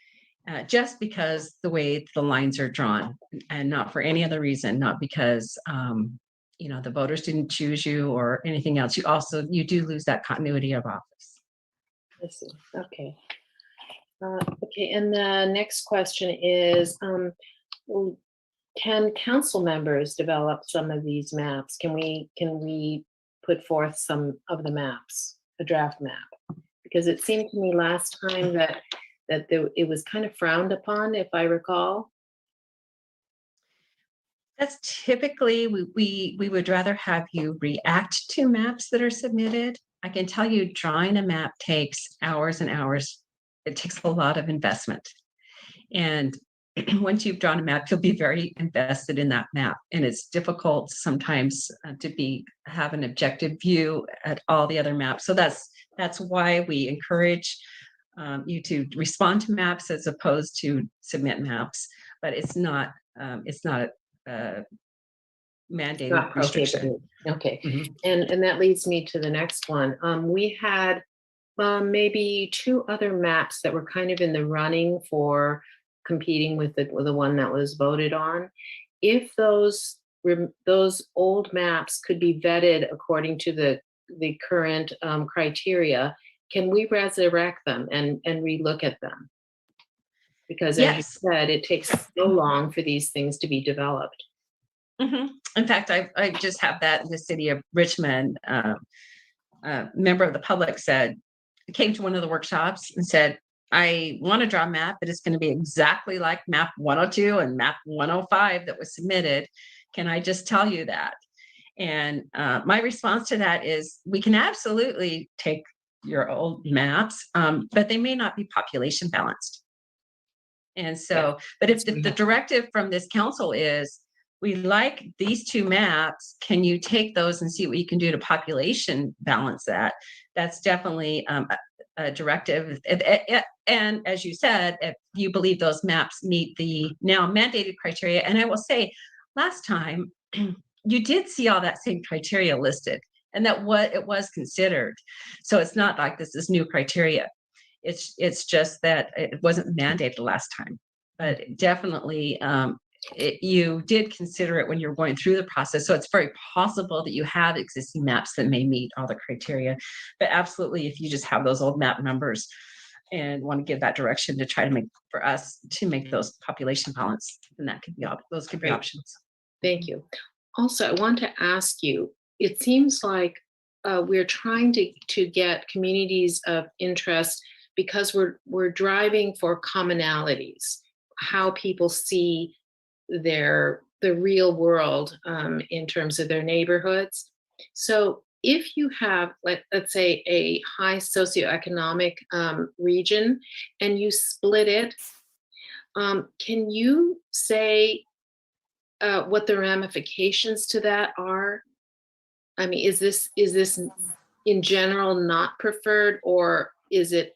just because the way the lines are drawn, and not for any other reason, not because, you know, the voters didn't choose you or anything else. You do lose that continuity of office. I see. Okay. Okay, and the next question is, can council members develop some of these maps? Can we put forth some of the maps, a draft map? Because it seemed to me last time that it was kind of frowned upon, if I recall. That's typically, we would rather have you react to maps that are submitted. I can tell you drawing a map takes hours and hours. It takes a lot of investment. And once you've drawn a map, you'll be very invested in that map. And it's difficult sometimes to have an objective view at all the other maps. So that's why we encourage you to respond to maps as opposed to submit maps. But it's not mandated restriction. Okay. And that leads me to the next one. We had maybe 2 other maps that were kind of in the running for competing with the one that was voted on. If those old maps could be vetted according to the current criteria, can we resurrect them and relook at them? Because as you said, it takes so long for these things to be developed. In fact, I just have that in the city of Richmond. A member of the public came to one of the workshops and said, I want to draw a map, but it's going to be exactly like map 102 and map 105 that was submitted. Can I just tell you that? And my response to that is, we can absolutely take your old maps, but they may not be population balanced. And so, but if the directive from this council is, we like these 2 maps, can you take those and see what you can do to population balance that? That's definitely a directive. And as you said, if you believe those maps meet the now mandated criteria, and I will say, last time you did see all that same criteria listed, and that it was considered. So it's not like this is new criteria. It's just that it wasn't mandated last time, but definitely you did consider it when you're going through the process. So it's very possible that you have existing maps that may meet all the criteria. But absolutely, if you just have those old map numbers and want to give that direction to try to make for us to make those population balance, then that could be those could be Great. options. Thank you. Also, I want to ask you, it seems like we're trying to get communities of interest because we're driving for commonalities, how people see the real world in terms of their neighborhoods. So if you have, let's say, a high socioeconomic region and you split it, can you say what the ramifications to that are? I mean, is this in general not preferred, or is it,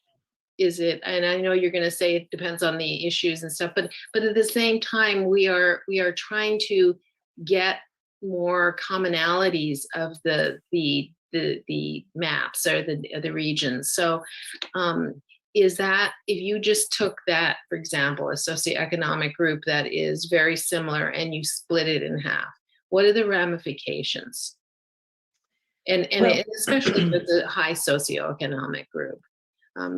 and I know you're going to say it depends on the issues and stuff, but at the same time, we are trying to get more commonalities of the maps or the regions. So is that, if you just took that, for example, a socioeconomic group that is very similar and you split it in half, what are the ramifications? And especially for the high socioeconomic group,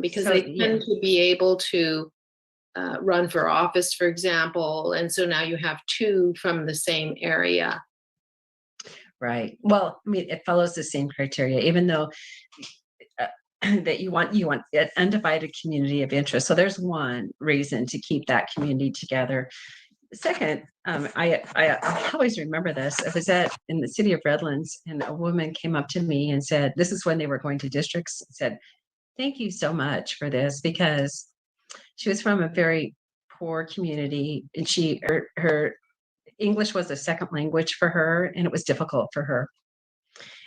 because So, they tend to be able to run for office, for example, and so now you have two from the same area. Right. Well, I mean, it follows the same criteria, even though that you want an undivided community of interest. So there's one reason to keep that community together. Second, I always remember this. I was in the city of Redlands, and a woman came up to me and said, this is when they were going to districts, said, thank you so much for this, because she was from a very poor community, and her English was a second language for her, and it was difficult for her.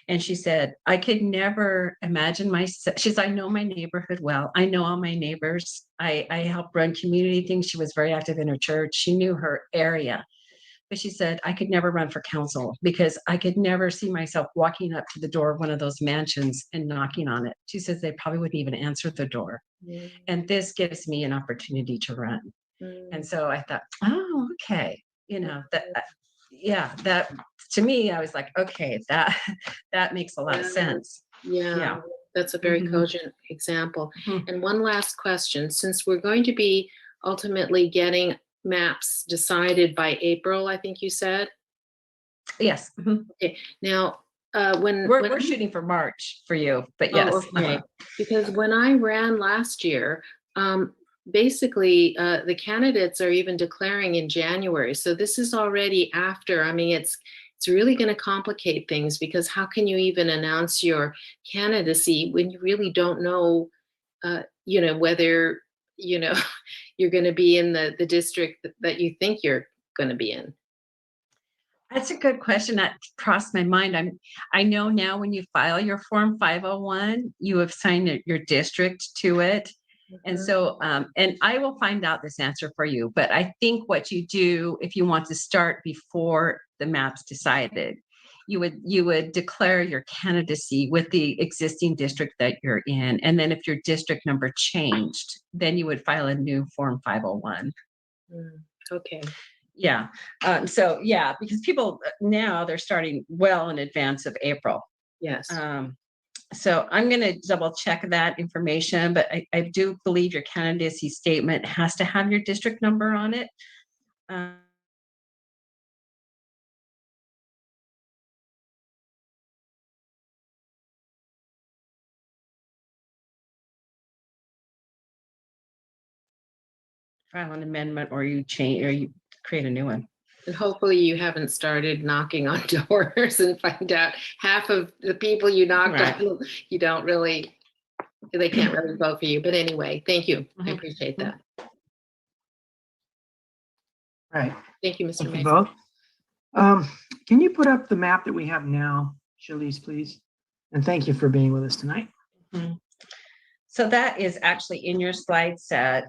And she said, I could never imagine myself. She said, I know my neighborhood well. I know all my neighbors. I helped run community things. She was very active in her church. She knew her area. But she said, I could never run for council because I could never see myself walking up to the door of one of those mansions and knocking on it. She says they probably wouldn't even answer the door. Mm. And this gives me an opportunity to run. Mm. And so I thought, oh, okay. That to me, I was like, okay, that makes a lot of sense. Yeah, that's a very cogent example. And one last question, since we're going to be ultimately getting maps decided by April, I think you said? Yes. Okay, now, when we're shooting for March for you, but yes. Oh, okay. Because when I ran last year, basically the candidates are even declaring in January. So this is already after. I mean, it's really going to complicate things, because how can you even announce your candidacy when you really don't know, whether, you're going to be in the district that you think you're going to be in? That's a good question. That crossed my mind. I know now when you file your Form 501, you have signed your district to it. And so, and I will find out this answer for you, but I think what you do, if you want to start before the map's decided, you would declare your candidacy with the existing district that you're in. And then if your district number changed, then you would file a new Form 501. Okay. Yeah. Because people now they're starting well in advance of April. Yes. So I'm going to double check that information, but I do believe your candidacy statement has to have your district number on it. File an amendment, or you change, or you create a new one. And hopefully you haven't started knocking on doors and find out half of the people you knocked on, you don't really, they can't really vote for you. But anyway, thank you. I appreciate that. Right. Thank you, Mr. Thank you Mason. both. Can you put up the map that we have now, Shalice, please? And thank you for being with us tonight. So that is actually in your slide set.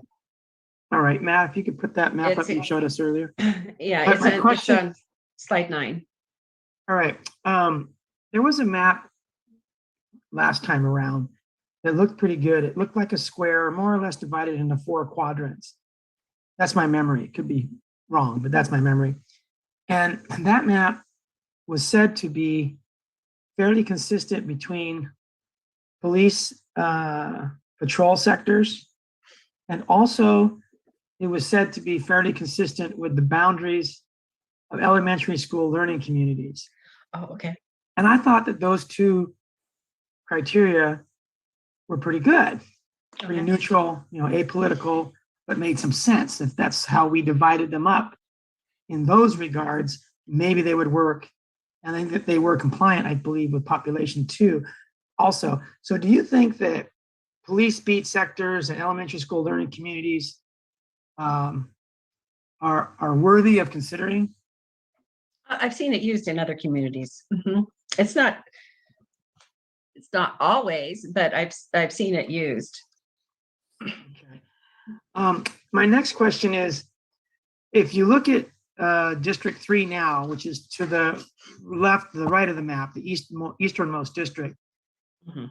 All right, Matt, if you could put that map up you showed us earlier. Yeah, it's on slide 9. All right. There was a map last time around that looked pretty good. It looked like a square, more or less divided into 4 quadrants. That's my memory. It could be wrong, but that's my memory. And that map was said to be fairly consistent between police patrol sectors, and also it was said to be fairly consistent with the boundaries of elementary school learning communities. Oh, okay. And I thought that those two criteria were pretty good, pretty neutral, apolitical, but made some sense. If that's how we divided them up in those regards, maybe they would work. And I think that they were compliant, I believe, with population 2 also. So do you think that police beat sectors and elementary school learning communities are worthy of considering? I've seen it used in other communities. It's not always, but I've seen it used. My next question is, if you look at District 3 now, which is to the left, the right of the map, the easternmost district,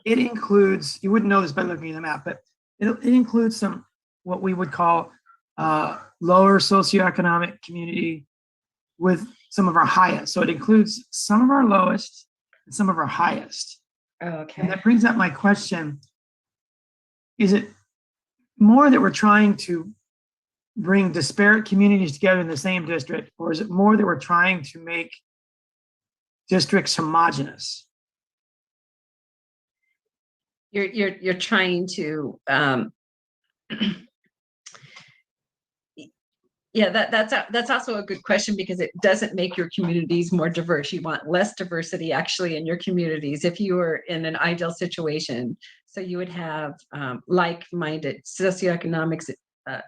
it includes, you wouldn't know this by looking at the map, but it includes some, what we would call lower socioeconomic community with some of our highest. So it includes some of our lowest and some of our highest. Okay. And that brings up my question. Is it more that we're trying to bring disparate communities together in the same district, or is it more that we're trying to make districts homogenous? You're trying to yeah, that's also a good question, because it doesn't make your communities more diverse. You want less diversity actually in your communities if you were in an ideal situation. So you would have like-minded socioeconomics, a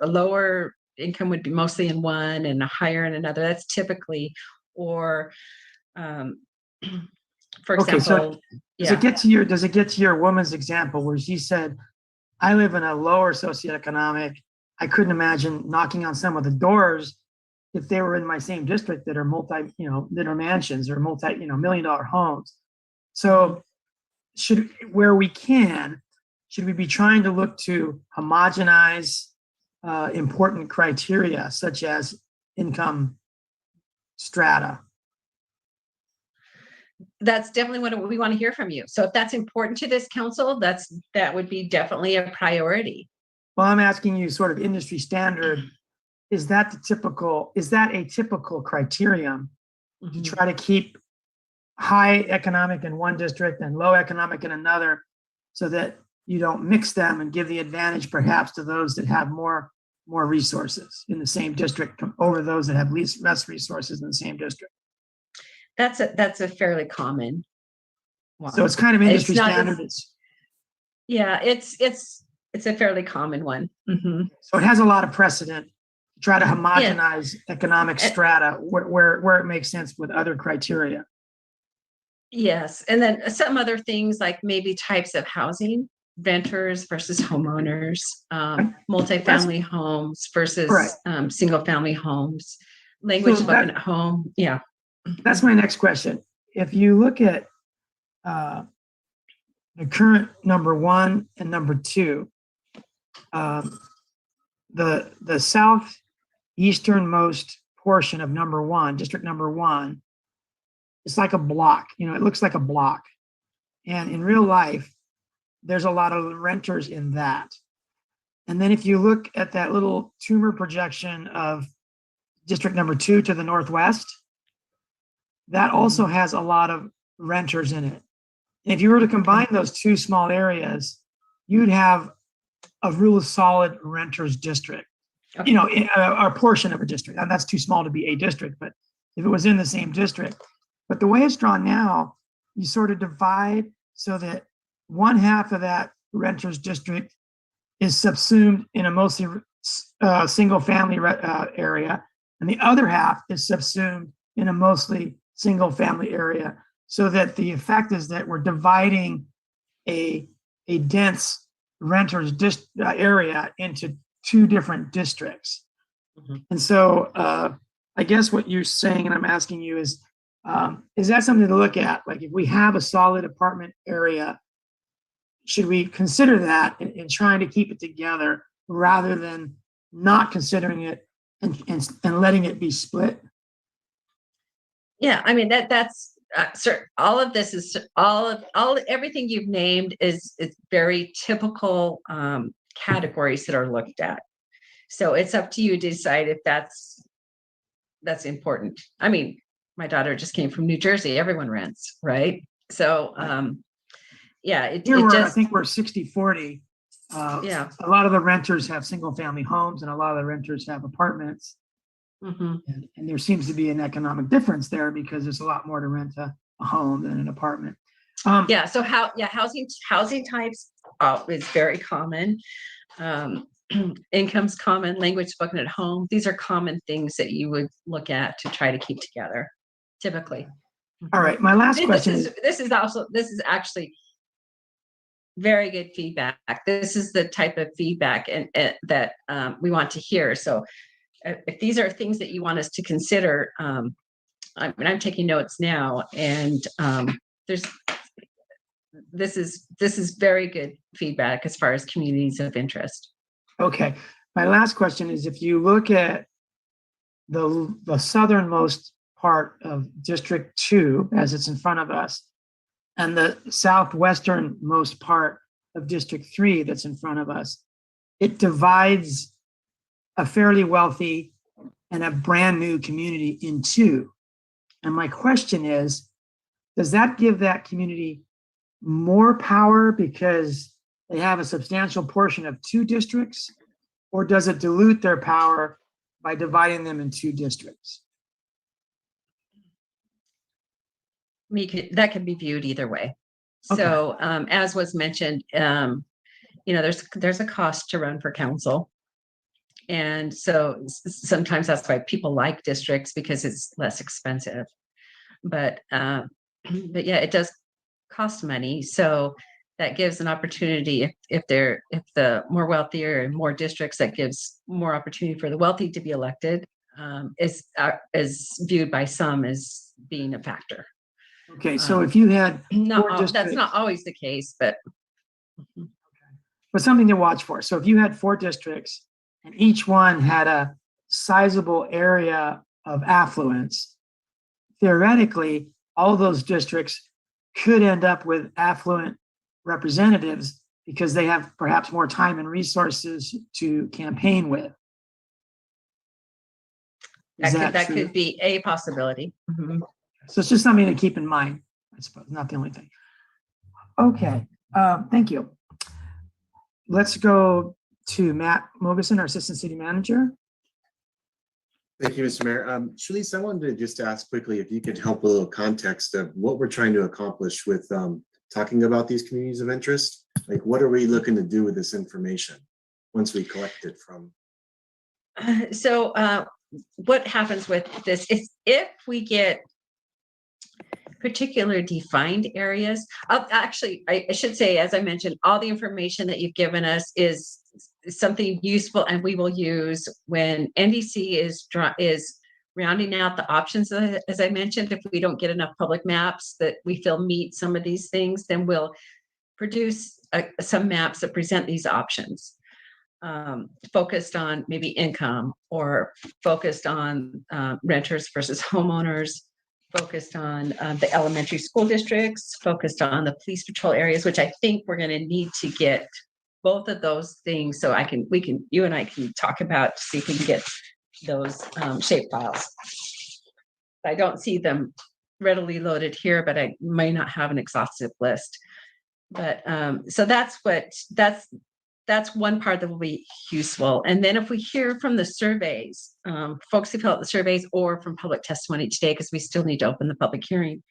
lower income would be mostly in one and a higher in another. That's typically, or for example, so does it get to your woman's example where she said, I live in a lower socioeconomic, I couldn't imagine knocking on some of the doors if they were in my same district that are that are mansions or $1-million homes. So where we can, should we be trying to look to homogenize important criteria such as income strata? That's definitely what we want to hear from you. So if that's important to this council, that would be definitely a priority. Well, I'm asking you sort of industry standard. Is that a typical criterion to try to keep high economic in one district and low economic in another, so that you don't mix them and give the advantage perhaps to those that have more resources in the same district over those that have less resources in the same district? That's a fairly common one. So it's kind of industry standard. It's a fairly common one. So it has a lot of precedent to try to homogenize economic strata where it makes sense with other criteria. Yes, and then some other things like maybe types of housing, renters versus homeowners, multifamily homes versus single family homes, language looking at home. Yeah. That's my next question. If you look at the current number 1 and number 2, the southeasternmost portion of number 1, district number 1, it's like a block. It looks like a block. And in real life, there's a lot of renters in that. And then if you look at that little tumor projection of district number 2 to the northwest, that also has a lot of renters in it. And if you were to combine those two small areas, you'd have a real solid renters district, a portion of a district. Now, that's too small to be a district, but if it was in the same district. But the way it's drawn now, you sort of divide so that one half of that renters district is subsumed in a mostly single family area, and the other half is subsumed in a mostly single family area, so that the effect is that we're dividing a dense renters area into 2 different districts. And so I guess what you're saying, and I'm asking you, is that something to look at? Like, if we have a solid apartment area, should we consider that in trying to keep it together rather than not considering it and letting it be split? Yeah, I mean, that's all of this is everything you've named is very typical categories that are looked at. So it's up to you to decide if that's important. I mean, my daughter just came from New Jersey. Everyone rents, right? So yeah, I think we're 60-40. Yeah. A lot of the renters have single family homes and a lot of the renters have apartments. Mhm. And there seems to be an economic difference there because there's a lot more to rent a home than an apartment. Yeah. So housing types is very common. Income's common, language spoken at home. These are common things that you would look at to try to keep together, typically. All right. My last question This is actually very good feedback. This is the type of feedback that we want to hear. So if these are things that you want us to consider, I'm taking notes now, and this is very good feedback as far as communities of interest. Okay. My last question is, if you look at the southernmost part of District 2 as it's in front of us, and the southwesternmost part of District 3 that's in front of us, it divides a fairly wealthy and a brand new community in two. And my question is, does that give that community more power because they have a substantial portion of two districts, or does it dilute their power by dividing them in two districts? That can be viewed either way. Okay. So as was mentioned, there's a cost to run for council. And so sometimes that's why people like districts, because it's less expensive. But yeah, it does cost money. So that gives an opportunity if the more wealthier and more districts, that gives more opportunity for the wealthy to be elected, is viewed by some as being a factor. Okay, so if you had that's not always the case, but something to watch for. So if you had 4 districts and each one had a sizable area of affluence, theoretically, all those districts could end up with affluent representatives because they have perhaps more time and resources to campaign with. that could be a possibility. Mm-hmm. So it's just something to keep in mind, I suppose, not the only thing. Okay, thank you. Let's go to Matt Mogeson, our Assistant City Manager. Thank you, Mr. Mayor. Shalice, I wanted to just ask quickly if you could help with a little context of what we're trying to accomplish with talking about these communities of interest. Like, what are we looking to do with this information once we collect it from? So what happens with this is if we get particular defined areas, actually, I should say, as I mentioned, all the information that you've given us is something useful and we will use when NDC is rounding out the options. As I mentioned, if we don't get enough public maps that we feel meet some of these things, then we'll produce some maps that present these options, focused on maybe income, or focused on renters versus homeowners, focused on the elementary school districts, focused on the police patrol areas, which I think we're going to need to get both of those things. So you and I can talk about, see if we can get those shape files. I don't see them readily loaded here, but I may not have an exhaustive list. But so that's one part that will be useful. And then if we hear from the surveys, folks who fill out the surveys, or from public testimony today, because we still need to open the public hearing.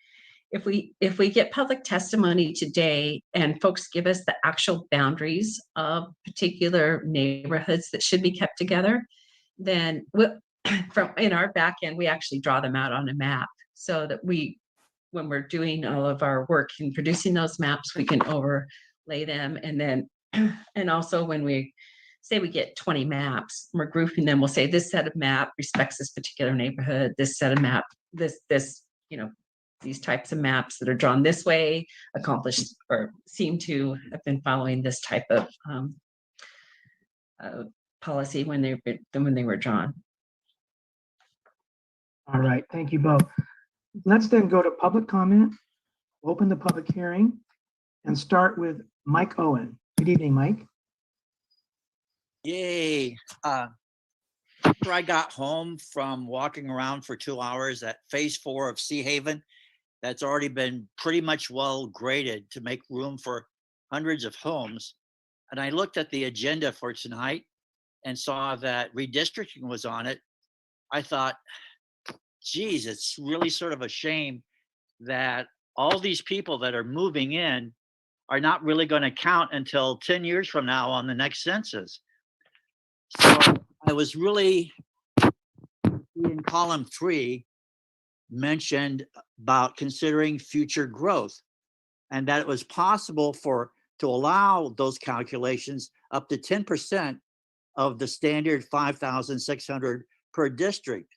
If we get public testimony today and folks give us the actual boundaries of particular neighborhoods that should be kept together, then from in our back end, we actually draw them out on a map so that when we're doing all of our work in producing those maps, we can overlay them. And then and also when we say we get 20 maps, we're grouping them. We'll say this set of map respects this particular neighborhood, this set of map, these types of maps that are drawn this way accomplished or seem to have been following this type of policy when they were drawn. All right, thank you both. Let's then go to public comment, open the public hearing, and start with Mike Owen. Good evening, Mike. Yay. After I got home from walking around for 2 hours at phase 4 of Sea Haven, that's already been pretty much well graded to make room for hundreds of homes. And I looked at the agenda for tonight and saw that redistricting was on it. I thought, geez, it's really sort of a shame that all these people that are moving in are not really going to count until 10 years from now on the next census. So I was really, in column 3, mentioned about considering future growth and that it was possible to allow those calculations up to 10% of the standard 5,600 per district.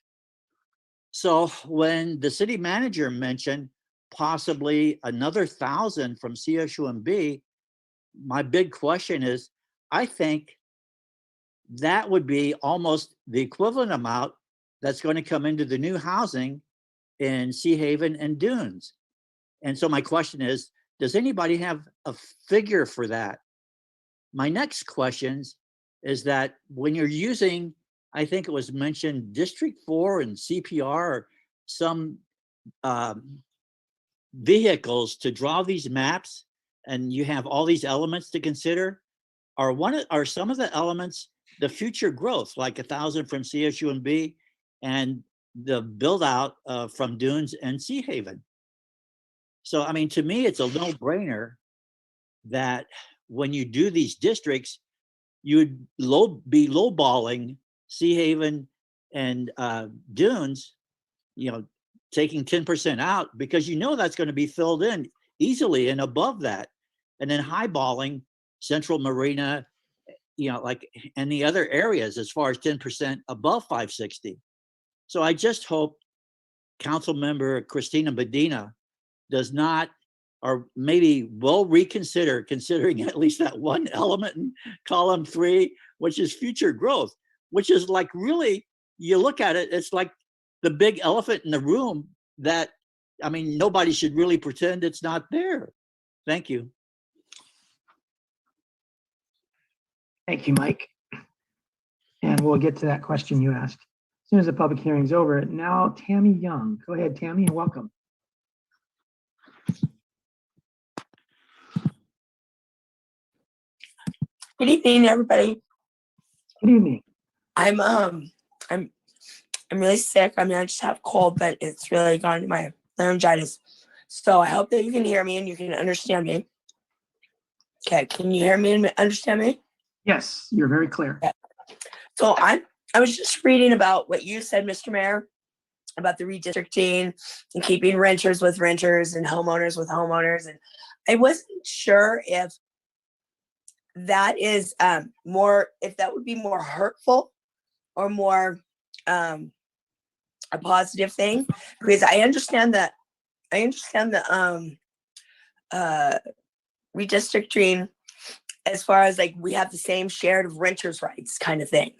So when the city manager mentioned possibly another 1,000 from CSUMB, my big question is, I think that would be almost the equivalent amount that's going to come into the new housing in Sea Haven and Dunes. And so my question is, does anybody have a figure for that? My next question is that when you're using, I think it was mentioned, District 4 and CPR or some vehicles to draw these maps, and you have all these elements to consider, are some of the elements the future growth, like 1,000 from CSUMB and the build out from Dunes and Sea Haven? So, I mean, to me, it's a no-brainer that when you do these districts, you would be lowballing Sea Haven and Dunes, taking 10% out, because that's going to be filled in easily and above that, and then highballing Central Marina, and the other areas as far as 10% above 560. So I just hope Council Member Christina Medina does not, or maybe will reconsider considering at least that one element in column 3, which is future growth, which is like, really, you look at it, it's like the big elephant in the room that, I mean, nobody should really pretend it's not there. Thank you. Thank you, Mike. And we'll get to that question you asked as soon as the public hearing is over. Now, Tammy Young. Go ahead, Tammy, and welcome. Good evening, everybody. Good evening. I'm really sick. I mean, I just have a cold, but it's really gone to my laryngitis. So I hope that you can hear me and you can understand me. Okay, can you hear me and understand me? Yes, you're very clear. Okay. So I was just reading about what you said, Mr. Mayor, about the redistricting and keeping renters with renters and homeowners with homeowners. And I wasn't sure if that is if that would be more hurtful or more a positive thing, because I understand the redistricting as far as like we have the same shared renters rights kind of thing.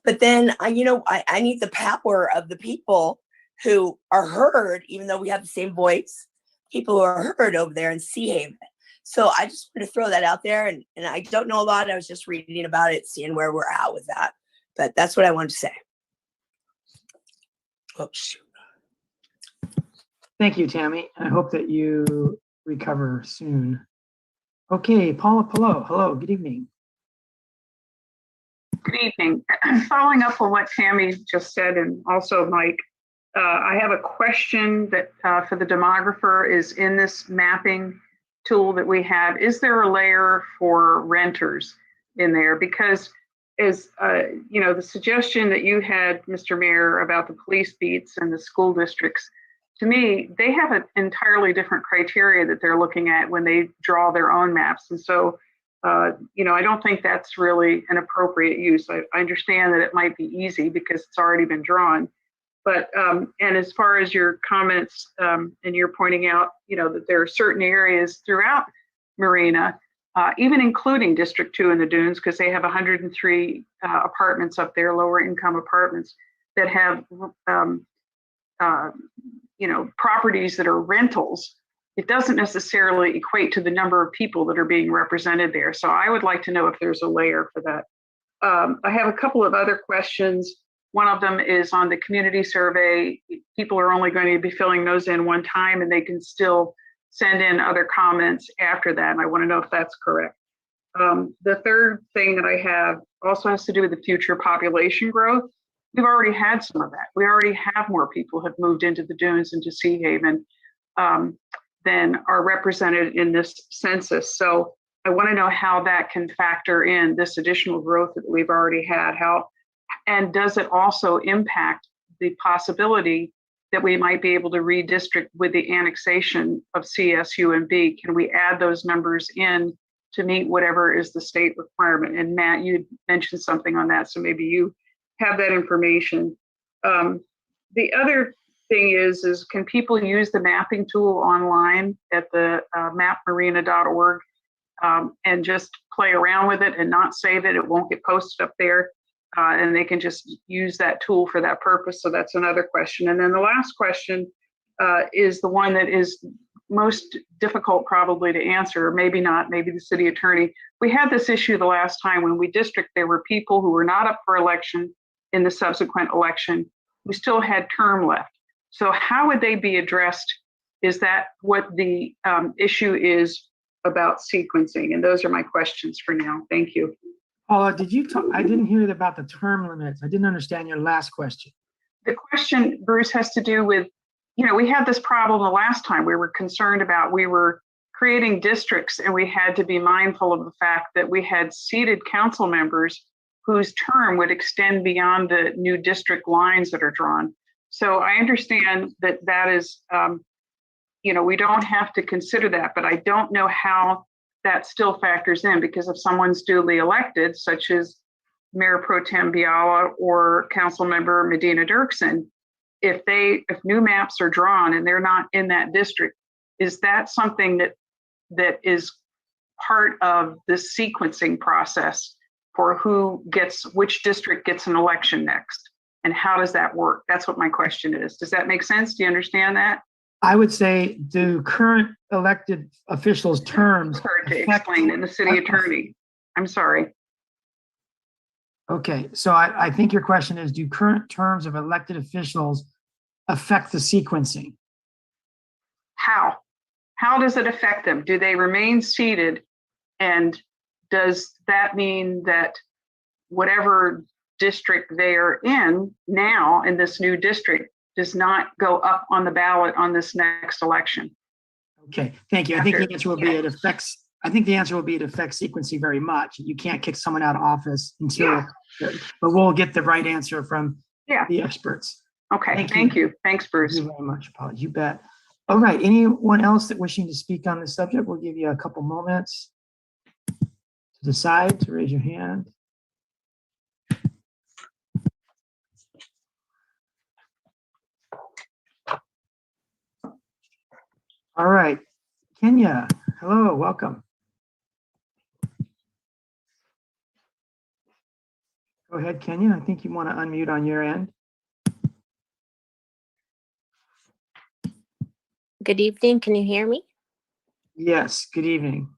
But then I need the power of the people who are heard, even though we have the same voice, people who are heard over there in Sea Haven. So I just want to throw that out there, and I don't know a lot. I was just reading about it, seeing where we're at with that. But that's what I wanted to say. Oh, shoot. Thank you, Tammy. I hope that you recover soon. Okay, Paula Pillow. Hello, good evening. Good evening. Following up on what Tammy just said, and also Mike, I have a question that for the demographer is in this mapping tool that we have. Is there a layer for renters in there? Because as the suggestion that you had, Mr. Mayor, about the police beats and the school districts, to me, they have an entirely different criteria that they're looking at when they draw their own maps. And so, I don't think that's really an appropriate use. I understand that it might be easy because it's already been drawn. But, and as far as your comments, and you're pointing out, that there are certain areas throughout Marina, even including District 2 in the Dunes, because they have 103 apartments up there, lower income apartments, that have properties that are rentals, it doesn't necessarily equate to the number of people that are being represented there. So I would like to know if there's a layer for that. I have a couple of other questions. One of them is on the community survey. People are only going to be filling those in one time, and they can still send in other comments after that. And I want to know if that's correct. The third thing that I have also has to do with the future population growth. We've already had some of that. We already have more people have moved into the dunes, into Sea Haven, than are represented in this census. So I want to know how that can factor in this additional growth that we've already had. And does it also impact the possibility that we might be able to redistrict with the annexation of CSUMB? Can we add those numbers in to meet whatever is the state requirement? And Matt, you mentioned something on that, so maybe you have that information. The other thing is can people use the mapping tool online at the mapmarina.org and just play around with it and not save it? It won't get posted up there. And they can just use that tool for that purpose. So that's another question. And then the last question is the one that is most difficult probably to answer, maybe not, maybe the city attorney. We had this issue the last time when we district, there were people who were not up for election in the subsequent election who still had term left. So how would they be addressed? Is that what the issue is about sequencing? And those are my questions for now. Thank you. Paula, did you talk? I didn't hear about the term limits. I didn't understand your last question. The question, Bruce, has to do with, we had this problem the last time. We were concerned about, we were creating districts, and we had to be mindful of the fact that we had seated council members whose term would extend beyond the new district lines that are drawn. So I understand that is, we don't have to consider that, but I don't know how that still factors in, because if someone's duly elected, such as Mayor Pro Tem Biala or Council Member Medina Dirksen, if new maps are drawn and they're not in that district, is that something that is part of the sequencing process for which district gets an election next? And how does that work? That's what my question is. Does that make sense? Do you understand that? I would say, do current elected officials' terms to explain in the city attorney? I'm sorry. Okay, so I think your question is, do current terms of elected officials affect the sequencing? How? How does it affect them? Do they remain seated? And does that mean that whatever district they are in now, in this new district, does not go up on the ballot on this next election? Okay, thank you. I think the answer will be it affects sequencing very much. You can't kick someone out of office until, but we'll get the right answer from the experts. Okay, thank you. Thanks, Bruce. Thank you very much, Paul. You bet. All right, anyone else that wishing to speak on this subject? We'll give you a couple moments to decide, to raise your hand. All right, Kenya, hello, welcome. Go ahead, Kenya. I think you want to unmute on your end. Good evening. Can you hear me? Yes, good evening.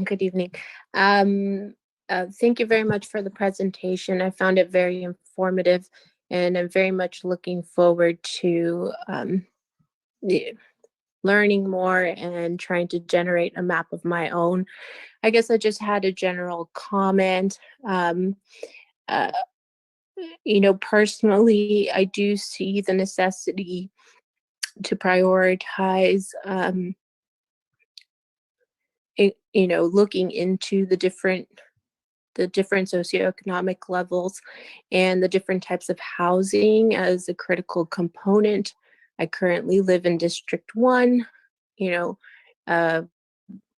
Good evening. Thank you very much for the presentation. I found it very informative, and I'm very much looking forward to learning more and trying to generate a map of my own. I guess I just had a general comment. Personally, I do see the necessity to prioritize, looking into the different socioeconomic levels and the different types of housing as a critical component. I currently live in District 1.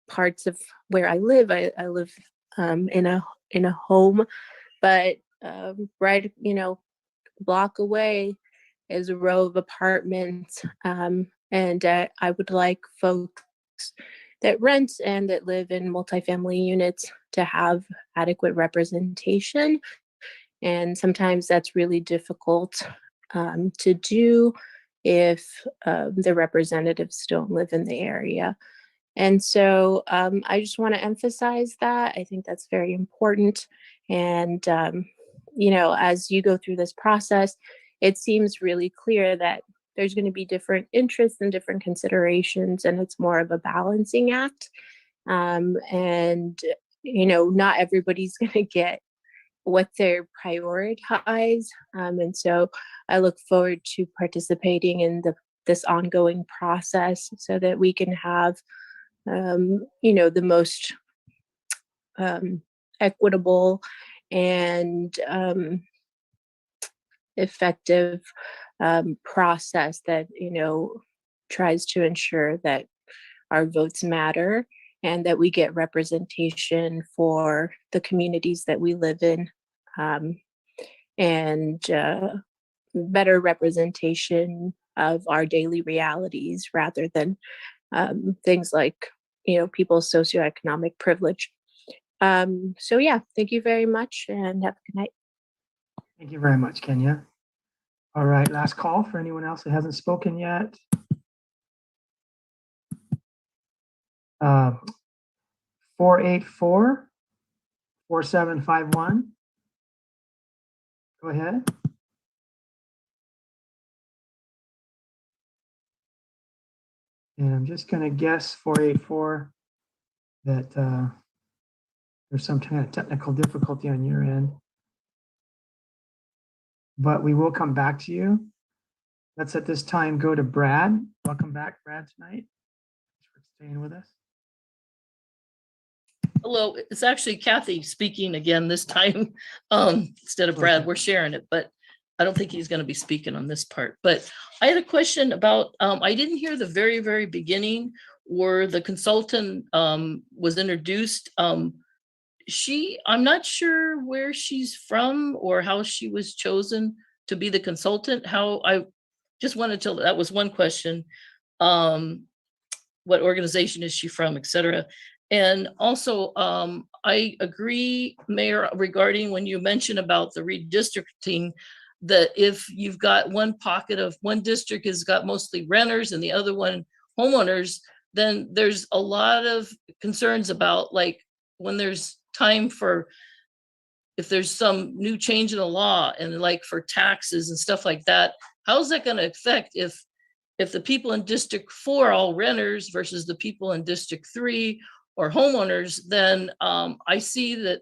Parts of where I live, I live in a home, but right, block away is a row of apartments, and I would like folks that rent and that live in multifamily units to have adequate representation. And sometimes that's really difficult to do if the representatives don't live in the area. And so I just want to emphasize that. I think that's very important. And, you know, as you go through this process, it seems really clear that there's going to be different interests and different considerations, and it's more of a balancing act. And, you know, not everybody's going to get what they prioritize. And so I look forward to participating in this ongoing process so that we can have, you know, the most equitable and effective process that, you know, tries to ensure that our votes matter and that we get representation for the communities that we live in, and better representation of our daily realities rather than things like, you know, people's socioeconomic privilege. So yeah, thank you very much and have a good night. Thank you very much, Kenya. All right, last call for anyone else who hasn't spoken yet. 484-4751. Go ahead. And I'm just going to guess 484 that there's some kind of technical difficulty on your end. But we will come back to you. Let's at this time go to Brad. Welcome back, Brad, tonight. Thanks for staying with us. Hello, it's actually Kathy speaking again this time instead of Brad. We're sharing it, but I don't think he's going to be speaking on this part. But I had a question about, I didn't hear the very, very beginning where the consultant was introduced. I'm not sure where she's from or how she was chosen to be the consultant. How I just wanted to, that was one question. What organization is she from, et cetera. And also, I agree, Mayor, regarding when you mentioned about the redistricting, that if you've got one pocket of one district has got mostly renters and the other one homeowners, then there's a lot of concerns about, like, when there's time for, if there's some new change in the law and like for taxes and stuff like that, how's that going to affect if the people in District 4 are all renters versus the people in District 3 or homeowners? Then I see that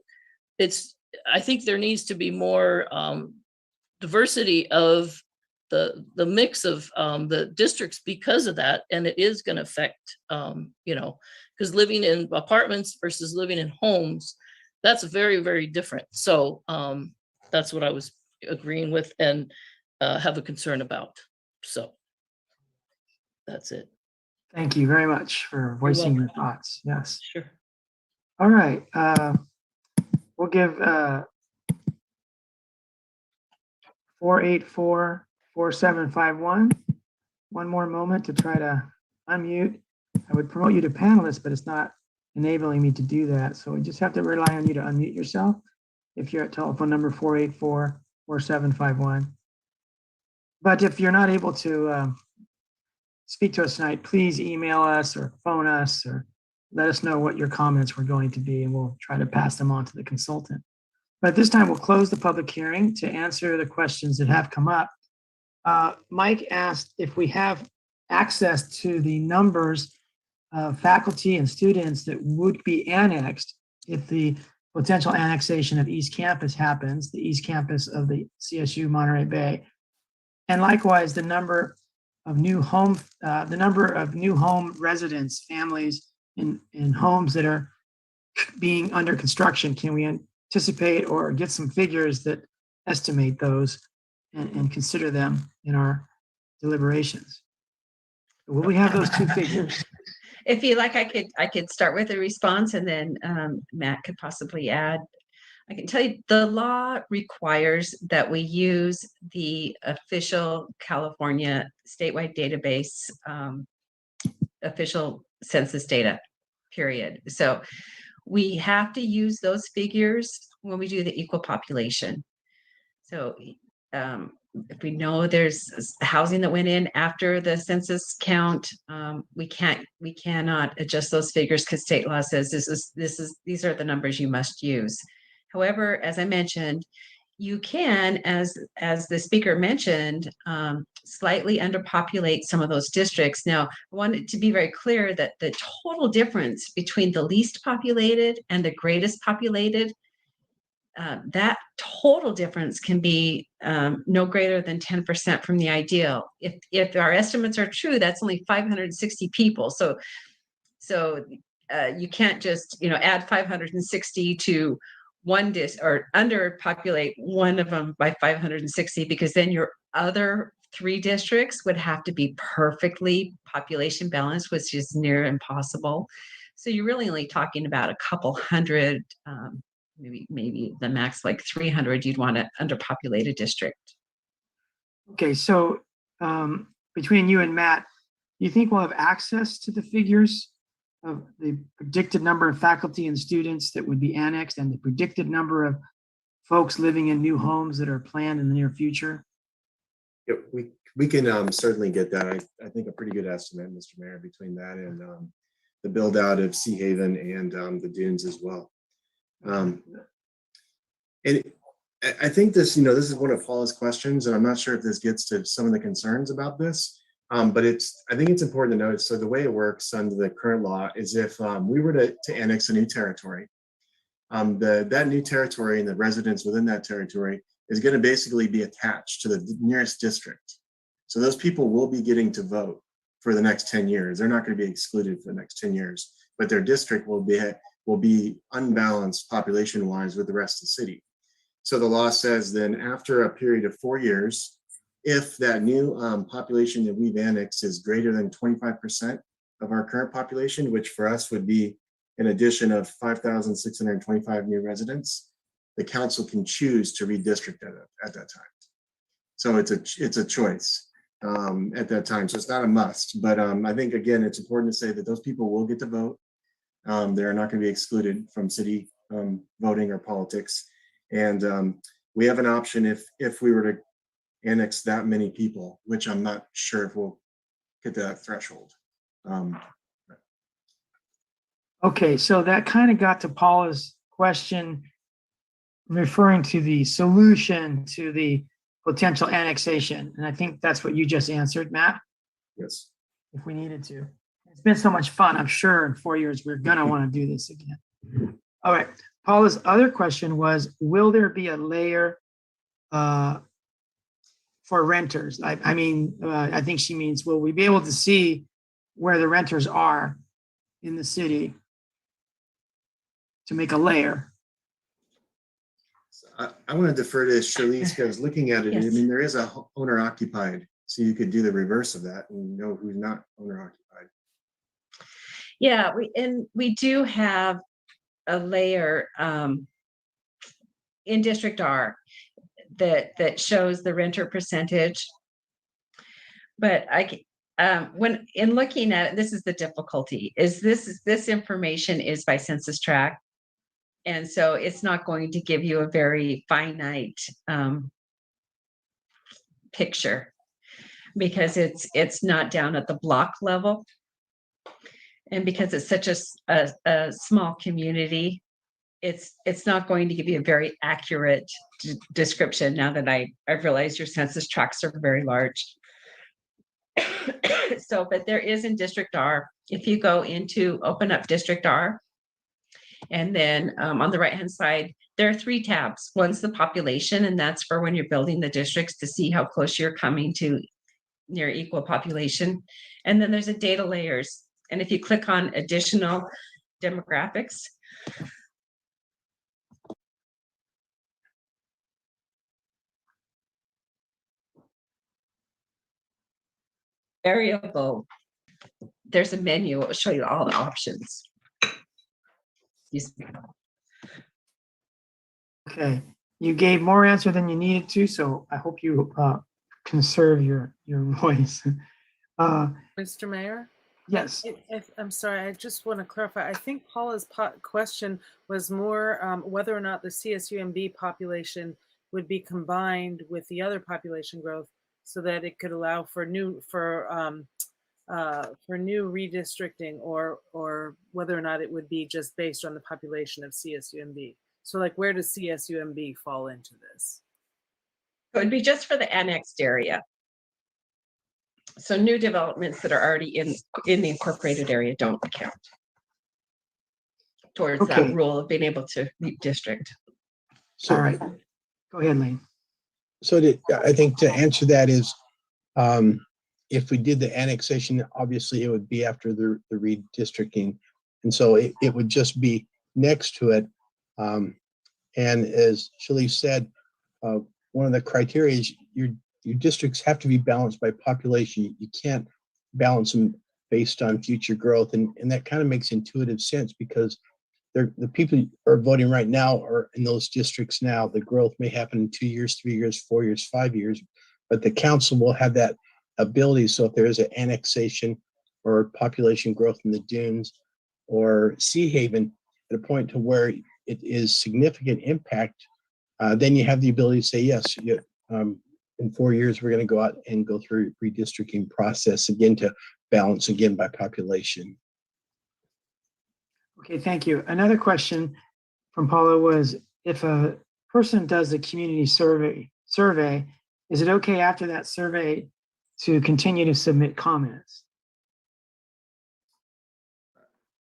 I think there needs to be more diversity of the mix of the districts because of that. And it is going to affect, you know, because living in apartments versus living in homes, that's very, very different. So that's what I was agreeing with and have a concern about. So that's it. Thank you very much for voicing your thoughts. Yes. Sure. All right. We'll give 484-4751 one more moment to try to unmute. I would promote you to panelist, but it's not enabling me to do that. So we just have to rely on you to unmute yourself if you're at telephone number 484-4751. But if you're not able to speak to us tonight, please email us or phone us or let us know what your comments were going to be, and we'll try to pass them on to the consultant. But at this time, we'll close the public hearing to answer the questions that have come up. Mike asked if we have access to the numbers of faculty and students that would be annexed if the potential annexation of East Campus happens, the East Campus of the CSU Monterey Bay. And likewise, the number of new home residents, families in homes that are being under construction. Can we anticipate or get some figures that estimate those and consider them in our deliberations? Will we have those two figures? If you like, I could start with a response and then Matt could possibly add. I can tell you the law requires that we use the official California statewide database, official census data, period. So we have to use those figures when we do the equal population. So if we know there's housing that went in after the census count, we cannot adjust those figures because state law says these are the numbers you must use. However, as I mentioned, you can, as the speaker mentioned, slightly underpopulate some of those districts. Now, I want it to be very clear that the total difference between the least populated and the greatest populated, that total difference can be no greater than 10% from the ideal. If our estimates are true, that's only 560 people. So you can't just add 560 to one or underpopulate one of them by 560, because then your other 3 districts would have to be perfectly population balanced, which is near impossible. So you're really only talking about a couple hundred, maybe the max like 300 you'd want to underpopulate a district. Okay, so between you and Matt, do you think we'll have access to the figures of the predicted number of faculty and students that would be annexed and the predicted number of folks living in new homes that are planned in the near future? Yeah, we can certainly get that. I think a pretty good estimate, Mr. Mayor, between that and the build out of Sea Haven and the dunes as well. And I think this is one of Paula's questions, and I'm not sure if this gets to some of the concerns about this. But I think it's important to note, so the way it works under the current law is if we were to annex a new territory, that new territory and the residents within that territory is going to basically be attached to the nearest district. So those people will be getting to vote for the next 10 years. They're not going to be excluded for the next 10 years, but their district will be unbalanced population-wise with the rest of the city. So the law says then after a period of 4 years, if that new population that we've annexed is greater than 25% of our current population, which for us would be an addition of 5,625 new residents, the council can choose to redistrict at that time. So it's a choice at that time. So it's not a must, but I think again, it's important to say that those people will get to vote. They're not going to be excluded from city voting or politics. And we have an option if we were to annex that many people, which I'm not sure if we'll hit that threshold. Okay, so that kind of got to Paula's question, referring to the solution to the potential annexation. And I think that's what you just answered, Matt. Yes. If we needed to. It's been so much fun. I'm sure in 4 years, we're going to want to do this again. All right. Paula's other question was, will there be a layer for renters? I mean, I think she means, will we be able to see where the renters are in the city to make a layer? I want to defer to Charlize because looking at it, Yes. I mean, there is a owner occupied, so you could do the reverse of that and know who's not owner occupied. Yeah, we do have a layer in District R that shows the renter percentage. But when in looking at it, this is the difficulty, is this information is by census tract. And so it's not going to give you a very finite picture because it's not down at the block level. And because it's such a small community, it's not going to give you a very accurate description now that I've realized your census tracts are very large. So, but there is in District R, if you go into open up District R, and then on the right-hand side, there are 3 tabs. One's the population, and that's for when you're building the districts to see how close you're coming to near equal population. And then there's a data layers. And if you click on additional demographics, variable, there's a menu. It will show you all the options. Okay, you gave more answer than you needed to, so I hope you conserve your voice. Mr. Mayor? Yes. I'm sorry, I just want to clarify. I think Paula's question was more whether or not the CSUMB population would be combined with the other population growth so that it could allow for new redistricting, or whether or not it would be just based on the population of CSUMB. So like, where does CSUMB fall into this? It would be just for the annexed area. So new developments that are already in the incorporated area don't count towards Okay. that rule of being able to redistrict. All right. Go ahead, Lane. So I think to answer that is, if we did the annexation, obviously it would be after the redistricting. And so it would just be next to it. And as Shalice said, one of the criteria is your districts have to be balanced by population. You can't balance them based on future growth. And that kind of makes intuitive sense, because the people who are voting right now are in those districts now. The growth may happen in 2 years, 3 years, 4 years, 5 years, but the council will have that ability. So if there is an annexation or population growth in the dunes or Sea Haven at a point to where it is significant impact, then you have the ability to say, yes, in 4 years, we're going to go out and go through a redistricting process again to balance again by population. Okay, thank you. Another question from Paula was, if a person does a community survey, is it okay after that survey to continue to submit comments?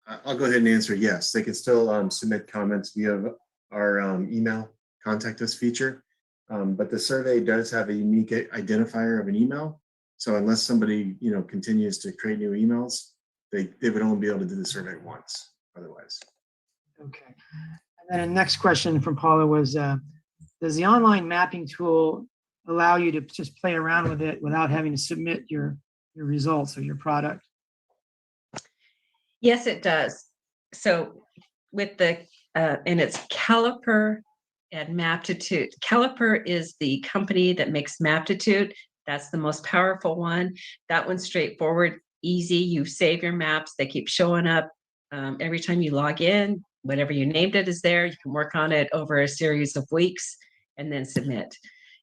I'll go ahead and answer yes. They can still submit comments via our email contact us feature, but the survey does have a unique identifier of an email. So unless somebody continues to create new emails, they would only be able to do the survey once. Otherwise. Okay. And then the next question from Paula was, does the online mapping tool allow you to just play around with it without having to submit your results or your product? Yes, it does. So with the, and it's Caliper and Maptitude. Caliper is the company that makes Maptitude. That's the most powerful one. That one's straightforward, easy. You save your maps. They keep showing up. Every time you log in, whatever you named it is there. You can work on it over a series of weeks and then submit.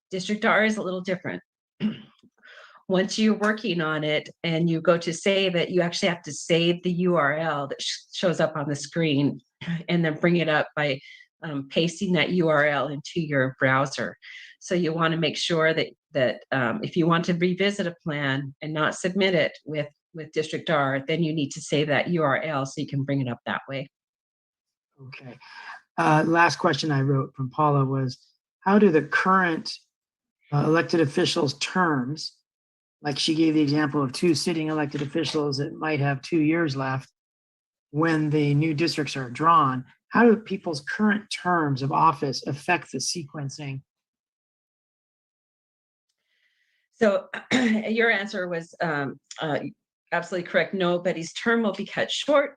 District R is a little different. Once you're working on it and you go to save it, you actually have to save the URL that shows up on the screen and then bring it up by pasting that URL into your browser. So you want to make sure that if you want to revisit a plan and not submit it with District R, then you need to save that URL so you can bring it up that way. Okay. Last question I wrote from Paula was, how do the current elected officials' terms, like she gave the example of 2 sitting elected officials that might have 2 years left when the new districts are drawn, how do people's current terms of office affect the sequencing? So your answer was absolutely correct. Nobody's term will be cut short.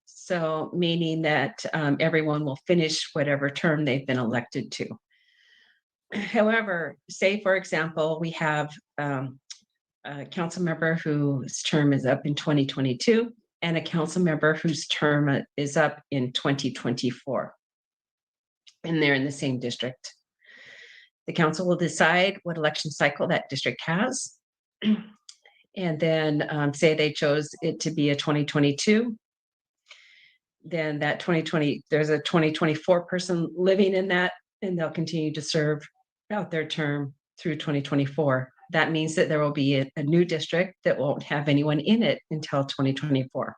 So meaning that everyone will finish whatever term they've been elected to. However, say for example, we have a council member whose term is up in 2022 and a council member whose term is up in 2024. And they're in the same district. The council will decide what election cycle that district has. And then say they chose it to be a 2022. Then that 2020, there's a 2024 person living in that, and they'll continue to serve out their term through 2024. That means that there will be a new district that won't have anyone in it until 2024.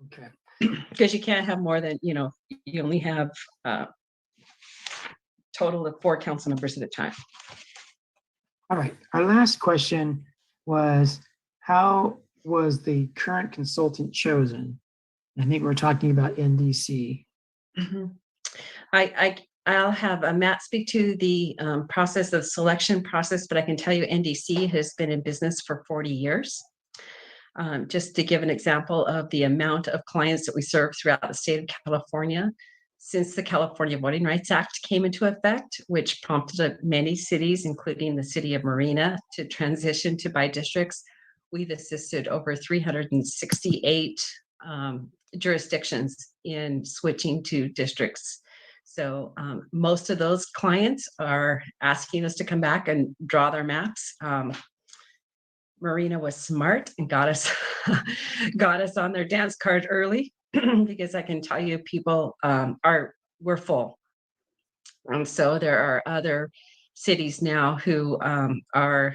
Okay. Because you can't have more than, you only have total of 4 council members at a time. All right. Our last question was, how was the current consultant chosen? I think we're talking about NDC. Mm-hmm. I'll have Matt speak to the process of selection process, but I can tell you NDC has been in business for 40 years. Just to give an example of the amount of clients that we serve throughout the state of California, since the California Voting Rights Act came into effect, which prompted many cities, including the city of Marina, to transition to by districts, we've assisted over 368 jurisdictions in switching to districts. So most of those clients are asking us to come back and draw their maps. Marina was smart and got us got us on their dance card early because I can tell you people we're full. So there are other cities now who are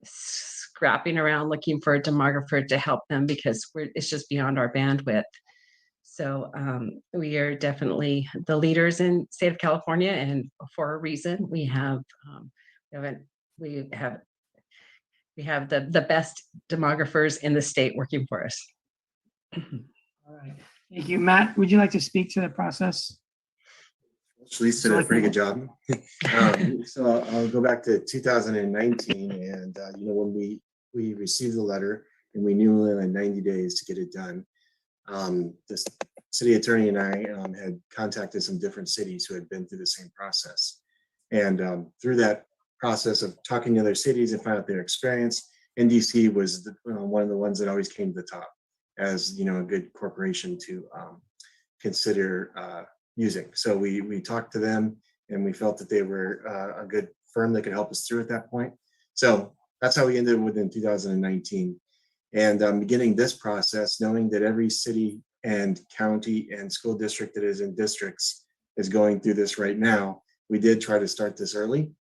scrapping around looking for a demographer to help them because it's just beyond our bandwidth. So we are definitely the leaders in the state of California, and for a reason. We have the best demographers in the state working for us. All right. Thank you. Matt, would you like to speak to the process? Shalice did a pretty good job. So I'll go back to 2019, and when we received the letter, and we knew we had 90 days to get it done. The city attorney and I had contacted some different cities who had been through the same process, and through that process of talking to other cities and find out their experience, NDC was one of the ones that always came to the top as a good corporation to consider using. So we talked to them, and we felt that they were a good firm that could help us through at that point. So that's how we ended within 2019. And beginning this process, knowing that every city and county and school district that is in districts is going through this right now, we did try to start this early,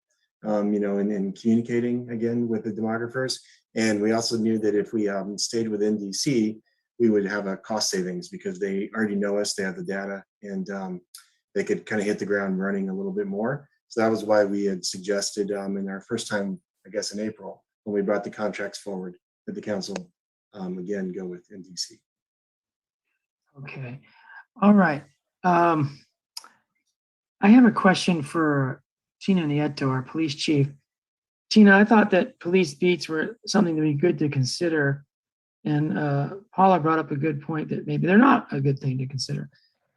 in communicating again with the demographers. And we also knew that if we stayed with NDC, we would have a cost savings because they already know us, they have the data, and they could kind of hit the ground running a little bit more. So that was why we had suggested in our first time, I guess in April, when we brought the contracts forward, that the council again go with NDC. Okay. All right. I have a question for Tina Nieto, our police chief. Tina, I thought that police beats were something to be good to consider. And Paula brought up a good point that maybe they're not a good thing to consider.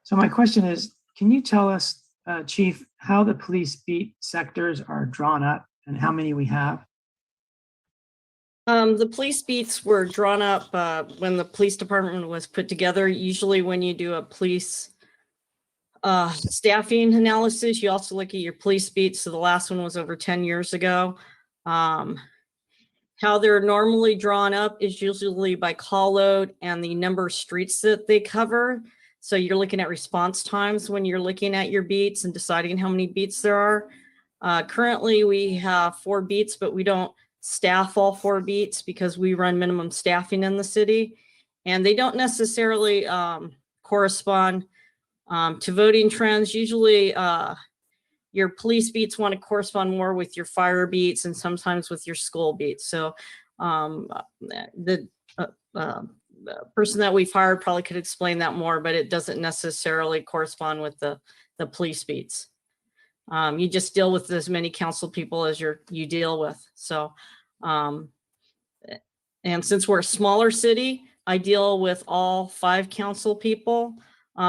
So my question is, can you tell us, Chief, how the police beat sectors are drawn up and how many we have? The police beats were drawn up when the police department was put together. Usually when you do a police staffing analysis, you also look at your police beats. So the last one was over 10 years ago. How they're normally drawn up is usually by call load and the number of streets that they cover. So you're looking at response times when you're looking at your beats and deciding how many beats there are. Currently, we have 4 beats, but we don't staff all 4 beats because we run minimum staffing in the city. And they don't necessarily correspond to voting trends. Usually, your police beats want to correspond more with your fire beats and sometimes with your school beats. So the person that we've hired probably could explain that more, but it doesn't necessarily correspond with the police beats. You just deal with as many council people as you deal with. So, and since we're a smaller city, I deal with all 5 council people.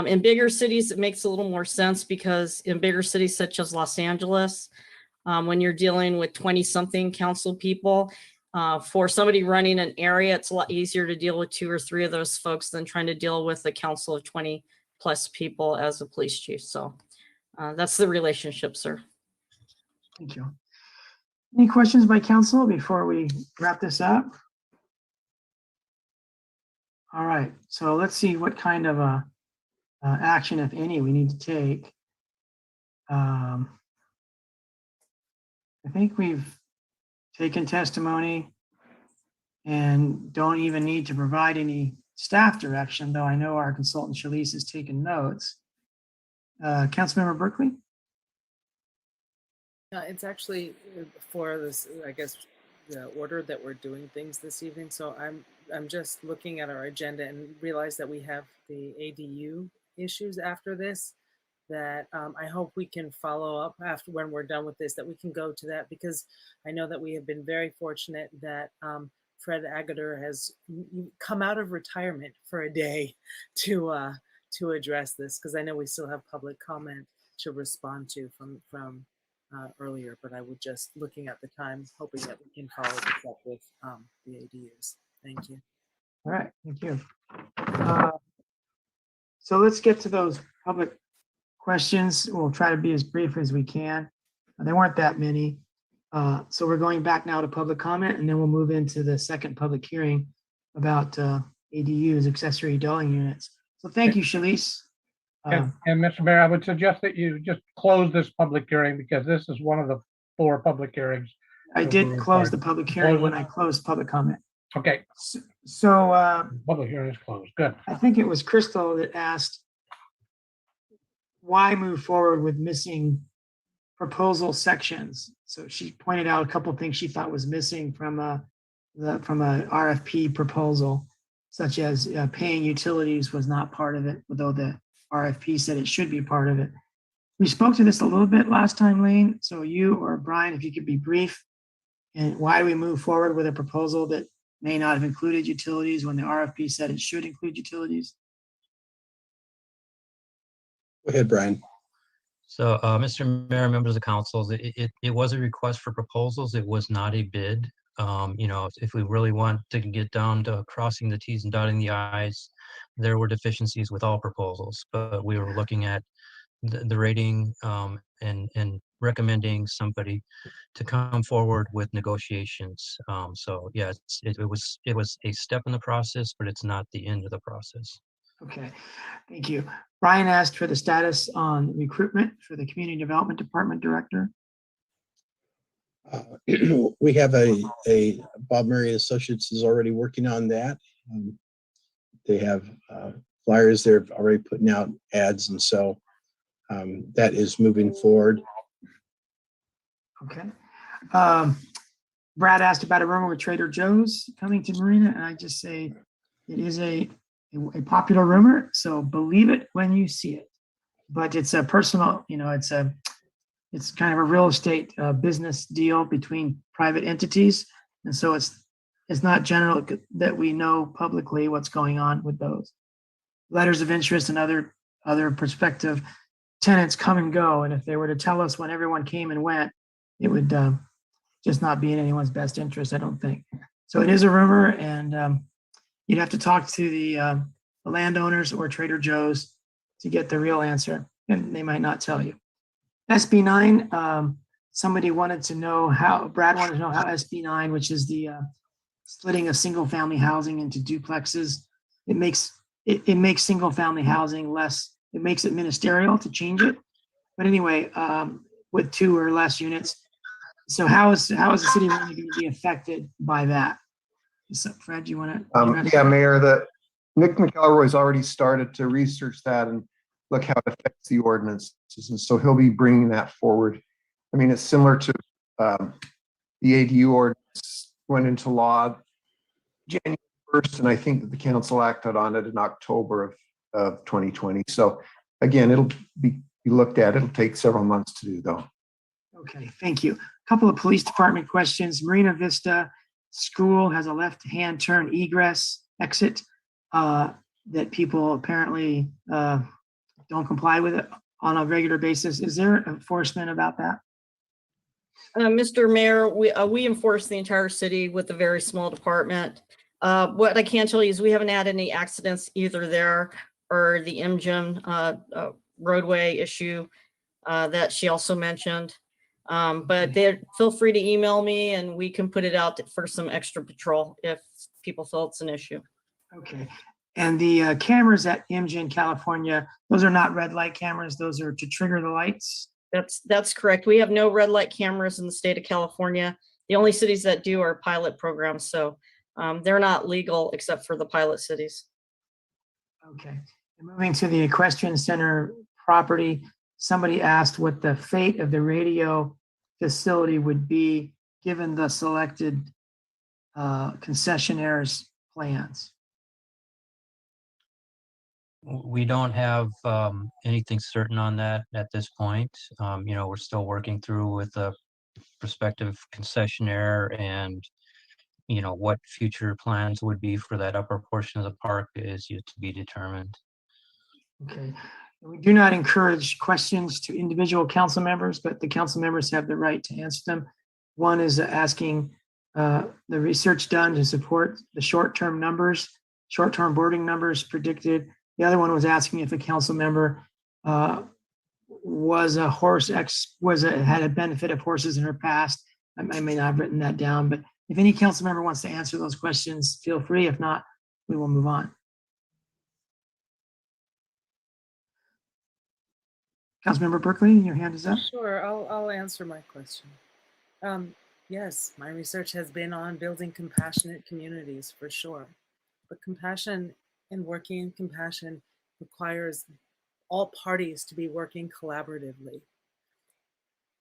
In bigger cities, it makes a little more sense because in bigger cities such as Los Angeles, when you're dealing with 20-something council people, for somebody running an area, it's a lot easier to deal with 2 or 3 of those folks than trying to deal with a council of 20 plus people as a police chief. So that's the relationship, sir. Thank you. Any questions by council before we wrap this up? All right, so let's see what kind of action, if any, we need to take. I think we've taken testimony and don't even need to provide any staff direction, though I know our consultant Shalice has taken notes. Councilmember Berkeley? It's actually for this, I guess, the order that we're doing things this evening. So I'm just looking at our agenda and realize that we have the ADU issues after this, that I hope we can follow up after when we're done with this, that we can go to that, because I know that we have been very fortunate that Fred Agater has come out of retirement for a day to address this, because I know we still have public comment to respond to from earlier, but I would just, looking at the time, hoping that we can follow this up with the ADUs. Thank you. All right, thank you. So let's get to those public questions. We'll try to be as brief as we can. There weren't that many. So we're going back now to public comment, and then we'll move into the second public hearing about ADUs, accessory dwelling units. So thank you, Shalice. And Mr. Mayor, I would suggest that you just close this public hearing because this is one of the 4 public hearings. I did close the public hearing when I closed public comment. Okay. So public hearing is closed. Good. I think it was Crystal that asked why move forward with missing proposal sections. So she pointed out a couple of things she thought was missing from a RFP proposal, such as paying utilities was not part of it, although the RFP said it should be part of it. We spoke to this a little bit last time, Lane. So you or Brian, if you could be brief, and why do we move forward with a proposal that may not have included utilities when the RFP said it should include utilities? Go ahead, Brian. So, Mr. Mayor, members of the council, it was a request for proposals. It was not a bid. You know, if we really want to get down to crossing the T's and dotting the I's, there were deficiencies with all proposals, but we were looking at the rating and recommending somebody to come forward with negotiations. So yeah, it was a step in the process, but it's not the end of the process. Okay, thank you. Brian asked for the status on recruitment for the Community Development Department Director. We have a Bob Murray Associates is already working on that. They have flyers. They're already putting out ads, and so that is moving forward. Okay. Brad asked about a rumor with Trader Joe's coming to Marina, and I just say it is a popular rumor, so believe it when you see it. But it's a personal, you know, it's kind of a real estate business deal between private entities, and so it's not general that we know publicly what's going on with those letters of interest and other prospective tenants come and go. And if they were to tell us when everyone came and went, it would just not be in anyone's best interest, I don't think. So it is a rumor, and you'd have to talk to the landowners or Trader Joe's to get the real answer, and they might not tell you. SB 9, somebody wanted to know how, Brad wanted to know how SB 9, which is the splitting of single family housing into duplexes, it makes single family housing less, it makes it ministerial to change it. But anyway, with 2 or less units. So how is the city really going to be affected by that? So Fred, you want to? Yeah, Mayor, Nick McElroy's already started to research that and look how it affects the ordinances. And so he'll be bringing that forward. I mean, it's similar to the ADU ordinance went into law January 1st, and I think that the council acted on it in October of 2020. So again, it'll be looked at. It'll take several months to do though. Okay, thank you. A couple of police department questions. Marina Vista School has a left-hand turn egress exit that people apparently don't comply with it on a regular basis. Is there enforcement about that? Mr. Mayor, we enforce the entire city with a very small department. What I can tell you is we haven't had any accidents either there or the MGM roadway issue that she also mentioned. But feel free to email me and we can put it out for some extra patrol if people feel it's an issue. Okay. And the cameras at MGM California, those are not red light cameras. Those are to trigger the lights. That's correct. We have no red light cameras in the state of California. The only cities that do are pilot programs. So they're not legal except for the pilot cities. Okay. And moving to the Equestrian Center property, somebody asked what the fate of the radio facility would be given the selected concessionaire's plans. We don't have anything certain on that at this point. You know, we're still working through with the prospective concessionaire, and you know what future plans would be for that upper portion of the park is yet to be determined. Okay. We do not encourage questions to individual council members, but the council members have the right to answer them. One is asking the research done to support the short-term boarding numbers predicted. The other one was asking if a council member was had a benefit of horses in her past. I may not have written that down, but if any council member wants to answer those questions, feel free. If not, we will move on. Councilmember Berkeley, your hand is up. Sure, I'll answer my question. Yes, my research has been on building compassionate communities for sure. But compassion and working in compassion requires all parties to be working collaboratively.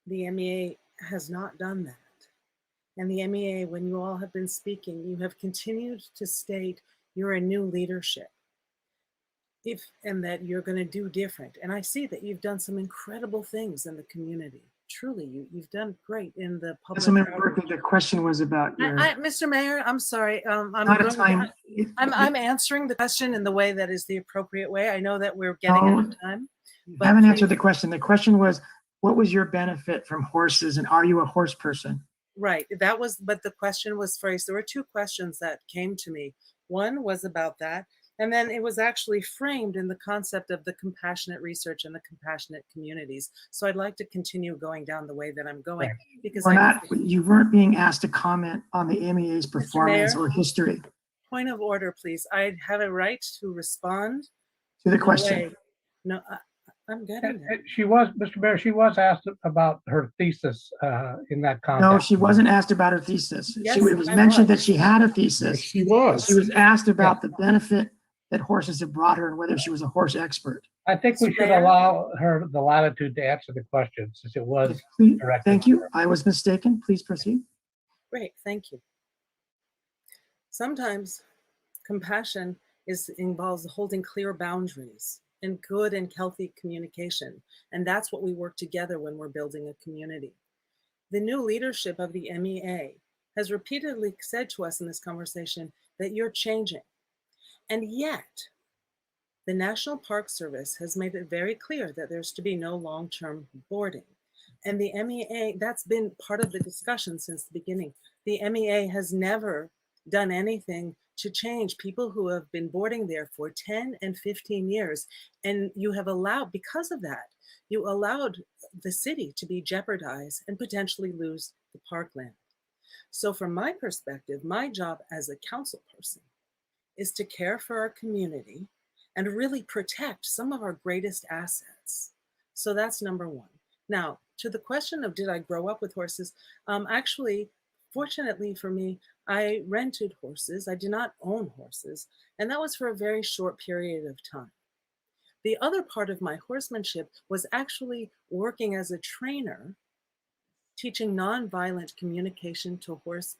The MEA has not done that. And the MEA, when you all have been speaking, you have continued to state you're a new leadership. And that you're going to do different. And I see that you've done some incredible things in the community. Truly, you've done great in the public. Councilmember Berkeley, the question was about your. Mr. Mayor, I'm sorry. I'm answering the question in the way that is the appropriate way. I know that we're getting out of time. I haven't answered the question. The question was, what was your benefit from horses, and are you a horse person? Right. That was, but the question was phrased. There were two questions that came to me. One was about that. And then it was actually framed in the concept of the compassionate research and the compassionate communities. So I'd like to continue going down the way that I'm going. Right. Because you weren't being asked to comment on the MEA's performance or history. Point of order, please. I have a right to respond to the question. No, I'm getting there. She was, Mr. Mayor, she was asked about her thesis in that context. No, she wasn't asked about her thesis. Yes, it was mentioned that she had a thesis. Yes, she was. She was asked about the benefit that horses have brought her and whether she was a horse expert. I think we should allow her the latitude to answer the question since it was directed. Thank you. I was mistaken. Please proceed. Great, thank you. Sometimes compassion involves holding clear boundaries and good and healthy communication. And that's what we work together when we're building a community. The new leadership of the MEA has repeatedly said to us in this conversation that you're changing. And yet, the National Park Service has made it very clear that there's to be no long-term boarding. And the MEA, that's been part of the discussion since the beginning. The MEA has never done anything to change people who have been boarding there for 10 and 15 years. And you have allowed, because of that, you allowed the city to be jeopardized and potentially lose the parkland. So from my perspective, my job as a council person is to care for our community and really protect some of our greatest assets. So that's number one. Now, to the question of did I grow up with horses? Actually, fortunately for me, I rented horses. I did not own horses, and that was for a very short period of time. The other part of my horsemanship was actually working as a trainer, teaching nonviolent communication to horse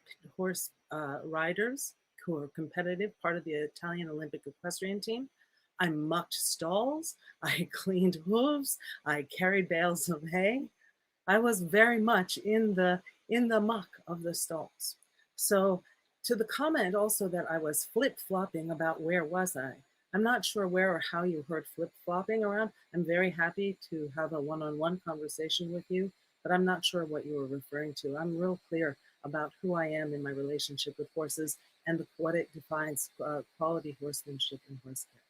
riders who are competitive, part of the Italian Olympic equestrian team. I mucked stalls, I cleaned hooves, I carried bales of hay. I was very much in the muck of the stalls. So to the comment also that I was flip-flopping about where was I, I'm not sure where or how you heard flip-flopping around. I'm very happy to have a one-on-one conversation with you, but I'm not sure what you were referring to. I'm real clear about who I am in my relationship with horses and what it defines quality horsemanship and horse care.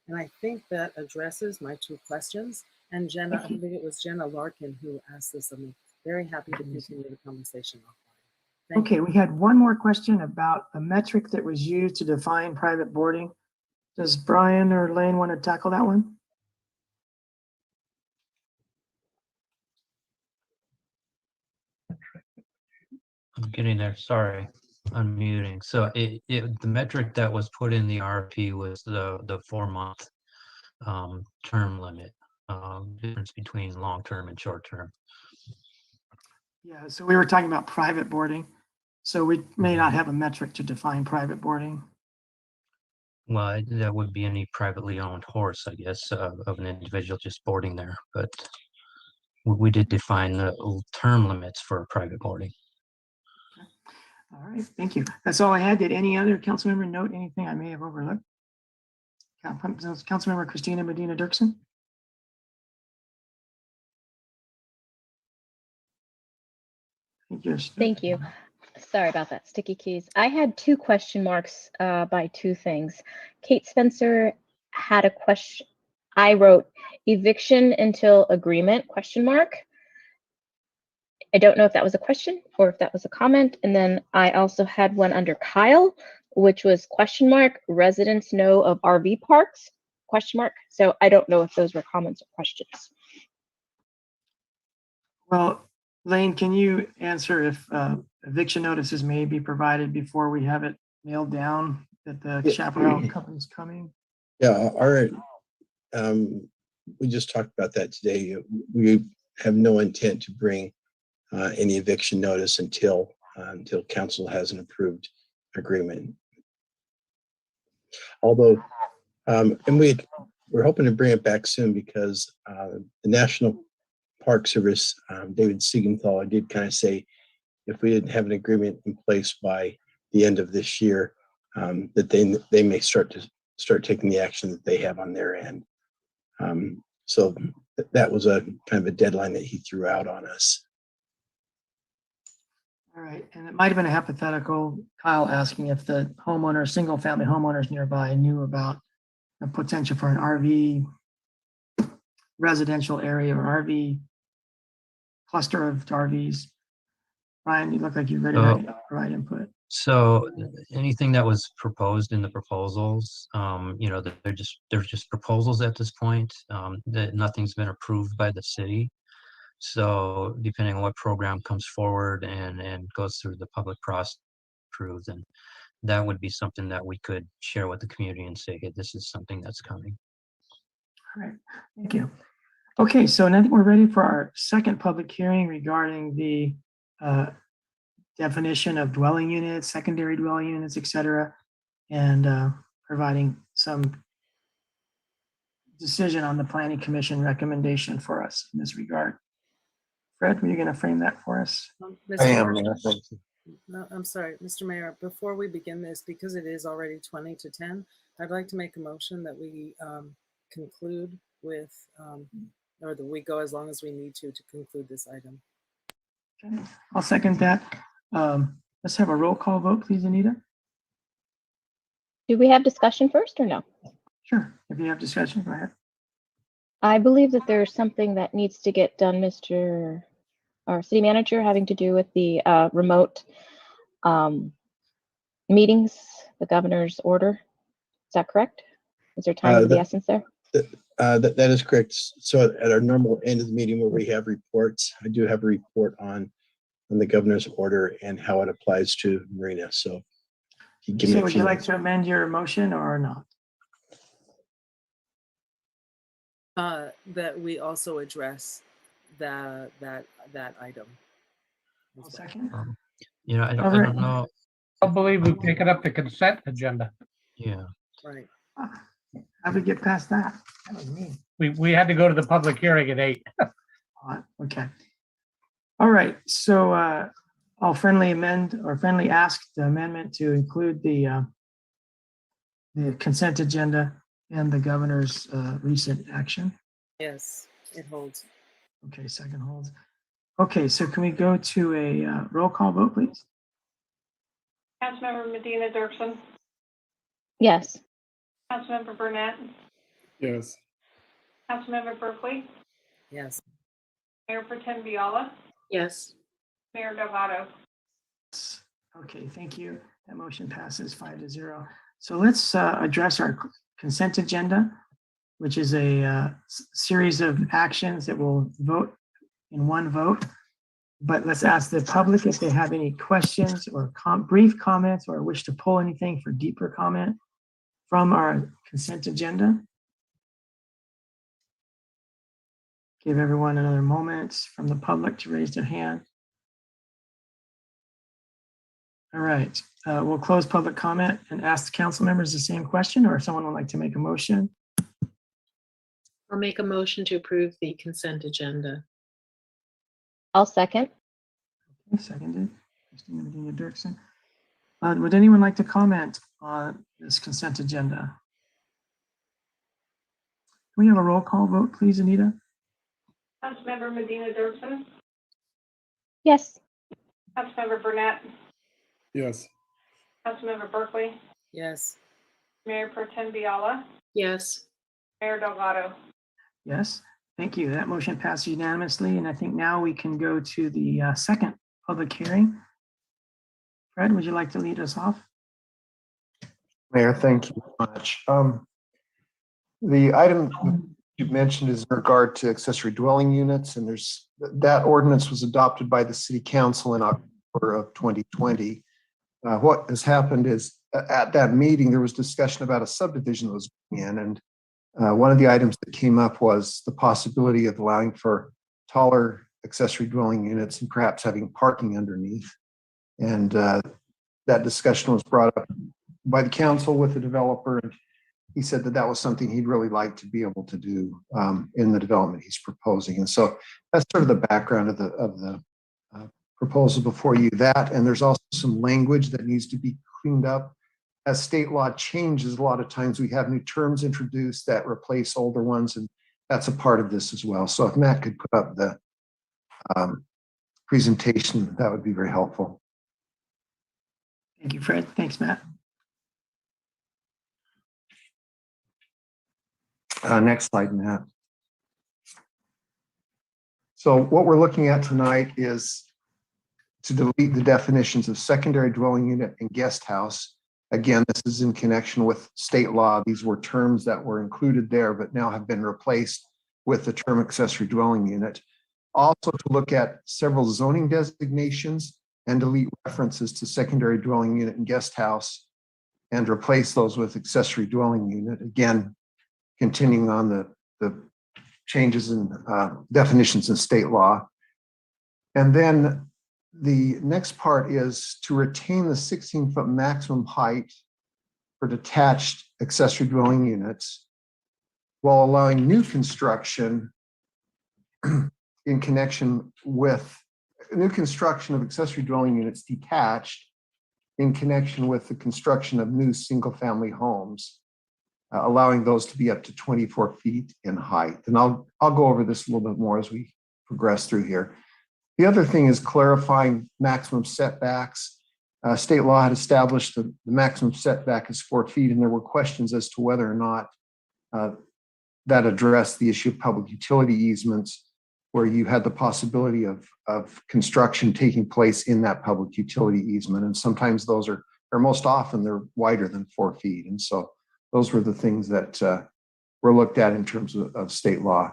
And I think that addresses my two questions. And Jenna, I believe it was Jenna Larkin who asked this of me. Very happy to continue the conversation offline. Okay, we had one more question about the metric that was used to define private boarding. Does Brian or Lane want to tackle that one? I'm getting there. Sorry, unmuting. So the metric that was put in the RFP was the 4-month term limit, difference between long-term and short-term. Yeah, so we were talking about private boarding. So we may not have a metric to define private boarding. Well, that would be any privately owned horse, I guess, of an individual just boarding there. But we did define the term limits for private boarding. All right, thank you. That's all I had. Did any other council member note anything I may have overlooked? Councilmember Christina Medina Dirksen. Thank you. Sorry about that, sticky keys. I had 2 question marks by 2 things. Kate Spencer had a question. I wrote eviction until agreement, question mark. I don't know if that was a question or if that was a comment. And then I also had one under Kyle, which was question mark, residents know of RV parks, question mark. So I don't know if those were comments or questions. Well, Lane, can you answer if eviction notices may be provided before we have it nailed down that the chaparral company's coming? Yeah, we just talked about that today. We have no intent to bring any eviction notice until council has an approved agreement. Although, and we're hoping to bring it back soon because the National Park Service, David Siegenthal, did kind of say if we didn't have an agreement in place by the end of this year, that they may start taking the action that they have on their end. So that was a kind of a deadline that he threw out on us. All right, and it might have been a hypothetical, Kyle asking if the homeowner, single family homeowners nearby knew about the potential for an RV residential area or RV cluster of RVs. Ryan, you look like you're ready to provide input. So anything that was proposed in the proposals, you know, they're just proposals at this point, that nothing's been approved by the city. So depending on what program comes forward and goes through the public process, approved, then that would be something that we could share with the community and say, hey, this is something that's coming. All right, thank you. Okay, so now that we're ready for our second public hearing regarding the definition of dwelling units, secondary dwelling units, et cetera, and providing some decision on the Planning Commission recommendation for us in this regard. Fred, were you going to frame that for us? I am, Mayor. Thank you. No, I'm sorry, Mr. Mayor, before we begin this, because it is already 20 to 10, I'd like to make a motion that we conclude with, or that we go as long as we need to conclude this item. Okay, I'll second that. Let's have a roll call vote, please, Anita. Do we have discussion first or no? Sure, if you have discussion, go ahead. I believe that there's something that needs to get done, our city manager, having to do with the remote meetings, the governor's order. Is that correct? Is there time of the essence there? That is correct. So at our normal end of the meeting where we have reports, I do have a report on the governor's order and how it applies to Marina. So would you like to amend your motion or not? That we also address that item. I'll second. You know, I don't know. I believe we've taken up the consent agenda. Yeah. Right. How do we get past that? That was me. We had to go to the public hearing at 8. Okay. All right. So I'll friendly ask the amendment to include the consent agenda and the governor's recent action. Yes, it holds. Okay, second holds. Okay, so can we go to a roll call vote, please? Councilmember Medina Dirksen, Yes. Councilmember Burnett, Yes. Councilmember Berkeley, Yes. Mayor Pro Tem Viola, Yes. Mayor Delgado. Okay, thank you. That motion passes 5-0. So let's address our consent agenda, which is a series of actions that we'll vote in one vote. But let's ask the public if they have any questions or brief comments or wish to pull anything for deeper comment from our consent agenda. Give everyone another moment from the public to raise their hand. All right, we'll close public comment and ask the council members the same question, or if someone would like to make a motion. I'll make a motion to approve the consent agenda. I'll second. Okay, seconded. Christina Medina Dirksen. Would anyone like to comment on this consent agenda? Can we have a roll call vote, please, Anita? Councilmember Medina Dirksen, Yes. Councilmember Burnett, Yes. Councilmember Berkeley, Yes. Mayor Pro Tem Viola, Yes. Mayor Delgado. Yes, thank you. That motion passed unanimously, and I think now we can go to the second public hearing. Fred, would you like to lead us off? Mayor, thank you very much. The item you mentioned is in regard to accessory dwelling units, and that ordinance was adopted by the City Council in October of 2020. What has happened is at that meeting, there was discussion about a subdivision that was going in, and one of the items that came up was the possibility of allowing for taller accessory dwelling units and perhaps having parking underneath. And that discussion was brought up by the council with the developer, and he said that that was something he'd really like to be able to do in the development he's proposing. And so that's sort of the background of the proposal before you. That, and there's also some language that needs to be cleaned up. As state law changes, a lot of times we have new terms introduced that replace older ones, and that's a part of this as well. So if Matt could put up the presentation, that would be very helpful. Thank you, Fred. Thanks, Matt. Next slide, Matt. So what we're looking at tonight is to delete the definitions of secondary dwelling unit and guest house. Again, this is in connection with state law. These were terms that were included there, but now have been replaced with the term accessory dwelling unit. Also to look at several zoning designations and delete references to secondary dwelling unit and guest house and replace those with accessory dwelling unit. Again, continuing on the changes in definitions in state law. And then the next part is to retain the 16-foot maximum height for detached accessory dwelling units while allowing new construction in connection with new construction of accessory dwelling units detached in connection with the construction of new single-family homes, allowing those to be up to 24 feet in height. And I'll go over this a little bit more as we progress through here. The other thing is clarifying maximum setbacks. State law had established the maximum setback is 4 feet, and there were questions as to whether or not that addressed the issue of public utility easements, where you had the possibility of construction taking place in that public utility easement. And sometimes those are, or most often they're wider than 4 feet. And so those were the things that were looked at in terms of state law.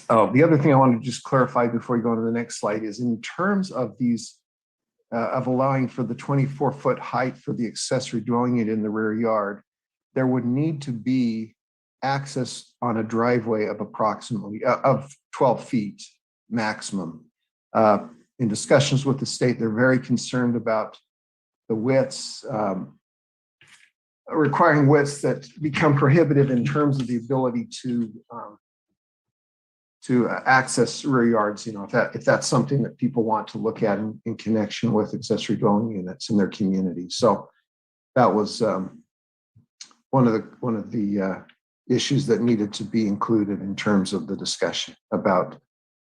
The other thing I want to just clarify before you go to the next slide is in terms of these, of allowing for the 24-foot height for the accessory dwelling unit in the rear yard, there would need to be access on a driveway of approximately of 12 feet maximum. In discussions with the state, they're very concerned about the widths, requiring widths that become prohibitive in terms of the ability to access rear yards. You know, if that's something that people want to look at in connection with accessory dwelling units in their community. So that was one of the issues that needed to be included in terms of the discussion about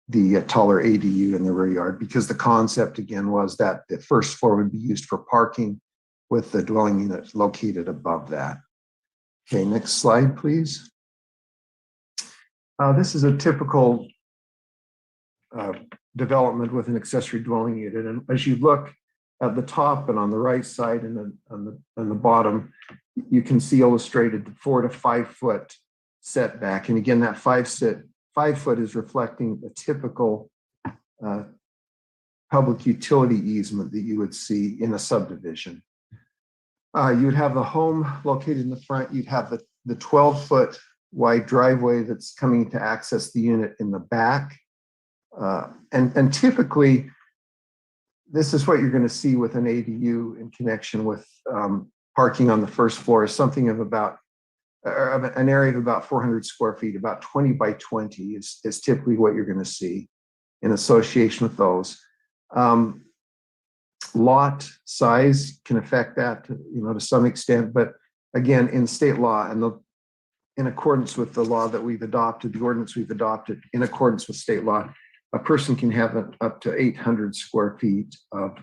the taller ADU in the rear yard, because the concept again was that the first floor would be used for parking with the dwelling unit located above that. Okay, next slide, please. This is a typical development with an accessory dwelling unit. And as you look at the top and on the right side and on the bottom, you can see illustrated the 4 to 5 foot setback. And again, that 5 foot is reflecting a typical public utility easement that you would see in a subdivision. You would have the home located in the front. You'd have the 12-foot wide driveway that's coming to access the unit in the back. And typically, this is what you're going to see with an ADU in connection with parking on the first floor, is something of about an area of about 400 square feet, about 20 by 20 is typically what you're going to see in association with those. Lot size can affect that, you know, to some extent, but again, in state law and in accordance with the law that we've adopted, the ordinance we've adopted in accordance with state law, a person can have up to 800 square feet of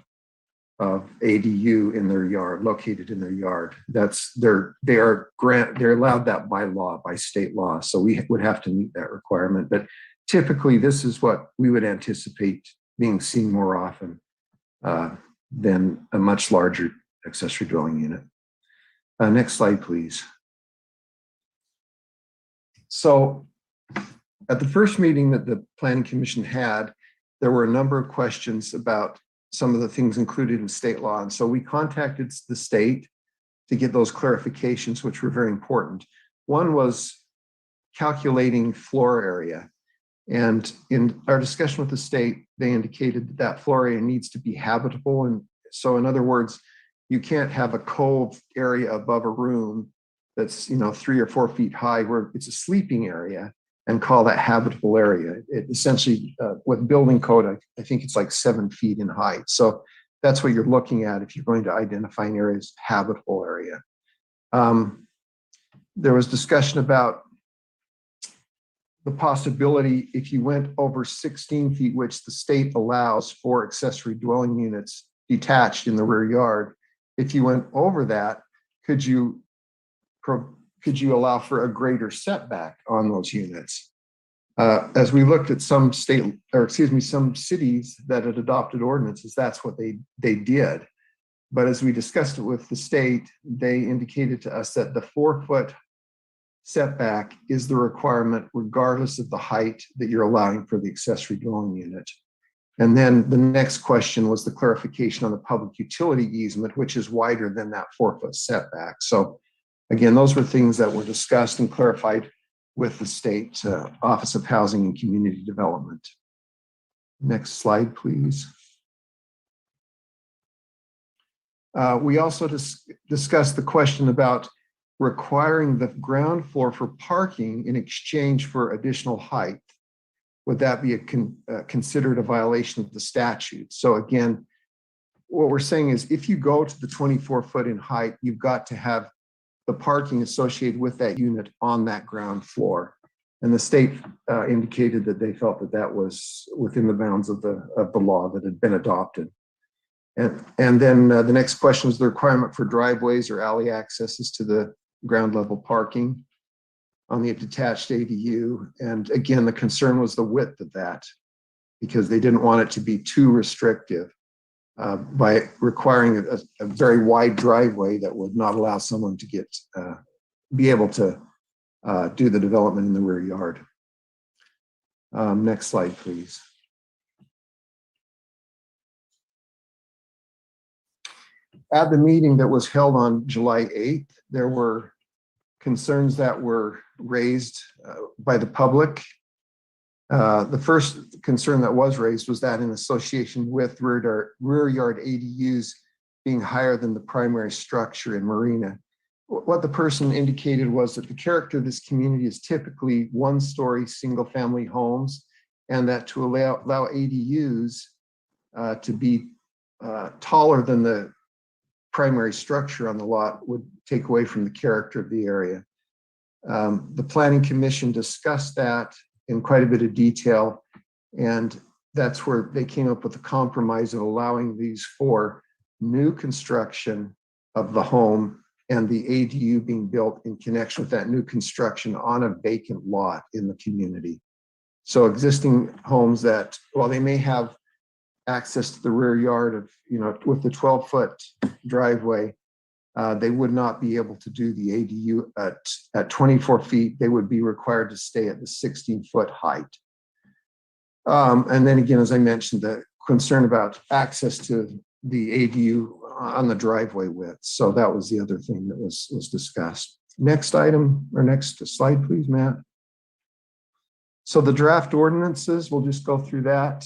of ADU in their yard, located in their yard. They're allowed that by law, by state law. So we would have to meet that requirement. But typically, this is what we would anticipate being seen more often than a much larger accessory dwelling unit. Next slide, please. So at the first meeting that the Planning Commission had, there were a number of questions about some of the things included in state law. And so we contacted the state to get those clarifications, which were very important. One was calculating floor area. And in our discussion with the state, they indicated that that floor area needs to be habitable. And so in other words, you can't have a cold area above a room that's 3 or 4 feet high where it's a sleeping area and call that habitable area. It essentially, with building code, I think it's like 7 feet in height. So that's what you're looking at if you're going to identify an area as habitable area. There was discussion about the possibility if you went over 16 feet, which the state allows for accessory dwelling units detached in the rear yard, if you went over that, could you allow for a greater setback on those units? As we looked at some cities that had adopted ordinances, that's what they did. But as we discussed it with the state, they indicated to us that the 4-foot setback is the requirement regardless of the height that you're allowing for the accessory dwelling unit. And then the next question was the clarification on the public utility easement, which is wider than that 4-foot setback. So again, those were things that were discussed and clarified with the state Office of Housing and Community Development. Next slide, please. We also discussed the question about requiring the ground floor for parking in exchange for additional height. Would that be considered a violation of the statute? So again, what we're saying is if you go to the 24 foot in height, you've got to have the parking associated with that unit on that ground floor. And the state indicated that they felt that that was within the bounds of the law that had been adopted. And then the next question was the requirement for driveways or alley accesses to the ground level parking on the detached ADU. And again, the concern was the width of that because they didn't want it to be too restrictive by requiring a very wide driveway that would not allow someone to be able to do the development in the rear yard. Next slide, please. At the meeting that was held on July 8th, there were concerns that were raised by the public. The first concern that was raised was that in association with rear yard ADUs being higher than the primary structure in Marina. What the person indicated was that the character of this community is typically 1-story single-family homes, and that to allow ADUs to be taller than the primary structure on the lot would take away from the character of the area. The Planning Commission discussed that in quite a bit of detail, and that's where they came up with a compromise of allowing these for new construction of the home and the ADU being built in connection with that new construction on a vacant lot in the community. So existing homes that, while they may have access to the rear yard of, with the 12-foot driveway, they would not be able to do the ADU at 24 feet. They would be required to stay at the 16-foot height. And then again, as I mentioned, the concern about access to the ADU on the driveway width. So that was the other thing that was discussed. Next item, or next slide, please, Matt. So the draft ordinances, we'll just go through that.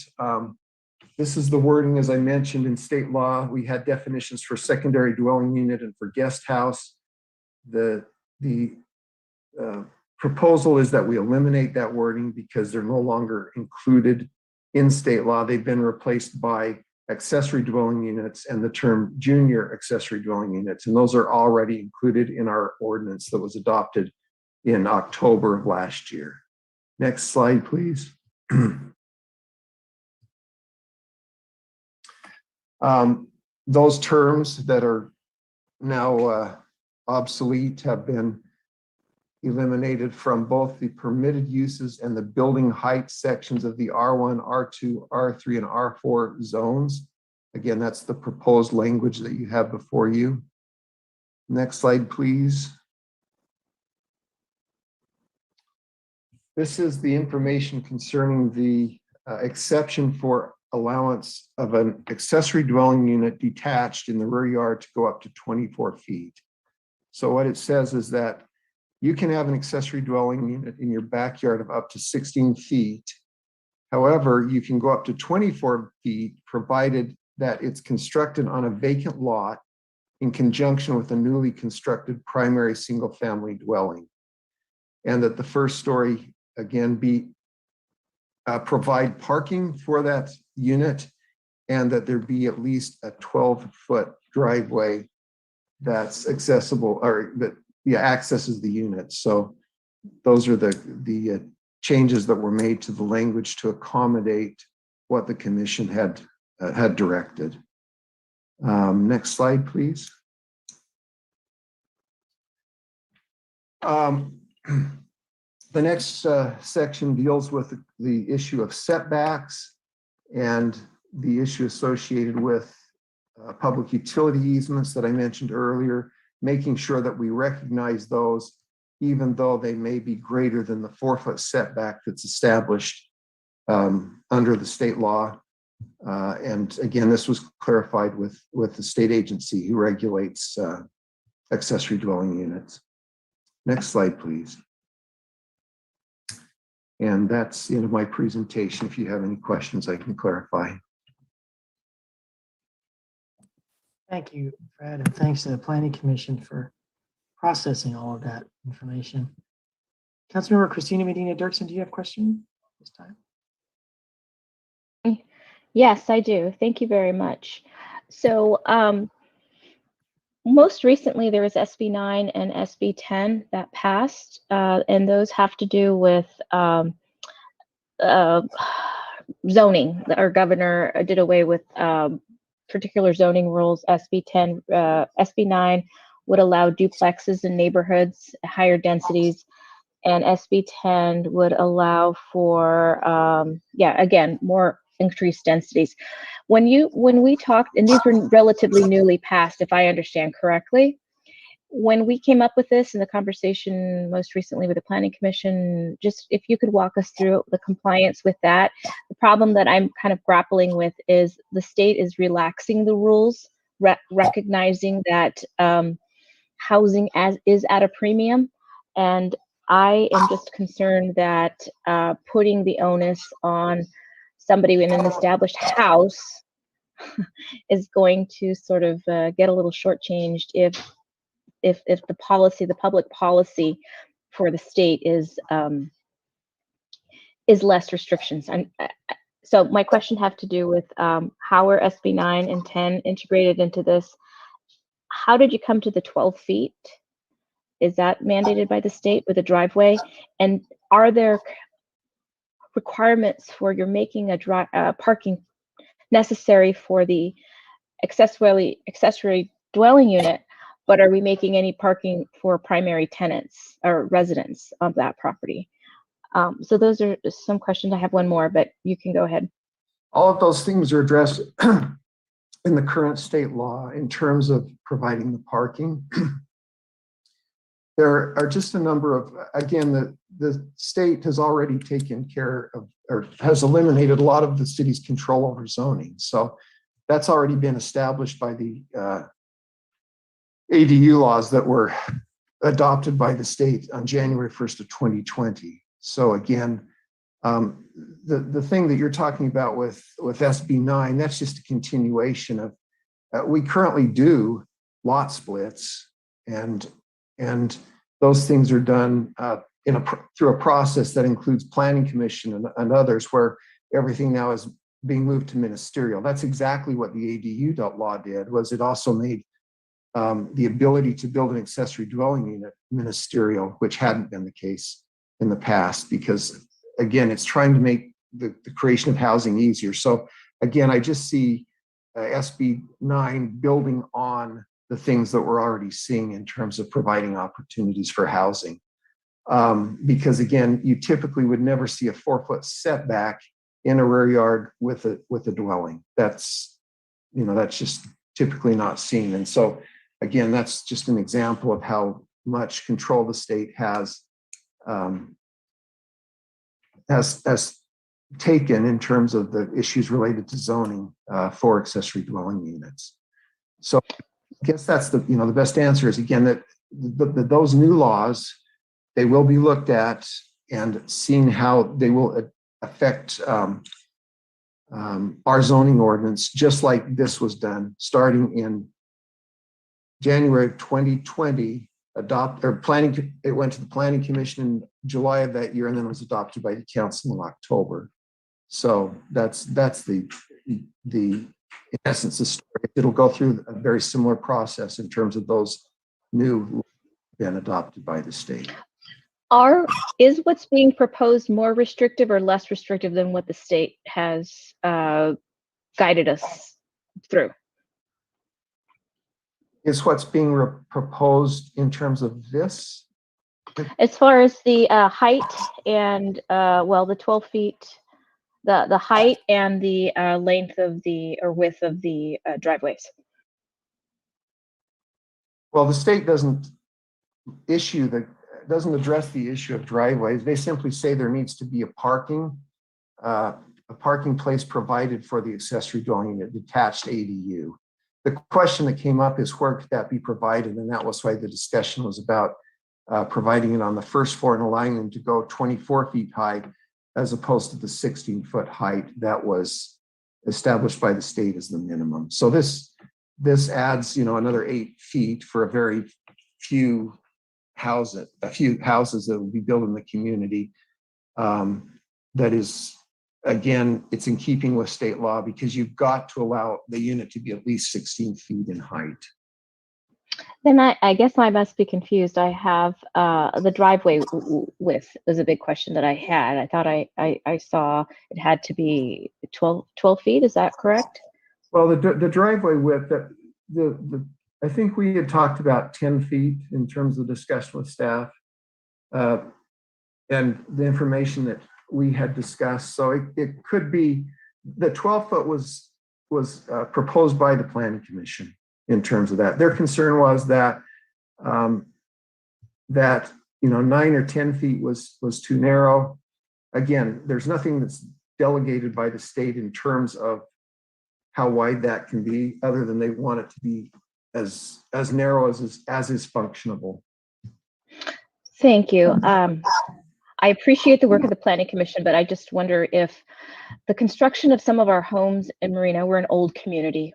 This is the wording, as I mentioned, in state law. We had definitions for secondary dwelling unit and for guest house. The proposal is that we eliminate that wording because they're no longer included in state law. They've been replaced by accessory dwelling units and the term junior accessory dwelling units. And those are already included in our ordinance that was adopted in October of last year. Next slide, please. those terms that are now obsolete have been eliminated from both the permitted uses and the building height sections of the R1, R2, R3, and R4 zones. Again, that's the proposed language that you have before you. Next slide, please. This is the information concerning the exception for allowance of an accessory dwelling unit detached in the rear yard to go up to 24 feet. So what it says is that you can have an accessory dwelling unit in your backyard of up to 16 feet. However, you can go up to 24 feet provided that it's constructed on a vacant lot in conjunction with a newly constructed primary single-family dwelling. And that the first story, again, provide parking for that unit, and that there be at least a 12-foot driveway that's accessible, or that accesses the unit. So those are the changes that were made to the language to accommodate what the commission had directed. Next slide, please. The next section deals with the issue of setbacks and the issue associated with public utility easements that I mentioned earlier, making sure that we recognize those even though they may be greater than the 4-foot setback that's established under the state law. And again, this was clarified with the state agency who regulates accessory dwelling units. Next slide, please. And that's the end of my presentation. If you have any questions, I can clarify. Thank you, Fred, and thanks to the Planning Commission for processing all of that information. Councilmember Christina Medina Dirksen, do you have a question this time? Yes, I do. Thank you very much. So most recently there was SB 9 and SB 10 that passed, and those have to do with zoning. Our governor did away with particular zoning rules. SB 9 would allow duplexes in neighborhoods, higher densities, and SB 10 would allow for, again, more increased densities. When we talked, and these were relatively newly passed, if I understand correctly, when we came up with this in the conversation most recently with the Planning Commission, just if you could walk us through the compliance with that. The problem that I'm kind of grappling with is the state is relaxing the rules, recognizing that housing is at a premium, and I am just concerned that putting the onus on somebody in an established house is going to sort of get a little shortchanged if the policy, the public policy for the state is less restrictions. And so my question have to do with how are SB 9 and 10 integrated into this? How did you come to the 12 feet? Is that mandated by the state with a driveway? And are there requirements for you're making a parking necessary for the accessory dwelling unit, but are we making any parking for primary tenants or residents of that property? So those are some questions. I have one more, but you can go ahead. All of those things are addressed in the current state law in terms of providing the parking. There are just a number of, again, the state has already taken care of, or has eliminated a lot of the city's control over zoning. So that's already been established by the ADU laws that were adopted by the state on January 1st of 2020. So again, the thing that you're talking about with SB 9, that's just a continuation of, we currently do lot splits, and those things are done through a process that includes Planning Commission and others, where everything now is being moved to ministerial. That's exactly what the ADU law did. Was it also made the ability to build an accessory dwelling unit ministerial, which hadn't been the case in the past, because again, it's trying to make the creation of housing easier. So again, I just see SB 9 building on the things that we're already seeing in terms of providing opportunities for housing. Because again, you typically would never see a 4-foot setback in a rear yard with a dwelling. That's just typically not seen. And so again, that's just an example of how much control the state has taken in terms of the issues related to zoning for accessory dwelling units. So I guess that's the best answer is, again, that those new laws, they will be looked at and seen how they will affect our zoning ordinance, just like this was done starting in January of 2020. It went to the Planning Commission in July of that year, and then was adopted by the council in October. So that's the in essence the story. It'll go through a very similar process in terms of those new been adopted by the state. Is what's being proposed more restrictive or less restrictive than what the state has guided us through? Is what's being proposed in terms of this? As far as the height and the 12 feet, the height and the length of the or width of the driveways. Well, the state doesn't address the issue of driveways. They simply say there needs to be a parking place provided for the accessory dwelling unit, detached ADU. The question that came up is where could that be provided? And that was why the discussion was about providing it on the first floor and allowing them to go 24 feet high as opposed to the 16-foot height that was established by the state as the minimum. So this adds, another 8 feet for a very few houses that will be built in the community. That is, again, it's in keeping with state law because you've got to allow the unit to be at least 16 feet in height. Then I guess I must be confused. I have the driveway width was a big question that I had. I thought I saw it had to be 12 feet. Is that correct? Well, the driveway width, I think we had talked about 10 feet in terms of discussion with staff and the information that we had discussed. So it could be the 12-foot was proposed by the Planning Commission in terms of that. Their concern was that 9 or 10 feet was too narrow. Again, there's nothing that's delegated by the state in terms of how wide that can be, other than they want it to be as narrow as is functionable. Thank you. I appreciate the work of the Planning Commission, but I just wonder if the construction of some of our homes in Marina, we're an older community.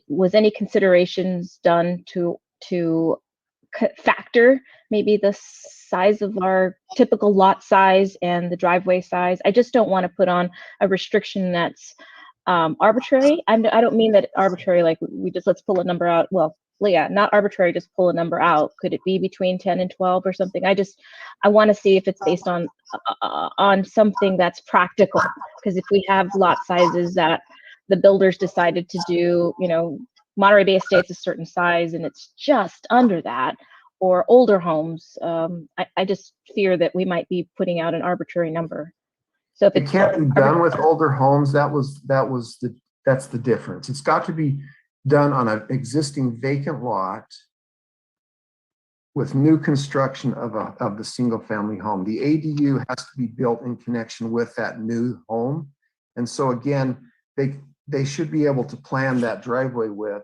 Was any considerations done to factor maybe the size of our typical lot size and the driveway size? I just don't want to put on a restriction that's arbitrary. I don't mean that arbitrary, like let's pull a number out. Well, yeah, not arbitrary, just pull a number out. Could it be between 10 and 12 or something? I want to see if it's based on something that's practical. Because if we have lot sizes that the builders decided to do, Monterey Bay Estate's a certain size and it's just under that, or older homes, I just fear that we might be putting out an arbitrary number. So if it can't be done with older homes, that's the difference. It's got to be done on an existing vacant lot with new construction of the single family home. The ADU has to be built in connection with that new home. And so again, they should be able to plan that driveway width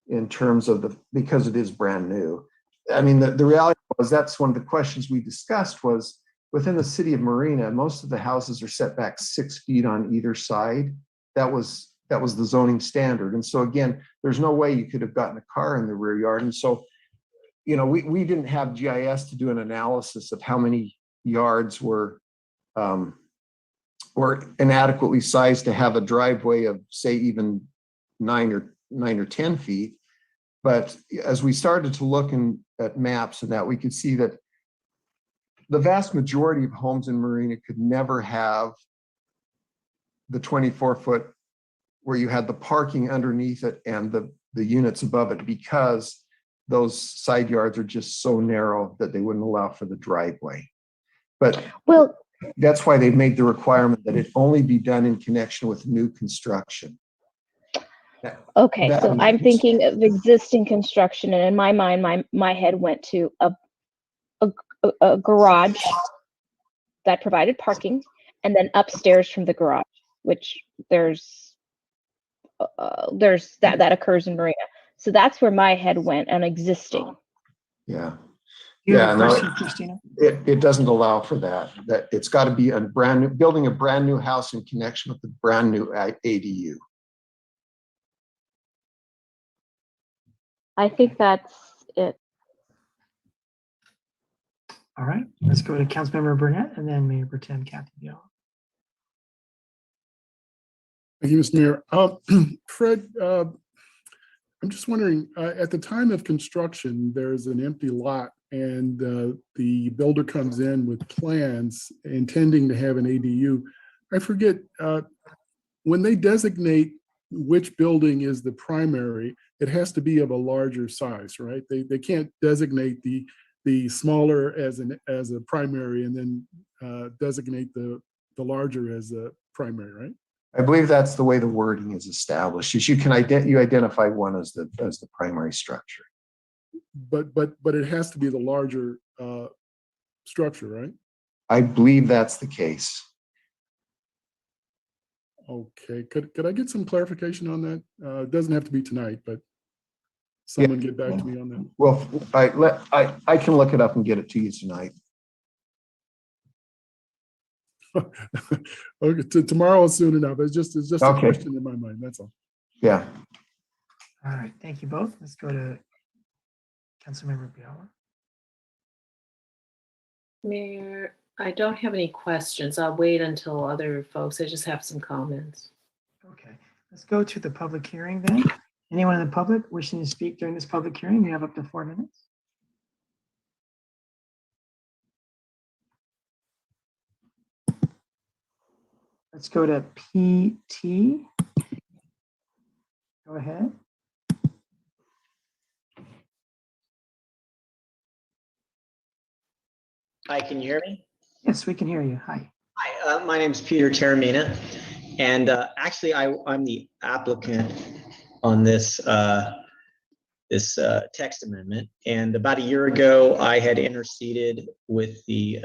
in terms of because it is brand new. I mean, the reality was that's one of the questions we discussed was within the city of Marina, most of the houses are set back 6 feet on either side. That was the zoning standard. And so again, there's no way you could have gotten a car in the rear yard. And so, we didn't have GIS to do an analysis of how many yards were inadequately sized to have a driveway of, say, even 9 or 10 feet. But as we started to look at maps and that, we could see that the vast majority of homes in Marina could never have the 24-foot where you had the parking underneath it and the units above it, because those side yards are just so narrow that they wouldn't allow for the driveway. But Well, that's why they've made the requirement that it only be done in connection with new construction. okay, so I'm thinking of existing construction, and in my mind, my head went to a garage that provided parking, and then upstairs from the garage, which there's that occurs in Marina. So that's where my head went on existing. Yeah. You have a no, question, Christina? it doesn't allow for that. That it's got to be a brand new, building a brand new house in connection with the brand new ADU. I think that's it. All right, let's go to Councilmember Burnett and then Mayor Pro Tem Kathy Biala. Thank you, Mr. Mayor. Fred, I'm just wondering, at the time of construction, there's an empty lot and the builder comes in with plans intending to have an ADU. I forget, when they designate which building is the primary, it has to be of a larger size, right? They can't designate the smaller as a primary and then designate the larger as a primary, right? I believe that's the way the wording is established. Is you can identify one as the primary structure. But it has to be the larger structure, right? I believe that's the case. Okay, could I get some clarification on that? It doesn't have to be tonight, but someone get back to me on that. Well, I can look it up and get it to you tonight. Okay, tomorrow is soon enough. It's just a Okay. question in my mind. That's all. Yeah. All right, thank you both. Let's go to Councilmember Biala. Mayor, I don't have any questions. I'll wait until other folks. I just have some comments. Okay, let's go to the public hearing then. Anyone in the public wishing to speak during this public hearing, you have up to 4 minutes. Let's go to PT. Go ahead. Hi, can you hear me? Yes, we can hear you. Hi. Hi, my name is Peter Taramina, and actually I'm the applicant on this text amendment. And about a year ago, I had interceded with the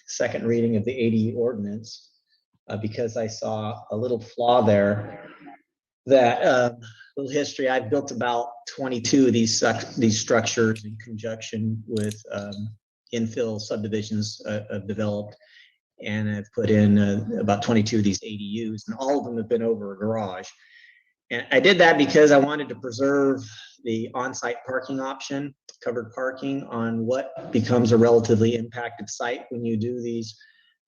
second reading of the ADU ordinance because I saw a little flaw there. That little history, I've built about 22 of these structures in conjunction with infill subdivisions I've developed, and I've put in about 22 of these ADUs, and all of them have been over a garage. And I did that because I wanted to preserve the on-site parking option, covered parking on what becomes a relatively impacted site when you do these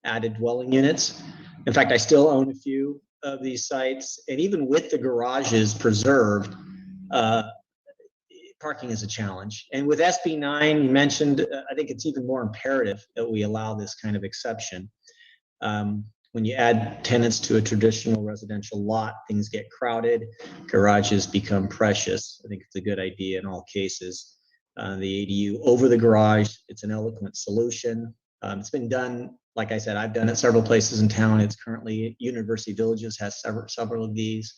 added dwelling units. In fact, I still own a few of these sites, and even with the garages preserved, parking is a challenge. And with SB 9, you mentioned, I think it's even more imperative that we allow this kind of exception. When you add tenants to a traditional residential lot, things get crowded, garages become precious. I think it's a good idea in all cases. The ADU over the garage, it's an eloquent solution. It's been done, like I said, I've done it several places in town. It's currently University Villages has several of these.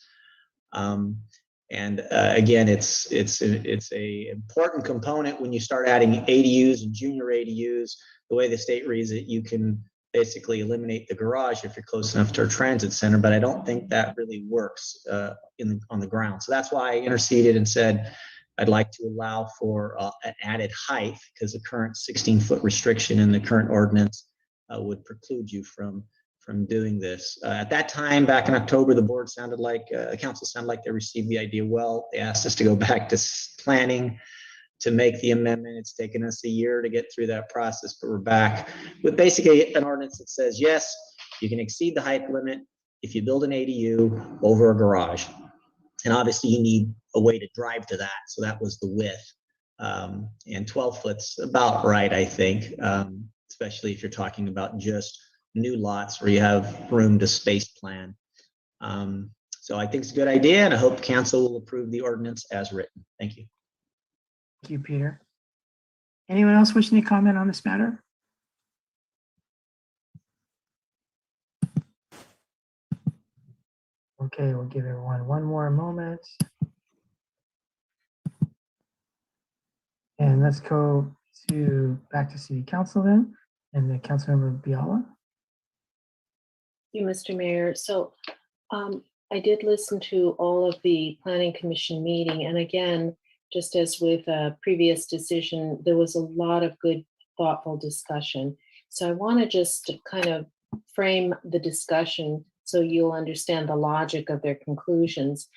Again, it's a important component when you start adding ADUs and junior ADUs. The way the state reads it, you can basically eliminate the garage if you're close enough to a transit center, but I don't think that really works on the ground. So that's why I interceded and said I'd like to allow for an added height, because the current 16-foot restriction in the current ordinance would preclude you from doing this. At that time, back in October, the board sounded like, council sounded like they received the idea well. They asked us to go back to planning to make the amendment. It's taken us a year to get through that process, but we're back with basically an ordinance that says, yes, you can exceed the height limit if you build an ADU over a garage. And obviously you need a way to drive to that. So that was the width. And 12 foot's about right, I think, especially if you're talking about just new lots where you have room to space plan. So I think it's a good idea, and I hope council will approve the ordinance as written. Thank you. Thank you, Peter. Anyone else wishing to comment on this matter? Okay, we'll give everyone one more moment. And let's go back to City Council then, and the Councilmember Biala. Thank you, Mr. Mayor. So I did listen to all of the Planning Commission meeting, and again, just as with a previous decision, there was a lot of good, thoughtful discussion. So I want to just kind of frame the discussion so you'll understand the logic of their conclusions.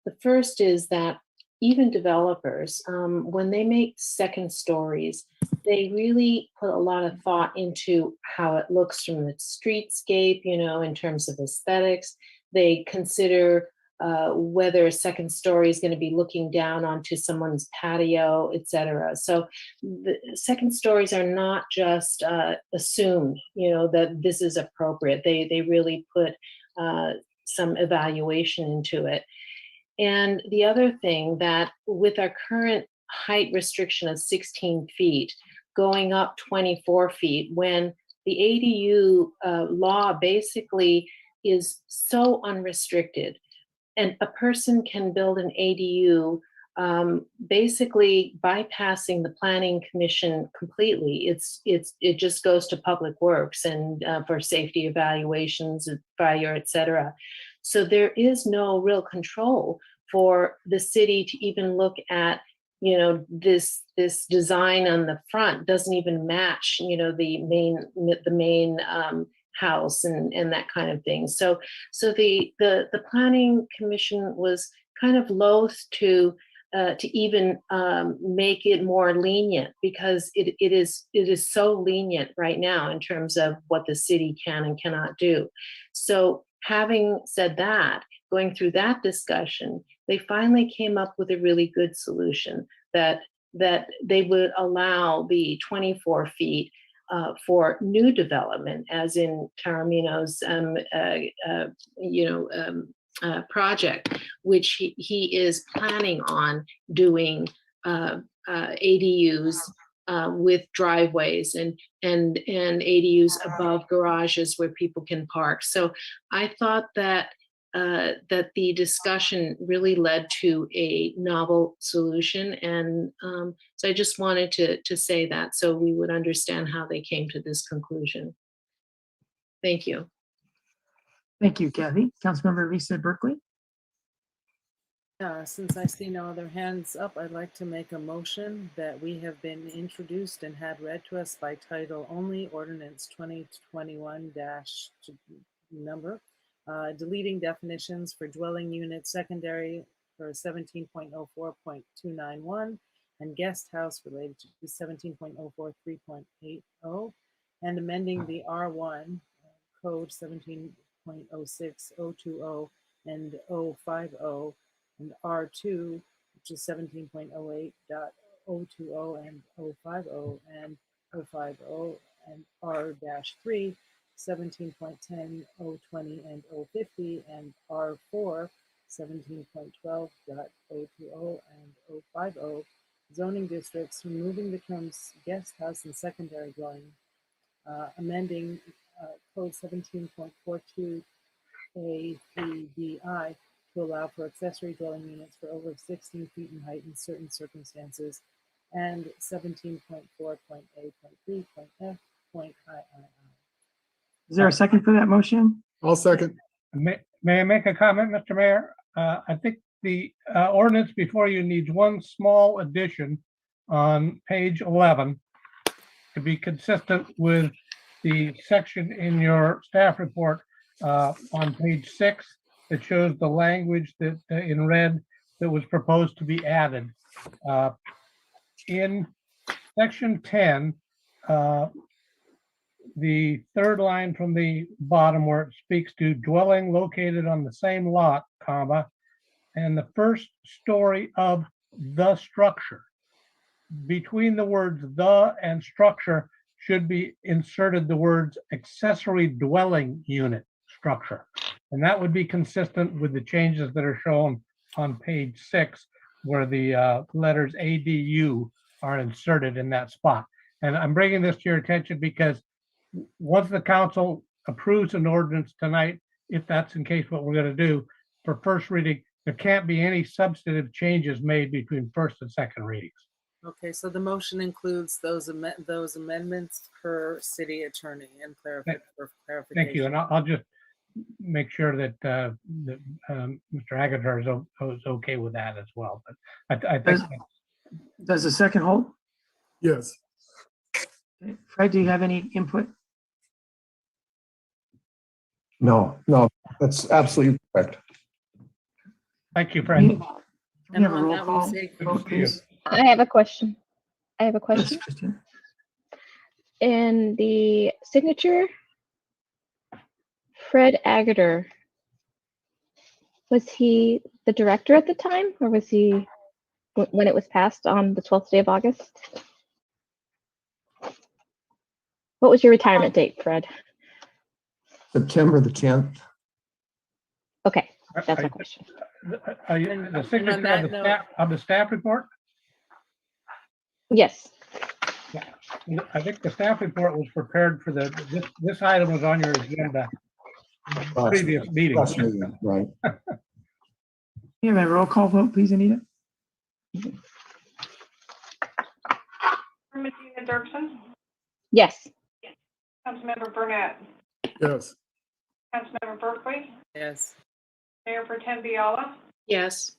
The first is that even developers, when they make second stories, they really put a lot of thought into how it looks from the streetscape, you know, in terms of aesthetics. They consider whether a second story is going to be looking down onto someone's patio, et cetera. So the second stories are not just assumed, you know, that this is appropriate. They really put some evaluation into it. And the other thing that with our current height restriction of 16 feet, going up 24 feet, when the ADU law basically is so unrestricted, and a person can build an ADU basically bypassing the Planning Commission completely. It just goes to Public Works and for safety evaluations, fire, et cetera. So there is no real control for the city to even look at, you know, this design on the front doesn't even match, you know, the main house and that kind of thing. So the Planning Commission was kind of loath to even make it more lenient, because it is so lenient right now in terms of what the city can and cannot do. So having said that, going through that discussion, they finally came up with a really good solution that they would allow the 24 feet for new development, as in Taramino's project, which he is planning on doing ADUs with driveways and ADUs above garages where people can park. So I thought that the discussion really led to a novel solution, and so I just wanted to say that so we would understand how they came to this conclusion. Thank you. Thank you, Kathy. Councilmember Lisa Berkeley. Since I see no other hands up, I'd like to make a motion that we have been introduced and had read to us by title only, ordinance 2021 number, deleting definitions for dwelling unit secondary for 17.04.291 and guest house related to 17.043.80, and amending the R1 code 17.06, 020, and 050, and R2, which is 17.08.020 and 050 and 050, and R-3, 17.10, 020 and 050, and R4, 17.12.020 and 050, zoning districts, removing the terms guest house and secondary dwelling, amending code 17.42 A3DI to allow for accessory dwelling units for over 16 feet in height in certain circumstances, and 17.4.A.3.F.II. Is there a second for that motion? I'll second. May I make a comment, Mr. Mayor? I think the ordinance before you needs one small addition on page 11 to be consistent with the section in your staff report on page 6 that shows the language that in red that was proposed to be added. In section 10, the third line from the bottom where it speaks to dwelling located on the same lot, comma, and the first story of the structure. Between the words the and structure should be inserted the words accessory dwelling unit structure. And that would be consistent with the changes that are shown on page 6, where the letters ADU are inserted in that spot. And I'm bringing this to your attention because once the council approves an ordinance tonight, if that's in case what we're going to do for first reading, there can't be any substantive changes made between first and second readings. Okay, so the motion includes those amendments per city attorney and clarification. Thank you. And I'll just make sure that Mr. Aguilar is okay with that as well. But I think Does the second hold? Yes. Okay. Fred, do you have any input? No, that's absolutely correct. Thank you, Fred. Can we have a on roll that, call we say vote, please? I have a question. Yes, Christian. In the signature, Fred Agater, was he the director at the time, or was he when it was passed on the 12th day of August? What was your retirement date, Fred? September the 10th. Okay, that's my question. The signature of the staff report? Yes. Yeah. I think the staff report was prepared for this item was on your agenda in the previous meeting. Right. You have a roll call vote, please, Anita? Marina Dirksen, Yes. Councilmember Burnett, Yes. Councilmember Berkeley, Yes. Mayor Pro Tem Biala, Yes.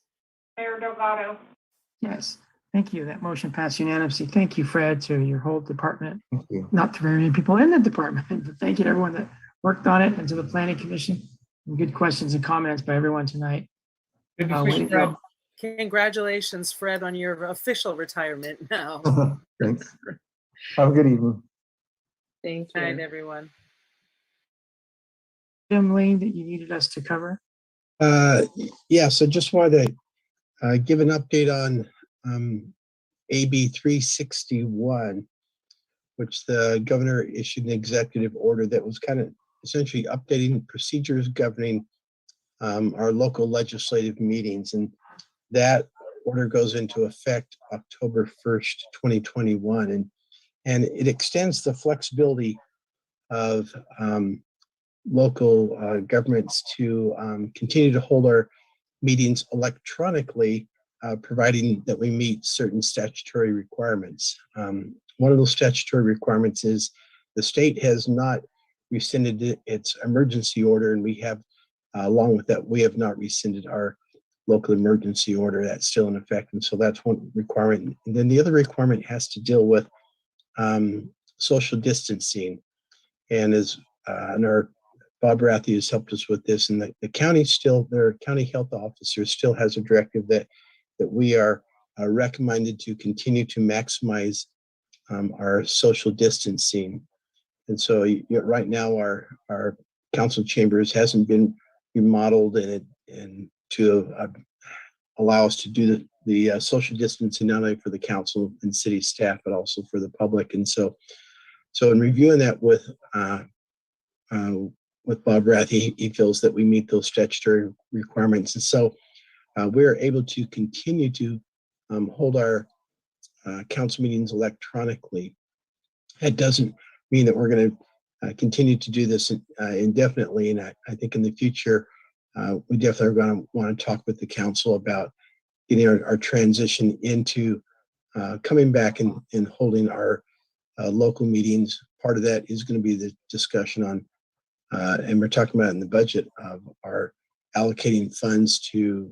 Mayor Delgado. Yes. Thank you. That motion passed unanimously. Thank you, Fred, to your whole department. Thank you. Not to very many people in the department, but thank you to everyone that worked on it and to the planning commission. And good questions and comments by everyone tonight. Good to way see to you, Fred. go. Congratulations, Fred, on your official retirement now. Thanks. Have a good evening. Thank Good night, you. everyone. Jim Lane, that you needed us to cover? Yeah, so just wanted to give an update on AB 361, which the governor issued an executive order that was kind of essentially updating procedures governing our local legislative meetings. And that order goes into effect October 1st, 2021. And it extends the flexibility of local governments to continue to hold our meetings electronically, providing that we meet certain statutory requirements. One of those statutory requirements is the state has not rescinded its emergency order, and we have, along with that, we have not rescinded our local emergency order. That's still in effect, and so that's one requirement. And then the other requirement has to deal with social distancing, and as and our Bob Rathy has helped us with this, and the county still, their county health officer still has a directive that we are recommended to continue to maximize our social distancing. And so right now our council chambers hasn't been remodeled and to allow us to do the social distancing, not only for the council and city staff, but also for the public. And so in reviewing that with Bob Rath, he feels that we meet those statutory requirements. And so we're able to continue to hold our council meetings electronically. That doesn't mean that we're going to continue to do this indefinitely. And I think in the future, we definitely are going to want to talk with the council about getting our transition into coming back and holding our local meetings. Part of that is going to be the discussion on, and we're talking about in the budget of our allocating funds to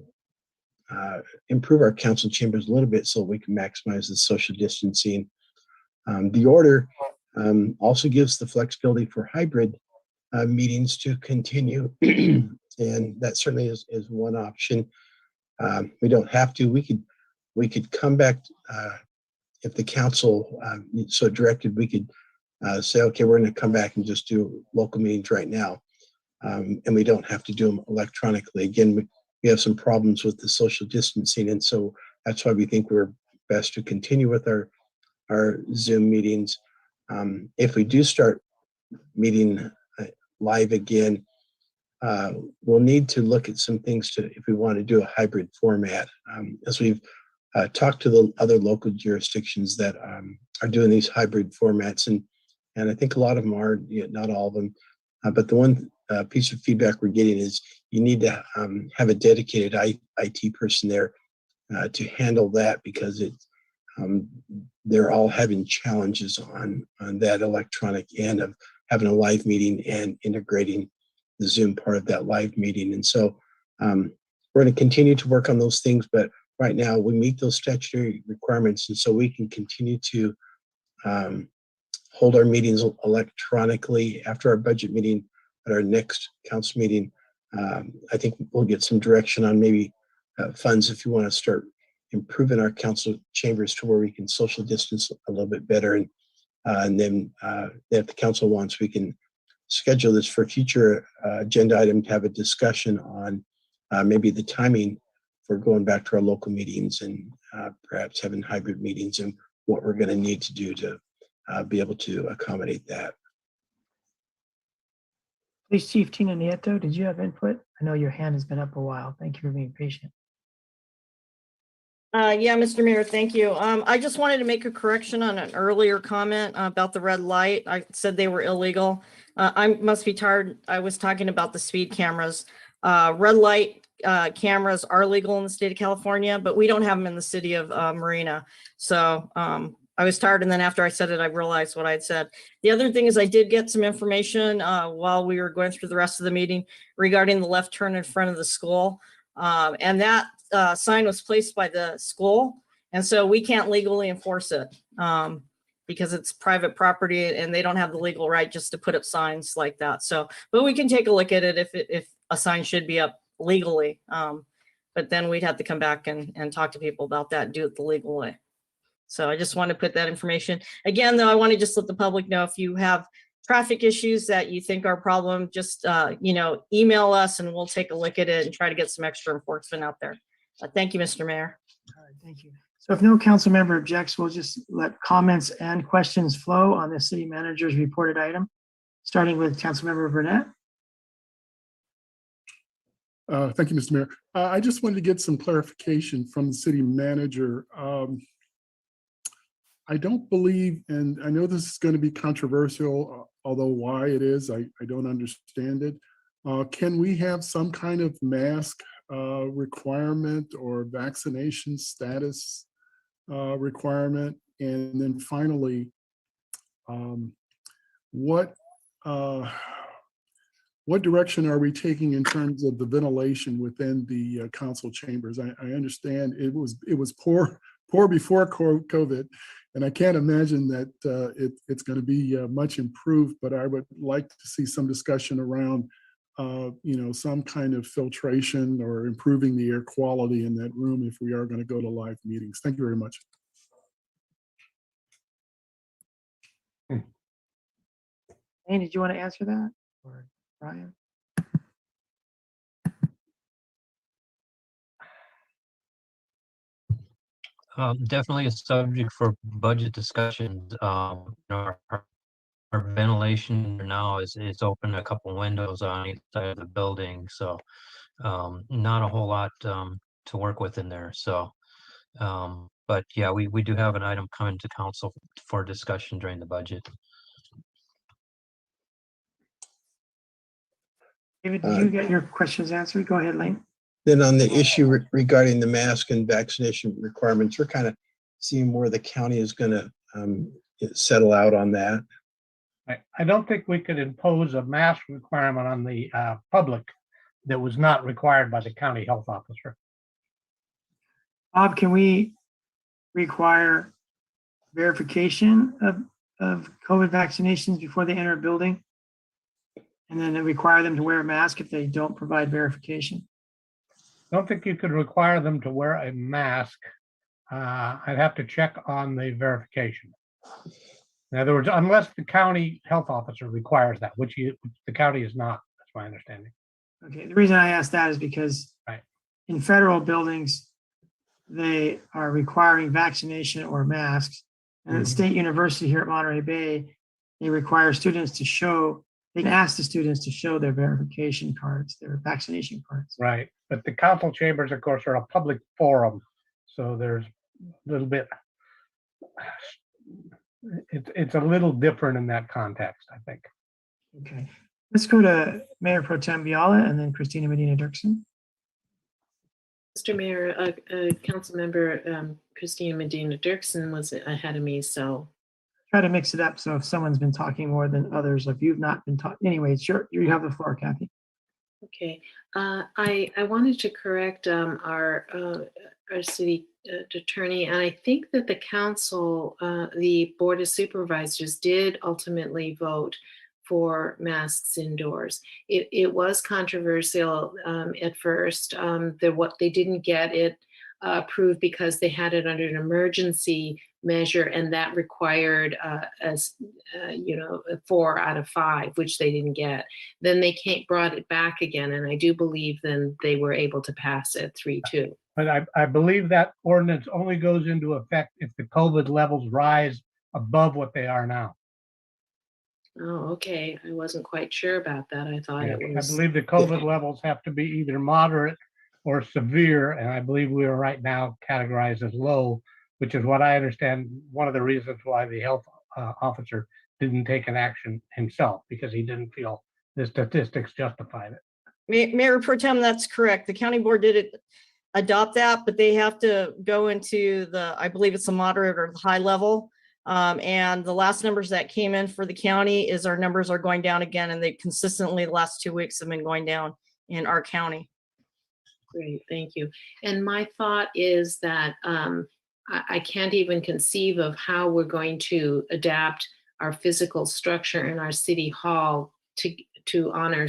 improve our council chambers a little bit so we can maximize the social distancing. The order also gives the flexibility for hybrid meetings to continue, and that certainly is one option. We don't have to. We could come back if the council so directed. We could say, okay, we're going to come back and just do local meetings right now, and we don't have to do them electronically. Again, we have some problems with the social distancing, and so that's why we think we're best to continue with our Zoom meetings. If we do start meeting live again, we'll need to look at some things if we want to do a hybrid format. As we've talked to the other local jurisdictions that are doing these hybrid formats, and I think a lot of them are, not all of them, but the one piece of feedback we're getting is you need to have a dedicated IT person there to handle that, because they're all having challenges on that electronic end of having a live meeting and integrating the Zoom part of that live meeting. And so we're going to continue to work on those things, but right now we meet those statutory requirements, and so we can continue to hold our meetings electronically. After our budget meeting at our next council meeting, I think we'll get some direction on maybe funds if you want to start improving our council chambers to where we can social distance a little bit better. And then if the council wants, we can schedule this for future agenda item to have a discussion on maybe the timing for going back to our local meetings and perhaps having hybrid meetings and what we're going to need to do to be able to accommodate that. Police Chief Tina Nieto, did you have input? I know your hand has been up a while. Thank you for being patient. Yeah, Mr. Mayor, thank you. I just wanted to make a correction on an earlier comment about the red light. I said they were illegal. I must be tired. I was talking about the speed cameras. Red light cameras are legal in the state of California, but we don't have them in the city of Marina. So I was tired, and then after I said it, I realized what I had said. The other thing is I did get some information while we were going through the rest of the meeting regarding the left turn in front of the school. And that sign was placed by the school, and so we can't legally enforce it because it's private property and they don't have the legal right just to put up signs like that. So, but we can take a look at it if a sign should be up legally. But then we'd have to come back and talk to people about that and do it the legal way. So I just want to put that information. Again, though, I want to just let the public know if you have traffic issues that you think are a problem, just email us and we'll take a look at it and try to get some extra enforcement out there. Thank you, Mr. Mayor. All right, thank you. So if no council member objects, we'll just let comments and questions flow on the city manager's reported item, starting with Councilmember Burnett. Thank you, Mr. Mayor. I just wanted to get some clarification from the city manager. I don't believe, and I know this is going to be controversial, although why it is, I don't understand it. Can we have some kind of mask requirement or vaccination status requirement? And then finally, what direction are we taking in terms of the ventilation within the council chambers? I understand it was poor before COVID, and I can't imagine that it's going to be much improved. But I would like to see some discussion around, some kind of filtration or improving the air quality in that room if we are going to go to live meetings. Thank you very much. Andy, did you want to answer that, or Brian? Definitely a subject for budget discussions. Our ventilation now is open a couple windows on each side of the building, so not a whole lot to work with in there. So, but yeah, we do have an item coming to council for discussion during the budget. David, did you get your questions answered? Go ahead, Lane. Then on the issue regarding the mask and vaccination requirements, we're kind of seeing where the county is going to settle out on that. I don't think we could impose a mask requirement on the public that was not required by the county health officer. Bob, can we require verification of COVID vaccinations before they enter a building? And then require them to wear a mask if they don't provide verification? I don't think you could require them to wear a mask. I'd have to check on the verification. In other words, unless the county health officer requires that, which the county is not, that's my understanding. Okay, the reason I asked that is because in federal buildings, they are requiring vaccination or masks. And at State University here at Monterey Bay, they require students to show they can ask the students to show their verification cards, their vaccination cards. Right, but the council chambers, of course, are a public forum, so there's a little bit, it's a little different in that context, I think. Okay, let's go to Mayor Pro Tem Biala and then Christina Medina Dirksen. Mr. Mayor, council member Christina Medina Dirksen was ahead of me, so. Try to mix it up, so if someone's been talking more than others, if you've not been talking, anyway, sure, you have the floor, Kathy. Okay, I wanted to correct our city attorney, and I think that the council, the Board of Supervisors did ultimately vote for masks indoors. It was controversial at first. What they didn't get it approved because they had it under an emergency measure, and that required as you know, 4 out of 5, which they didn't get. Then they brought it back again, and I do believe then they were able to pass it 3-2. But I believe that ordinance only goes into effect if the COVID levels rise above what they are now. Oh, okay. I wasn't quite sure about that. I thought Yeah, it was. I believe the COVID levels have to be either moderate or severe, and I believe we are right now categorized as low, which is what I understand one of the reasons why the health officer didn't take an action himself, because he didn't feel the statistics justified it. Mayor Pro Tem, that's correct. The county board did adopt that, but they have to go into the, I believe it's a moderate or the high level. And the last numbers that came in for the county is our numbers are going down again, and they consistently the last 2 weeks have been going down in our county. Great, thank you. And my thought is that I can't even conceive of how we're going to adapt our physical structure in our city hall to honor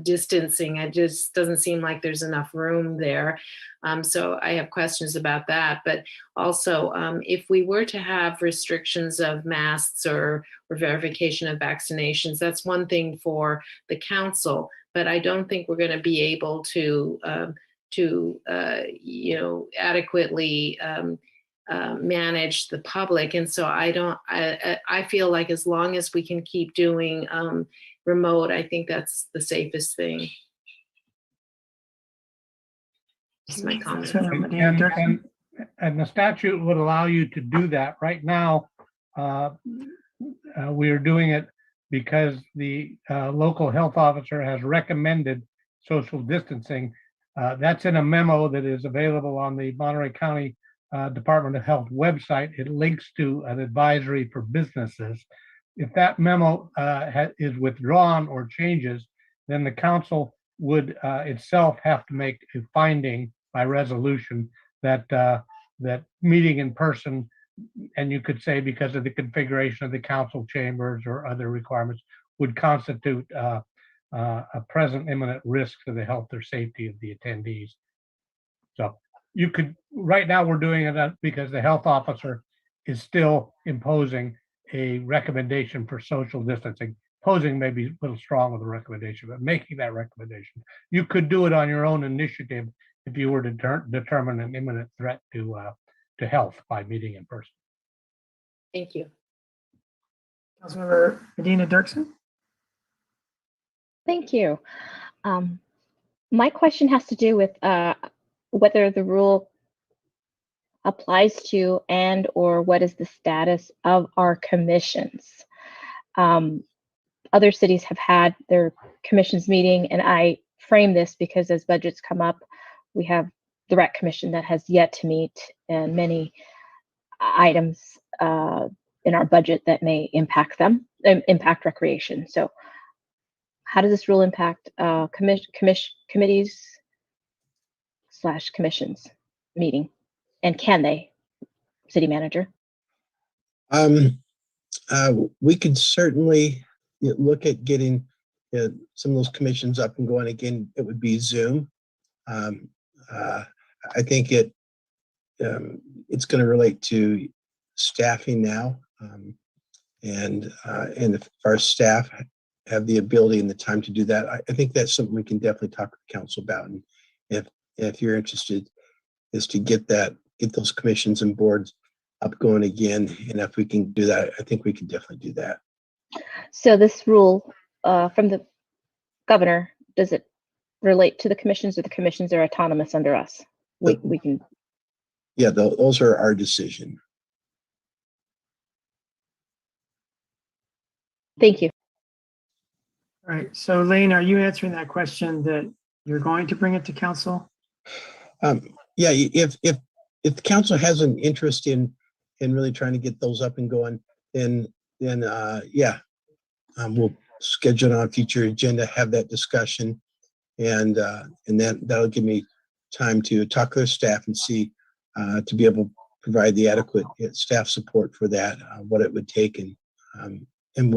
distancing. It just doesn't seem like there's enough room there. So I have questions about that. But also, if we were to have restrictions of masks or verification of vaccinations, that's one thing for the council. But I don't think we're going to be able to you know, adequately manage the public. And so I feel like as long as we can keep doing remote, I think that's the safest thing. Just my comment. And the statute would allow you to do that. Right now, we are doing it because the local health officer has recommended social distancing. That's in a memo that is available on the Monterey County Department of Health website. It links to an advisory for businesses. If that memo is withdrawn or changes, then the council would itself have to make a finding by resolution that that meeting in person, and you could say because of the configuration of the council chambers or other requirements, would constitute a present imminent risk to the health or safety of the attendees. So you could, right now we're doing it because the health officer is still imposing a recommendation for social distancing. Posing may be a little strong with a recommendation, but making that recommendation. You could do it on your own initiative if you were to determine an imminent threat to health by meeting in person. Thank you. Councilmember Medina Dirksen. Thank you. My question has to do with whether the rule applies to and or what is the status of our commissions. Other cities have had their commissions meeting, and I frame this because as budgets come up, we have the rec commission that has yet to meet, and many items in our budget that may impact them, impact recreation. So how does this rule impact committees / commissions meeting? And can they, city manager? We could certainly look at getting some of those commissions up and going again. It would be Zoom. I think it's going to relate to staffing now, and if our staff have the ability and the time to do that, I think that's something we can definitely talk to the council about. And if you're interested, is to get those commissions and boards up going again, and if we can do that, I think we can definitely do that. So this rule from the governor, does it relate to the commissions, or the commissions are autonomous under us? We can. Yeah, those are our decision. Thank you. All right, so Lane, are you answering that question that you're going to bring it to council? Yeah, if the council has an interest in really trying to get those up and going, then yeah, we'll schedule it on a future agenda, have that discussion, and then that'll give me time to talk to their staff and see to be able to provide the adequate staff support for that, what it would take, and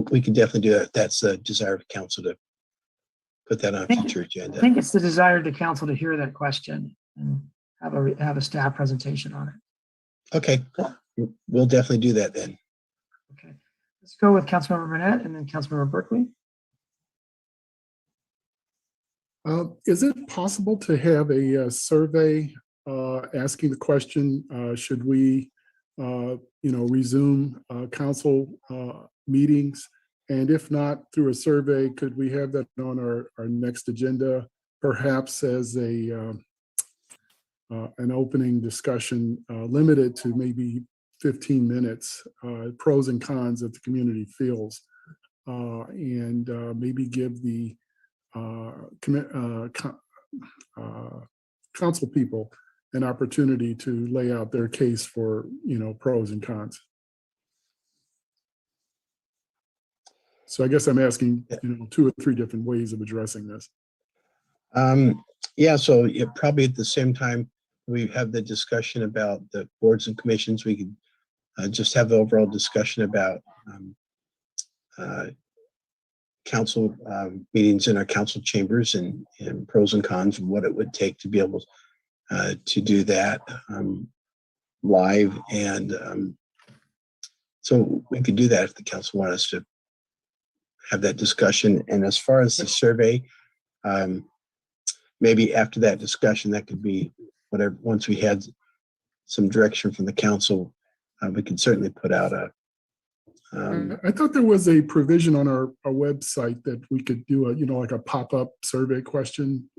we can definitely do that. That's a desire of council to put that on a future agenda. I think it's the desire of the council to hear that question and have a staff presentation on it. Okay, we'll definitely do that then. Okay, let's go with Councilmember Burnett and then Councilmember Berkeley. Is it possible to have a survey asking the question, should we, resume council meetings? And if not, through a survey, could we have that on our next agenda, perhaps as an opening discussion limited to maybe 15 minutes, pros and cons that the community feels, and maybe give the council people an opportunity to lay out their case for, pros and cons. So I guess I'm asking, 2 or 3 different ways of addressing this. Yeah, so probably at the same time we have the discussion about the boards and commissions, we could just have the overall discussion about council meetings in our council chambers and pros and cons and what it would take to be able to do that live. And so we could do that if the council wants us to have that discussion. And as far as the survey, maybe after that discussion, that could be whatever, once we had some direction from the council, we could certainly put out a I thought there was a provision on our website that we could do like a pop-up survey question.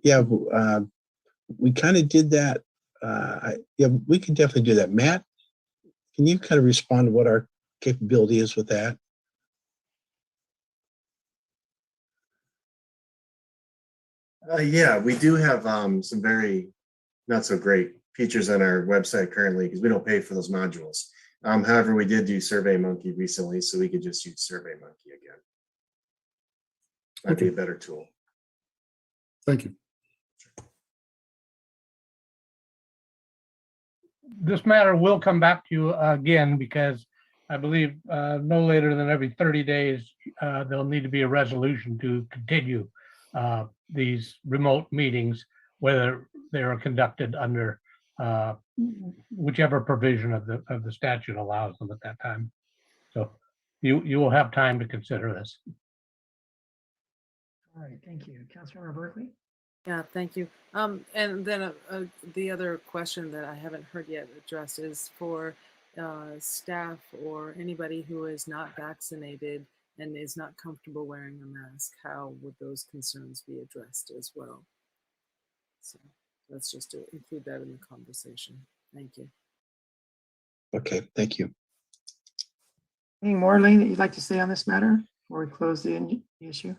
Yeah, we kind of did that. Yeah, we can definitely do that. Matt, can you kind of respond to what our capability is with that? Yeah, we do have some very not so great features on our website currently because we don't pay for those modules. However, we did do SurveyMonkey recently, so we could just use SurveyMonkey again. Might be a better tool. Thank you. This matter will come back to you again because I believe no later than every 30 days, there'll need to be a resolution to continue these remote meetings, whether they are conducted under whichever provision of the statute allows them at that time. So you will have time to consider this. All right, thank you. Councilmember Berkeley. Yeah, thank you. And then the other question that I haven't heard yet addressed is for staff or anybody who is not vaccinated and is not comfortable wearing a mask. How would those concerns be addressed as well? So let's just include that in the conversation. Thank you. Okay, thank you. Any more, Lane, that you'd like to say on this matter before we close the issue?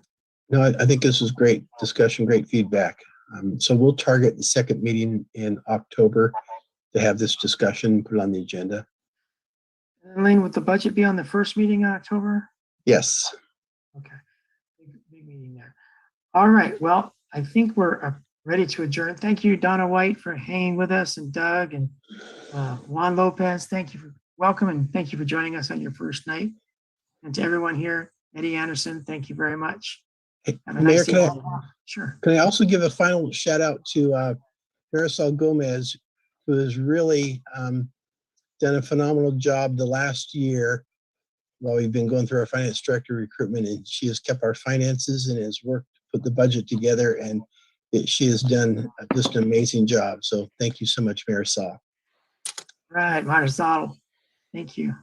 No, I think this was great discussion, great feedback. So we'll target the second meeting in October to have this discussion, put it on the agenda. And Lane, would the budget be on the first meeting in October? Yes. Okay, big meeting there. All right, well, I think we're ready to adjourn. Thank you, Donna White, for hanging with us, and Doug and Juan Lopez. Thank you for welcome, and thank you for joining us on your first night. And to everyone here, Eddie Anderson, thank you very much. Hey, Have a Mayor, nice evening. Sure. Can I also give a final shout out to Marisol Gomez, who has really done a phenomenal job the last year while we've been going through our finance director recruitment, and she has kept our finances and has worked to put the budget together, and she has done just an amazing job. So thank you so much, Marisol. Right, Marisol. Thank you.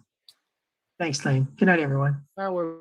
Thanks, Lane. Good night, everyone. We're